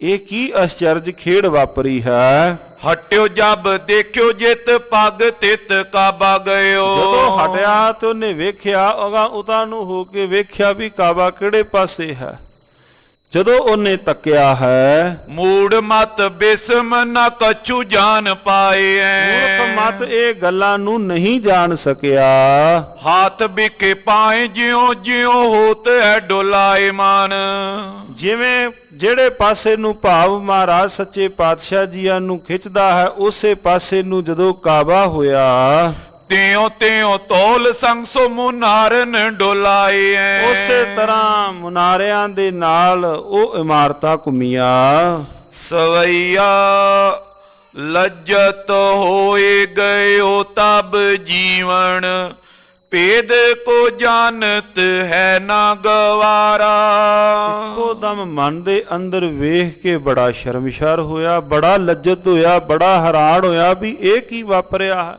[SPEAKER 1] ਇਹ ਕੀ ਅਚਰਜ ਖੇਡ ਵਾਪਰੀ ਹੈ।
[SPEAKER 2] ਹਟਿਓ ਜਬ ਦੇਖਿਓ ਜਿਤ ਪਗ ਤਿਤ ਕਾਬਾ ਗਇਓ।
[SPEAKER 1] ਜਦੋਂ ਹਟਿਆ ਤੇ ਉਹਨੇ ਵੇਖਿਆ, ਅਗਾ ਉਤਾਂ ਨੂੰ ਹੋ ਕੇ ਵੇਖਿਆ ਵੀ ਕਾਬਾ ਕਿਹੜੇ ਪਾਸੇ ਹੈ। ਜਦੋਂ ਉਹਨੇ ਤੱਕਿਆ ਹੈ,
[SPEAKER 2] ਮੂੜ ਮਤ ਬਿਸਮ ਨਾ ਕਛੂ ਜਾਣ ਪਾਏ।
[SPEAKER 1] ਮੂਰਖ ਮਤ ਇਹ ਗੱਲਾਂ ਨੂੰ ਨਹੀਂ ਜਾਣ ਸਕਿਆ।
[SPEAKER 2] ਹਾਥ ਬਿਕੇ ਪਾਏ ਜਿਉ ਜਿਉ ਹੋਤ ਹੈ ਡੋਲਾਏ ਮਨ।
[SPEAKER 1] ਜਿਵੇਂ ਜਿਹੜੇ ਪਾਸੇ ਨੂੰ ਭਾਵ ਮਹਾਰਾਜ ਸੱਚੇ ਪਾਤਸ਼ਾਹ ਜੀਆਂ ਨੂੰ ਖਿੱਚਦਾ ਹੈ, ਉਸੇ ਪਾਸੇ ਨੂੰ ਜਦੋਂ ਕਾਬਾ ਹੋਇਆ,
[SPEAKER 2] ਤਿਉ ਤਿਉ ਤੋਲ ਸੰਗ ਸੋ ਮੁਨਾਰਨ ਡੋਲਾਏ।
[SPEAKER 1] ਉਸੇ ਤਰ੍ਹਾਂ ਮੁਨਾਰਿਆਂ ਦੇ ਨਾਲ ਉਹ ਇਮਾਰਤਾਂ ਘੁੰਮੀਆਂ।
[SPEAKER 2] ਸਵਈਆ ਲੱਜਤ ਹੋਏ ਗਇਓ ਤਬ ਜੀਵਨ, ਭੇਦ ਕੋ ਜਾਣਤ ਹੈ ਨਾ ਗਵਾਰਾ।
[SPEAKER 1] ਇੱਕੋ ਦਮ ਮਨ ਦੇ ਅੰਦਰ ਵੇਖ ਕੇ ਬੜਾ ਸ਼ਰਮਸ਼ਾਰ ਹੋਇਆ, ਬੜਾ ਲੱਜਤ ਹੋਇਆ, ਬੜਾ ਹੈਰਾਨ ਹੋਇਆ ਵੀ ਇਹ ਕੀ ਵਾਪਰਿਆ ਹੈ।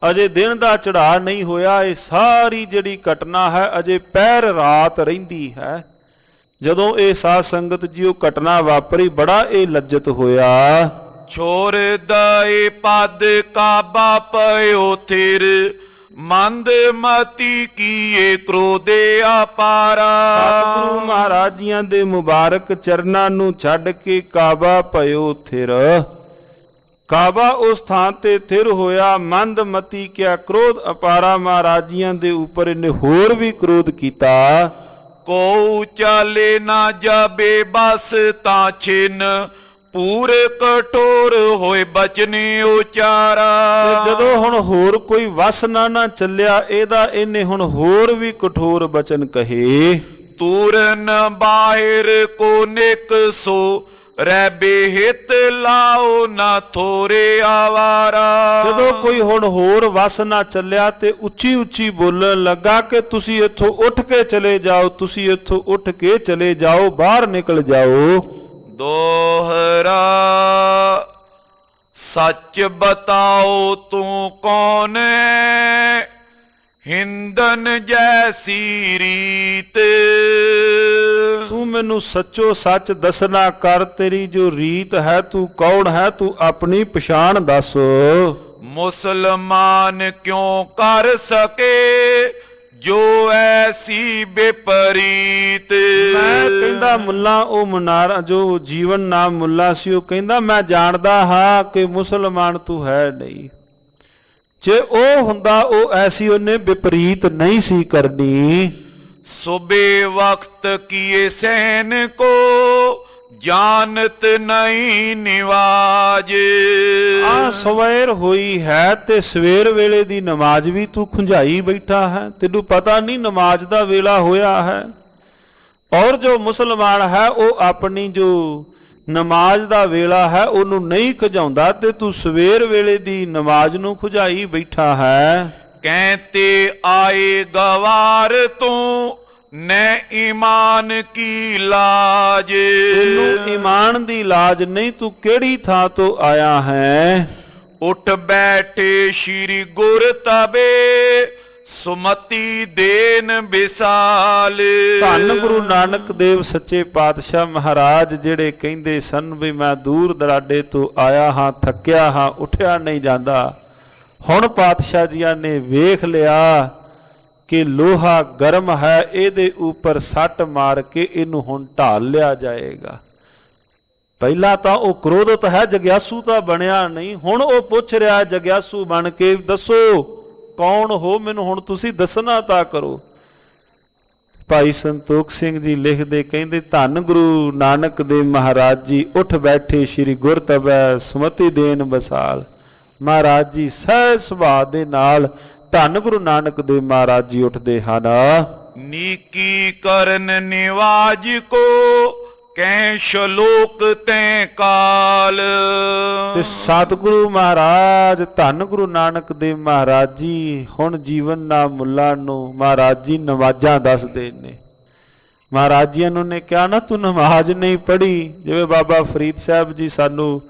[SPEAKER 1] ਅਜੇ ਦਿਨ ਦਾ ਚੜ੍ਹਾਅ ਨਹੀਂ ਹੋਇਆ, ਇਹ ਸਾਰੀ ਜਿਹੜੀ ਘਟਨਾ ਹੈ ਅਜੇ ਪਹਿਰ ਰਾਤ ਰਹਿੰਦੀ ਹੈ। ਜਦੋਂ ਇਹ ਸਾਧ ਸੰਗਤ ਜੀ ਉਹ ਘਟਨਾ ਵਾਪਰੀ, ਬੜਾ ਇਹ ਲੱਜਤ ਹੋਇਆ।
[SPEAKER 2] ਛੋਰ ਦਾਏ ਪਦ ਕਾਬਾ ਪਇਓ ਥਿਰ, ਮੰਦ ਮਤੀ ਕੀਏ ਕ੍ਰੋਧੇ ਆਪਾਰਾ।
[SPEAKER 1] ਸਤਿਗੁਰੂ ਮਹਾਰਾਜ ਜੀਆਂ ਦੇ ਮੁਬਾਰਕ ਚਰਨਾਂ ਨੂੰ ਛੱਡ ਕੇ ਕਾਬਾ ਪਇਓ ਥਿਰ। ਕਾਬਾ ਉਸ ਥਾਂ ਤੇ ਥਿਰ ਹੋਇਆ। ਮੰਦ ਮਤੀ ਕਿਆ ਕ੍ਰੋਧ ਅਪਾਰਾ। ਮਹਾਰਾਜ ਜੀਆਂ ਦੇ ਉੱਪਰ ਇਹਨੇ ਹੋਰ ਵੀ ਕ੍ਰੋਧ ਕੀਤਾ।
[SPEAKER 2] ਕੋ ਚਾਲੇ ਨਾ ਜਾਬੇ ਬਸ ਤਾਂ ਛਿਨ, ਪੂਰ ਕਠੋਰ ਹੋਏ ਬਚਨੀ ਉਚਾਰਾ।
[SPEAKER 1] ਤੇ ਜਦੋਂ ਹੁਣ ਹੋਰ ਕੋਈ ਵਸ ਨਾ ਚੱਲਿਆ ਇਹਦਾ, ਇਹਨੇ ਹੁਣ ਹੋਰ ਵੀ ਕਠੋਰ ਬਚਨ ਕਹੇ।
[SPEAKER 2] ਤੂਰਨ ਬਾਹਿਰ ਕੋ ਨਿਕ ਸੋ, ਰਹਿ ਬੇਹਿਤ ਲਾਓ ਨਾ ਥੋਰੇ ਆਵਾਰਾ।
[SPEAKER 1] ਜਦੋਂ ਕੋਈ ਹੁਣ ਹੋਰ ਵਸ ਨਾ ਚੱਲਿਆ ਤੇ ਉੱਚੀ ਉੱਚੀ ਬੋਲਣ ਲੱਗਾ ਕਿ ਤੁਸੀਂ ਇੱਥੋਂ ਉੱਠ ਕੇ ਚਲੇ ਜਾਓ, ਤੁਸੀਂ ਇੱਥੋਂ ਉੱਠ ਕੇ ਚਲੇ ਜਾਓ, ਬਾਹਰ ਨਿਕਲ ਜਾਓ।
[SPEAKER 2] ਦੋਹਰਾ ਸੱਚ ਬਤਾਓ ਤੂੰ ਕੌਣ ਹੈ, ਹਿੰਦਨ ਜੈਸੀ ਰੀਤ।
[SPEAKER 1] ਤੂੰ ਮੈਨੂੰ ਸੱਚੋ ਸੱਚ ਦੱਸਣਾ ਕਰ, ਤੇਰੀ ਜੋ ਰੀਤ ਹੈ, ਤੂੰ ਕੌਣ ਹੈ, ਤੂੰ ਆਪਣੀ ਪਛਾਣ ਦੱਸ।
[SPEAKER 2] ਮੁਸਲਮਾਨ ਕਿਉਂ ਕਰ ਸਕੇ ਜੋ ਐਸੀ ਬੇਪਰੀਤ।
[SPEAKER 1] ਮੈਂ ਕਹਿੰਦਾ ਮੁੱਲਾ ਉਹ ਮਨਾਰਾ ਜੋ ਜੀਵਨ ਨਾਮ ਮੁੱਲਾ ਸੀ, ਉਹ ਕਹਿੰਦਾ ਮੈਂ ਜਾਣਦਾ ਹਾਂ ਕਿ ਮੁਸਲਮਾਨ ਤੂੰ ਹੈ ਨਹੀਂ। ਜੇ ਉਹ ਹੁੰਦਾ ਉਹ ਐਸੀ ਉਹਨੇ ਵਿਪਰੀਤ ਨਹੀਂ ਸੀ ਕਰਨੀ।
[SPEAKER 2] ਸੁਬੇ ਵਕਤ ਕੀਏ ਸੈਨ ਕੋ, ਜਾਣਤ ਨਹੀਂ ਨਿਵਾਜ।
[SPEAKER 1] ਆ ਸਵੇਰ ਹੋਈ ਹੈ ਤੇ ਸਵੇਰ ਵੇਲੇ ਦੀ ਨਮਾਜ਼ ਵੀ ਤੂੰ ਖੁੰਝਾਈ ਬੈਠਾ ਹੈ, ਤੈਨੂੰ ਪਤਾ ਨਹੀਂ ਨਮਾਜ਼ ਦਾ ਵੇਲਾ ਹੋਇਆ ਹੈ। ਔਰ ਜੋ ਮੁਸਲਮਾਨ ਹੈ ਉਹ ਆਪਣੀ ਜੋ ਨਮਾਜ਼ ਦਾ ਵੇਲਾ ਹੈ ਉਹਨੂੰ ਨਹੀਂ ਖੁਝਾਉਂਦਾ ਤੇ ਤੂੰ ਸਵੇਰ ਵੇਲੇ ਦੀ ਨਮਾਜ਼ ਨੂੰ ਖੁਝਾਈ ਬੈਠਾ ਹੈ।
[SPEAKER 2] ਕਹਿੰਤੇ ਆਏ ਗਵਾਰ ਤੂੰ ਨੈ ਈਮਾਨ ਕੀ ਲਾਜ।
[SPEAKER 1] ਤੈਨੂੰ ਈਮਾਨ ਦੀ ਲਾਜ ਨਹੀਂ, ਤੂੰ ਕਿਹੜੀ ਥਾਂ ਤੋਂ ਆਇਆ ਹੈ।
[SPEAKER 2] ਉੱਠ ਬੈਠੇ ਸ਼੍ਰੀ ਗੁਰ ਤਬੇ ਸੁਮਤੀ ਦੇਨ ਵਿਸਾਲ।
[SPEAKER 1] ਧੰਨ ਗੁਰੂ ਨਾਨਕ ਦੇਵ ਸੱਚੇ ਪਾਤਸ਼ਾਹ ਮਹਾਰਾਜ ਜਿਹੜੇ ਕਹਿੰਦੇ ਸਨ ਵੀ ਮੈਂ ਦੂਰ ਦਰਾਡੇ ਤੋਂ ਆਇਆ ਹਾਂ, ਥੱਕਿਆ ਹਾਂ, ਉੱਠਿਆ ਨਹੀਂ ਜਾਂਦਾ। ਹੁਣ ਪਾਤਸ਼ਾਹ ਜੀਆਂ ਨੇ ਵੇਖ ਲਿਆ ਕਿ ਲੋਹਾ ਗਰਮ ਹੈ, ਇਹਦੇ ਉੱਪਰ ਸੱਟ ਮਾਰ ਕੇ ਇਹਨੂੰ ਹੁਣ ਢਾਲ ਲਿਆ ਜਾਏਗਾ। ਪਹਿਲਾਂ ਤਾਂ ਉਹ ਕ੍ਰੋਧਿਤ ਹੈ, ਜਗਿਆਸੂ ਤਾਂ ਬਣਿਆ ਨਹੀਂ। ਹੁਣ ਉਹ ਪੁੱਛ ਰਿਹਾ ਜਗਿਆਸੂ ਬਣ ਕੇ, ਦੱਸੋ ਕੌਣ ਹੋ, ਮੈਨੂੰ ਹੁਣ ਤੁਸੀਂ ਦੱਸਣਾ ਤਾਂ ਕਰੋ। ਭਾਈ ਸੰਤੋਖ ਸਿੰਘ ਜੀ ਲਿਖਦੇ ਕਹਿੰਦੇ ਧੰਨ ਗੁਰੂ ਨਾਨਕ ਦੇਵ ਮਹਾਰਾਜ ਜੀ ਉੱਠ ਬੈਠੇ ਸ਼੍ਰੀ ਗੁਰ ਤਬੈ ਸੁਮਤੀ ਦੇਨ ਬਸਾਲ। ਮਹਾਰਾਜ ਜੀ ਸਹਿਜ ਸੁਭਾਅ ਦੇ ਨਾਲ ਧੰਨ ਗੁਰੂ ਨਾਨਕ ਦੇਵ ਮਹਾਰਾਜ ਜੀ ਉੱਠਦੇ ਹਨ।
[SPEAKER 2] ਨੀਕੀ ਕਰਨ ਨਿਵਾਜ ਕੋ ਕਹਿ ਸ਼ਲੋਕ ਤੈ ਕਾਲ।
[SPEAKER 1] ਤੇ ਸਤਿਗੁਰੂ ਮਹਾਰਾਜ ਧੰਨ ਗੁਰੂ ਨਾਨਕ ਦੇਵ ਮਹਾਰਾਜ ਜੀ ਹੁਣ ਜੀਵਨ ਨਾ ਮੁੱਲਾ ਨੂੰ ਮਹਾਰਾਜ ਜੀ ਨਮਾਜ਼ਾਂ ਦੱਸਦੇ ਨੇ। ਮਹਾਰਾਜ ਜੀ ਨੇ ਕਿਹਾ ਨਾ ਤੂੰ ਨਮਾਜ਼ ਨਹੀਂ ਪੜ੍ਹੀ, ਜਿਵੇਂ ਬਾਬਾ ਫਰੀਦ ਸਾਹਿਬ ਜੀ ਸਾਨੂੰ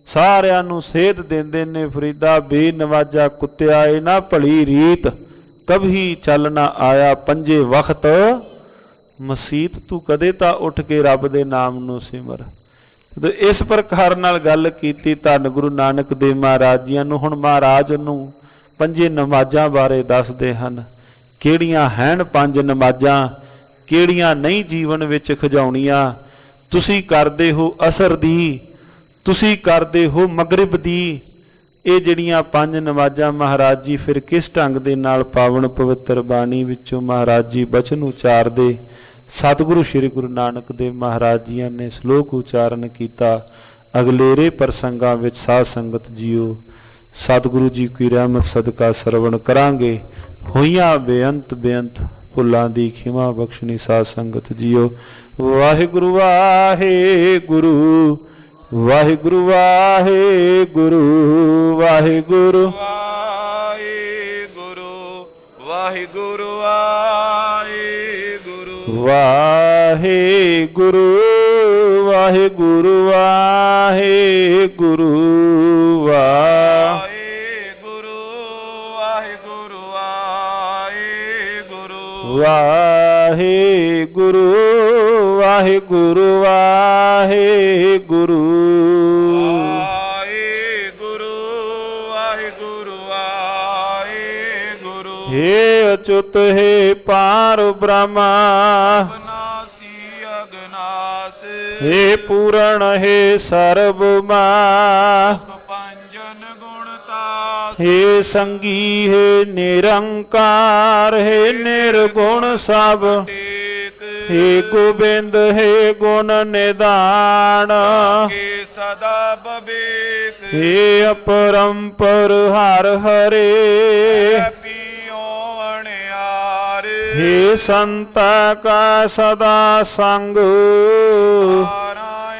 [SPEAKER 1] ਸਾਰਿਆਂ ਨੂੰ ਸੇਧ ਦਿੰਦੇ ਨੇ, ਫਰੀਦਾ ਬੇਨਵਾਜਾ ਕੁੱਤਿਆ ਇਹ ਨਾ ਭਲੀ ਰੀਤ ਕਭੀ ਚੱਲ ਨਾ ਆਇਆ ਪੰਜੇ ਵਕਤ ਮਸੀਤ। ਤੂੰ ਕਦੇ ਤਾਂ ਉੱਠ ਕੇ ਰੱਬ ਦੇ ਨਾਮ ਨੂੰ ਸਿਮਰ। ਜਦੋਂ ਇਸ ਪ੍ਰਕਾਰ ਨਾਲ ਗੱਲ ਕੀਤੀ ਧੰਨ ਗੁਰੂ ਨਾਨਕ ਦੇਵ ਮਹਾਰਾਜ ਜੀਆਂ ਨੂੰ, ਹੁਣ ਮਹਾਰਾਜ ਨੂੰ ਪੰਜੇ ਨਮਾਜ਼ਾਂ ਬਾਰੇ ਦੱਸਦੇ ਹਨ। ਕਿਹੜੀਆਂ ਹਨ ਪੰਜ ਨਮਾਜ਼ਾਂ, ਕਿਹੜੀਆਂ ਨਹੀਂ ਜੀਵਨ ਵਿੱਚ ਖਿਜਾਉਣੀਆਂ। ਤੁਸੀਂ ਕਰਦੇ ਹੋ ਅਸਰ ਦੀ, ਤੁਸੀਂ ਕਰਦੇ ਹੋ ਮਗਰਿਬ ਦੀ। ਇਹ ਜਿਹੜੀਆਂ ਪੰਜ ਨਮਾਜ਼ਾਂ ਮਹਾਰਾਜ ਜੀ ਫਿਰ ਕਿਸ ਢੰਗ ਦੇ ਨਾਲ ਪਾਵਨ ਪਵਿੱਤਰ ਬਾਣੀ ਵਿੱਚੋਂ ਮਹਾਰਾਜ ਜੀ ਬਚਨ ਉਚਾਰਦੇ। ਸਤਿਗੁਰੂ ਸ੍ਰੀ ਗੁਰੂ ਨਾਨਕ ਦੇਵ ਮਹਾਰਾਜ ਜੀਆਂ ਨੇ ਸ਼ਲੋਕ ਉਚਾਰਨ ਕੀਤਾ। ਅਗਲੇਰੇ ਪ੍ਰਸੰਗਾਂ ਵਿੱਚ ਸਾਧ ਸੰਗਤ ਜੀਓ ਸਤਿਗੁਰੂ ਜੀ ਕੀ ਰਹਿਮਤ ਸਦਕਾ ਸਰਵਣ ਕਰਾਂਗੇ। ਹੋਈਆਂ ਬੇਅੰਤ ਬੇਅੰਤ ਭੁੱਲਾਂ ਦੀ ਖਿਮਾ ਬਖਸ਼ਣੀ ਸਾਧ ਸੰਗਤ ਜੀਓ। ਵਾਹਿਗੁਰੂ ਵਾਹਿਗੁਰੂ ਵਾਹਿਗੁਰੂ ਵਾਹਿਗੁਰੂ ਵਾਹਿਗੁਰੂ
[SPEAKER 2] ਵਾਹਿਗੁਰੂ ਵਾਹਿਗੁਰੂ ਵਾਹਿਗੁਰੂ
[SPEAKER 1] ਵਾਹਿਗੁਰੂ ਵਾਹਿਗੁਰੂ ਵਾਹਿਗੁਰੂ
[SPEAKER 2] ਵਾਹਿਗੁਰੂ ਵਾਹਿਗੁਰੂ ਵਾਹਿਗੁਰੂ
[SPEAKER 1] ਵਾਹਿਗੁਰੂ ਵਾਹਿਗੁਰੂ ਵਾਹਿਗੁਰੂ
[SPEAKER 2] ਵਾਹਿਗੁਰੂ ਵਾਹਿਗੁਰੂ
[SPEAKER 1] ਹੇ ਅਚੁੱਤ ਹੈ ਪਾਰ ਬ੍ਰਹਮਾ
[SPEAKER 2] ਅਬਨਾਸੀ ਅਗਨਾਸ
[SPEAKER 1] ਹੇ ਪੂਰਨ ਹੈ ਸਰਬ ਮਾ
[SPEAKER 2] ਪੰਜਨ ਗੁਣ ਤਾਸ
[SPEAKER 1] ਹੇ ਸੰਗੀ ਹੈ ਨਿਰੰਕਾਰ ਹੈ ਨਿਰਗੁਣ ਸਭ ਹੇ ਗੋਬਿੰਦ ਹੈ ਗੁਣ ਨਿਦਾਨ
[SPEAKER 2] ਕੇ ਸਦਾ ਬਵੇਕ
[SPEAKER 1] ਹੇ ਅਪਰੰਪਰ ਹਰ ਹਰੇ
[SPEAKER 2] ਪੀਓ ਅਣਿਆਰ
[SPEAKER 1] ਹੇ ਸੰਤਾ ਕਾ ਸਦਾ ਸੰਗ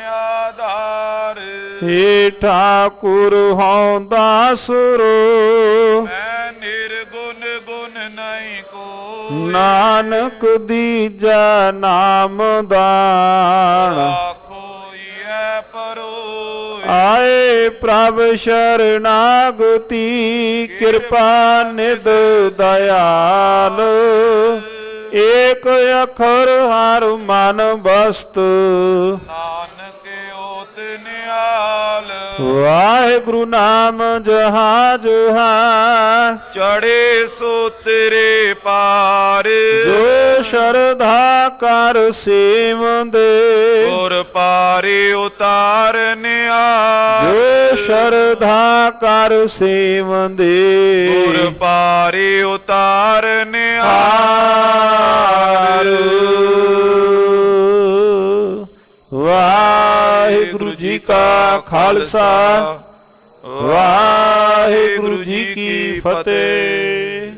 [SPEAKER 2] ਆਧਾਰ
[SPEAKER 1] ਹੇ ਠਾਕੁਰ ਹਉ ਦਾਸੁਰੋ
[SPEAKER 2] ਮੈਂ ਨਿਰਗੁਣ ਗੁਣ ਨਹੀਂ ਕੋ
[SPEAKER 1] ਨਾਨਕ ਦੀਜਾ ਨਾਮ ਦਾਨ
[SPEAKER 2] ਕੋਈ ਹੈ ਪਰੋਇ
[SPEAKER 1] ਆਏ ਪ੍ਰਭ ਸ਼ਰਨਾਗਤੀ ਕਿਰਪਾ ਨਿਧ ਦਇਆਲ ਏਕ ਅੱਖਰ ਹਰ ਮਨ ਬਸਤ
[SPEAKER 2] ਨਾਨਕ ਓਤ ਨਿਆਲ
[SPEAKER 1] ਵਾਹਿਗੁਰੂ ਨਾਮ ਜਹਾਜ ਹੈ
[SPEAKER 2] ਚੜੇ ਸੋ ਤੇਰੇ ਪਾਰ
[SPEAKER 1] ਜੋ ਸ਼ਰਧਾ ਕਰ ਸੇਵੰਦੇ
[SPEAKER 2] ਗੁਰ ਪਾਰੇ ਉਤਾਰ ਨਿਆਲ
[SPEAKER 1] ਜੋ ਸ਼ਰਧਾ ਕਰ ਸੇਵੰਦੇ
[SPEAKER 2] ਗੁਰ ਪਾਰੇ ਉਤਾਰ ਨਿਆਲ
[SPEAKER 1] ਵਾਹਿਗੁਰੂ ਵਾਹਿਗੁਰੂ ਜੀ ਕਾ ਖਾਲਸਾ, ਵਾਹਿਗੁਰੂ ਜੀ ਕੀ ਫਤਿਹ।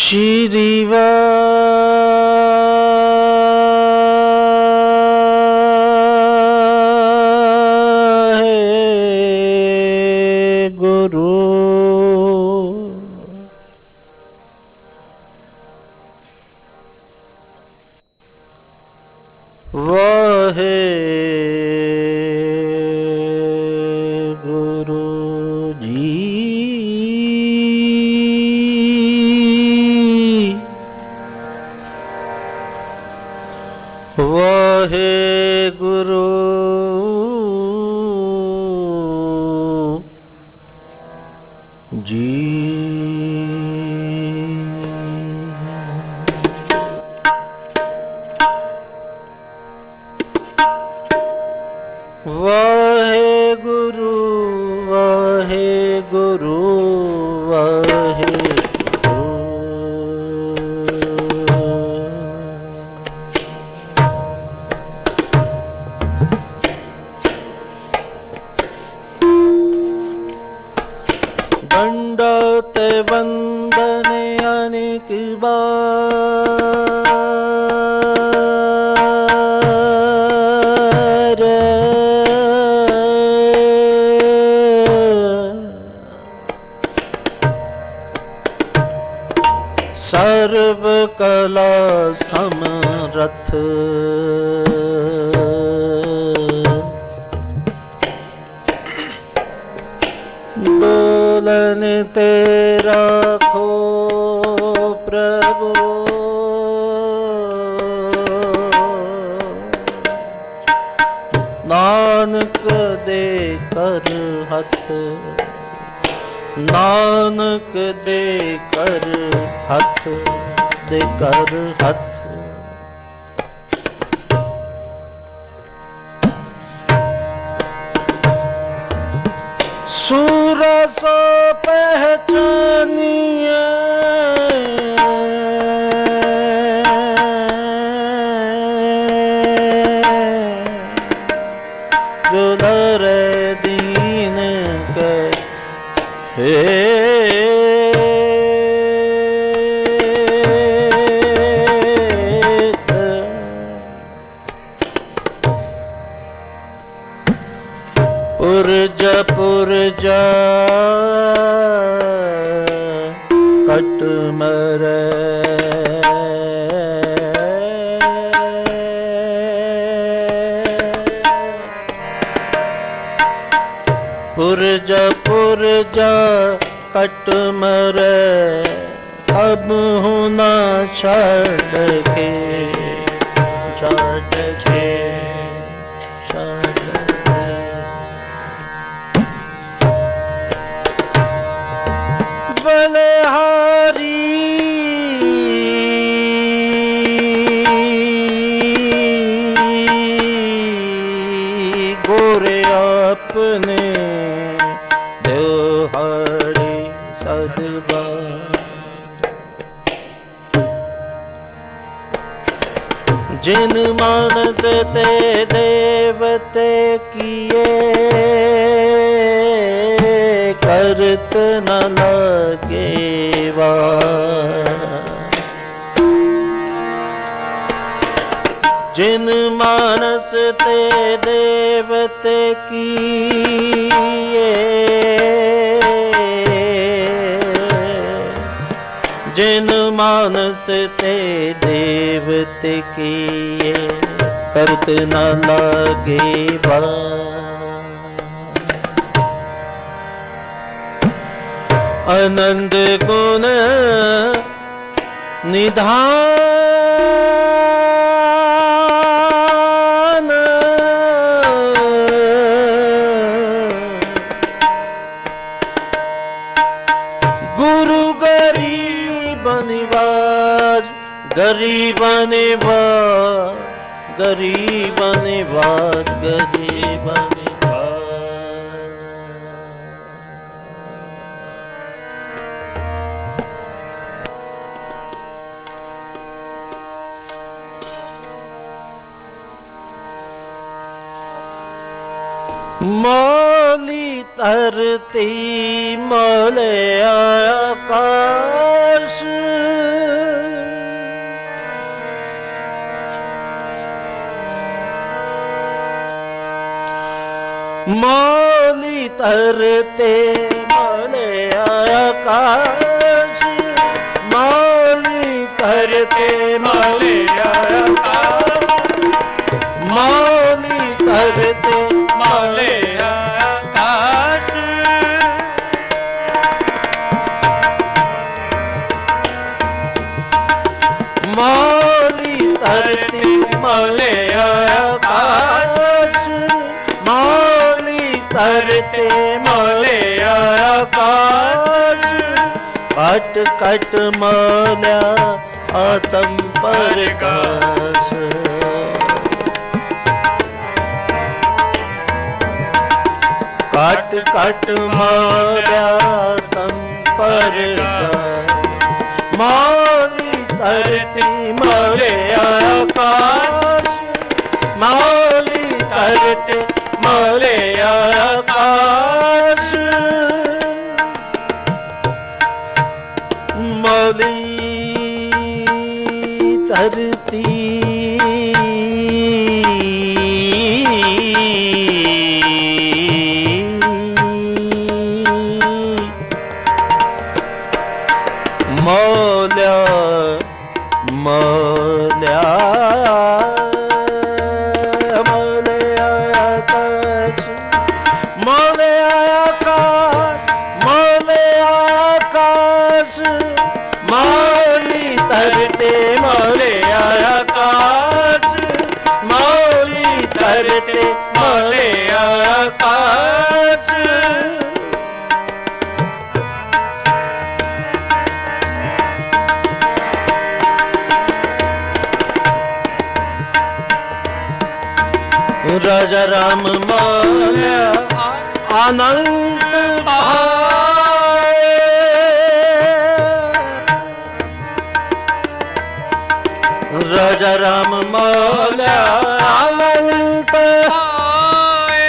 [SPEAKER 3] ਸ਼੍ਰੀ ਵਾਹਿਗੁਰੂ ਵਾਹਿਗੁਰੂ ਜੀ। ਵਾਹਿਗੁਰੂ ਜੀ। ਵਾਹਿਗੁਰੂ ਵਾਹਿਗੁਰੂ ਵਾਹਿਗੁਰੂ ਵਾਹਿਗੁਰੂ। दंडोत वंदन अनेक बार, सर्व कला समरथ डोलन तेरा खो प्रभु, नानक दे कर हथ, नानक दे कर हथ, दे कर हथ। सूरस पहचानिए जो डरे दीन के हे पुरजा कट मरे, पुरजा कट मरे, अब होना छड़ के छड़ के बलहारी गोरे अपने देहाड़ी सदबा, जिन मानस ते देवते किए करत न लगेवा, जिन मानस ते देवते किए, जिन मानस ते देवते किए करत न लगेवा। आनंद गुण निधान, गुरु गरीब निवाज, गरीब निवाज, गरीब निवाज, गरीब निवाज। मौली धरती मौले आकाश, मौली धरती मौले आकाश, मौली धरती मौले आकाश, मौली धरती
[SPEAKER 2] मौले आकाश,
[SPEAKER 3] मौली धरती मौले आकाश, मौली धरती मौले आकाश, कट कट मौल्या आत्म प्रकाश, ਘਟ ਘਟ ਮੋਲਿਆ ਤਮ ਪਰਗਾਸ ਮੌਲੀ ਧਰਤੀ ਮੋਲਿਆ ਆਕਾਸ਼ ਮੌਲੀ ਧਰਤੀ ਮੋਲਿਆ ਆਕਾਸ਼ ਮੌਲੀ ਧਰਤੀ ਮੌਲਿਆ ਮੌਲਿਆ ਮੌਲਿਆ ਆਕਾਸ਼ ਮੌਲਿਆ ਆਕਾਸ਼ ਮੌਲਿਆ ਆਕਾਸ਼ ਮੌਲੀ ਧਰਤੀ ਮੌਲਿਆ ਆਕਾਸ਼ ਮੌਲੀ ਧਰਤੀ ਮੌਲਿਆ ਆਕਾਸ਼ राजा राम मौल्या आनंद पाए राजा राम मौल्या आनंद पाए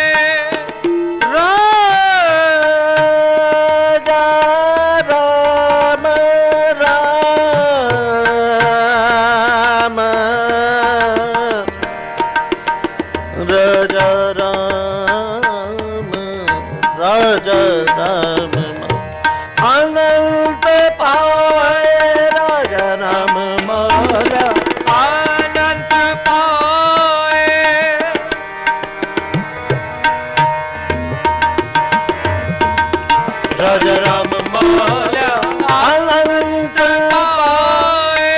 [SPEAKER 3] राजा राम राम राजा राम राजा राम अनंत पाए राजा राम मौला
[SPEAKER 2] आनंद पाए
[SPEAKER 3] राजा राम मौला अनंत पाए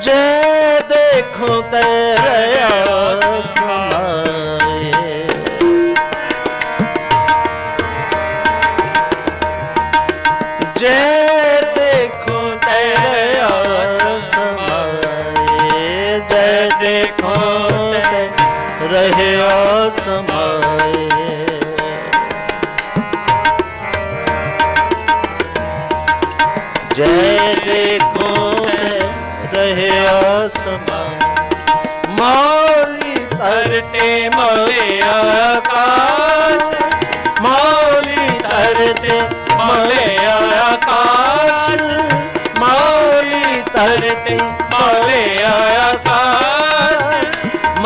[SPEAKER 3] जय देखो तेरे जय देखो तेरे आस समाए जय देखो रहे आस समाए जय देखो रहे आस समाए मौली धरती मौलिया आकाश मौली धरती मौलिया आकाश मौली धरती मौलिया आकाश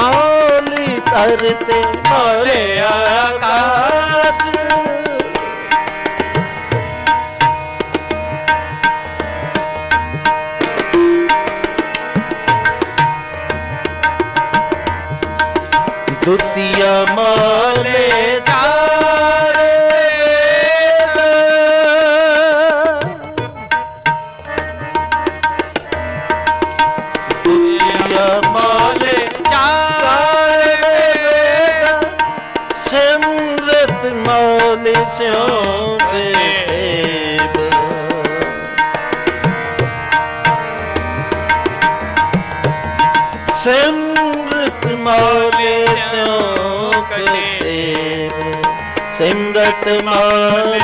[SPEAKER 3] मौली धरती मौलिया आकाश द्वितीय मौले चार वेद द्वितीय मौले चार वेद सिमरत मौले स्यों देव सिमरत मौले स्यों देव सिमरत मौले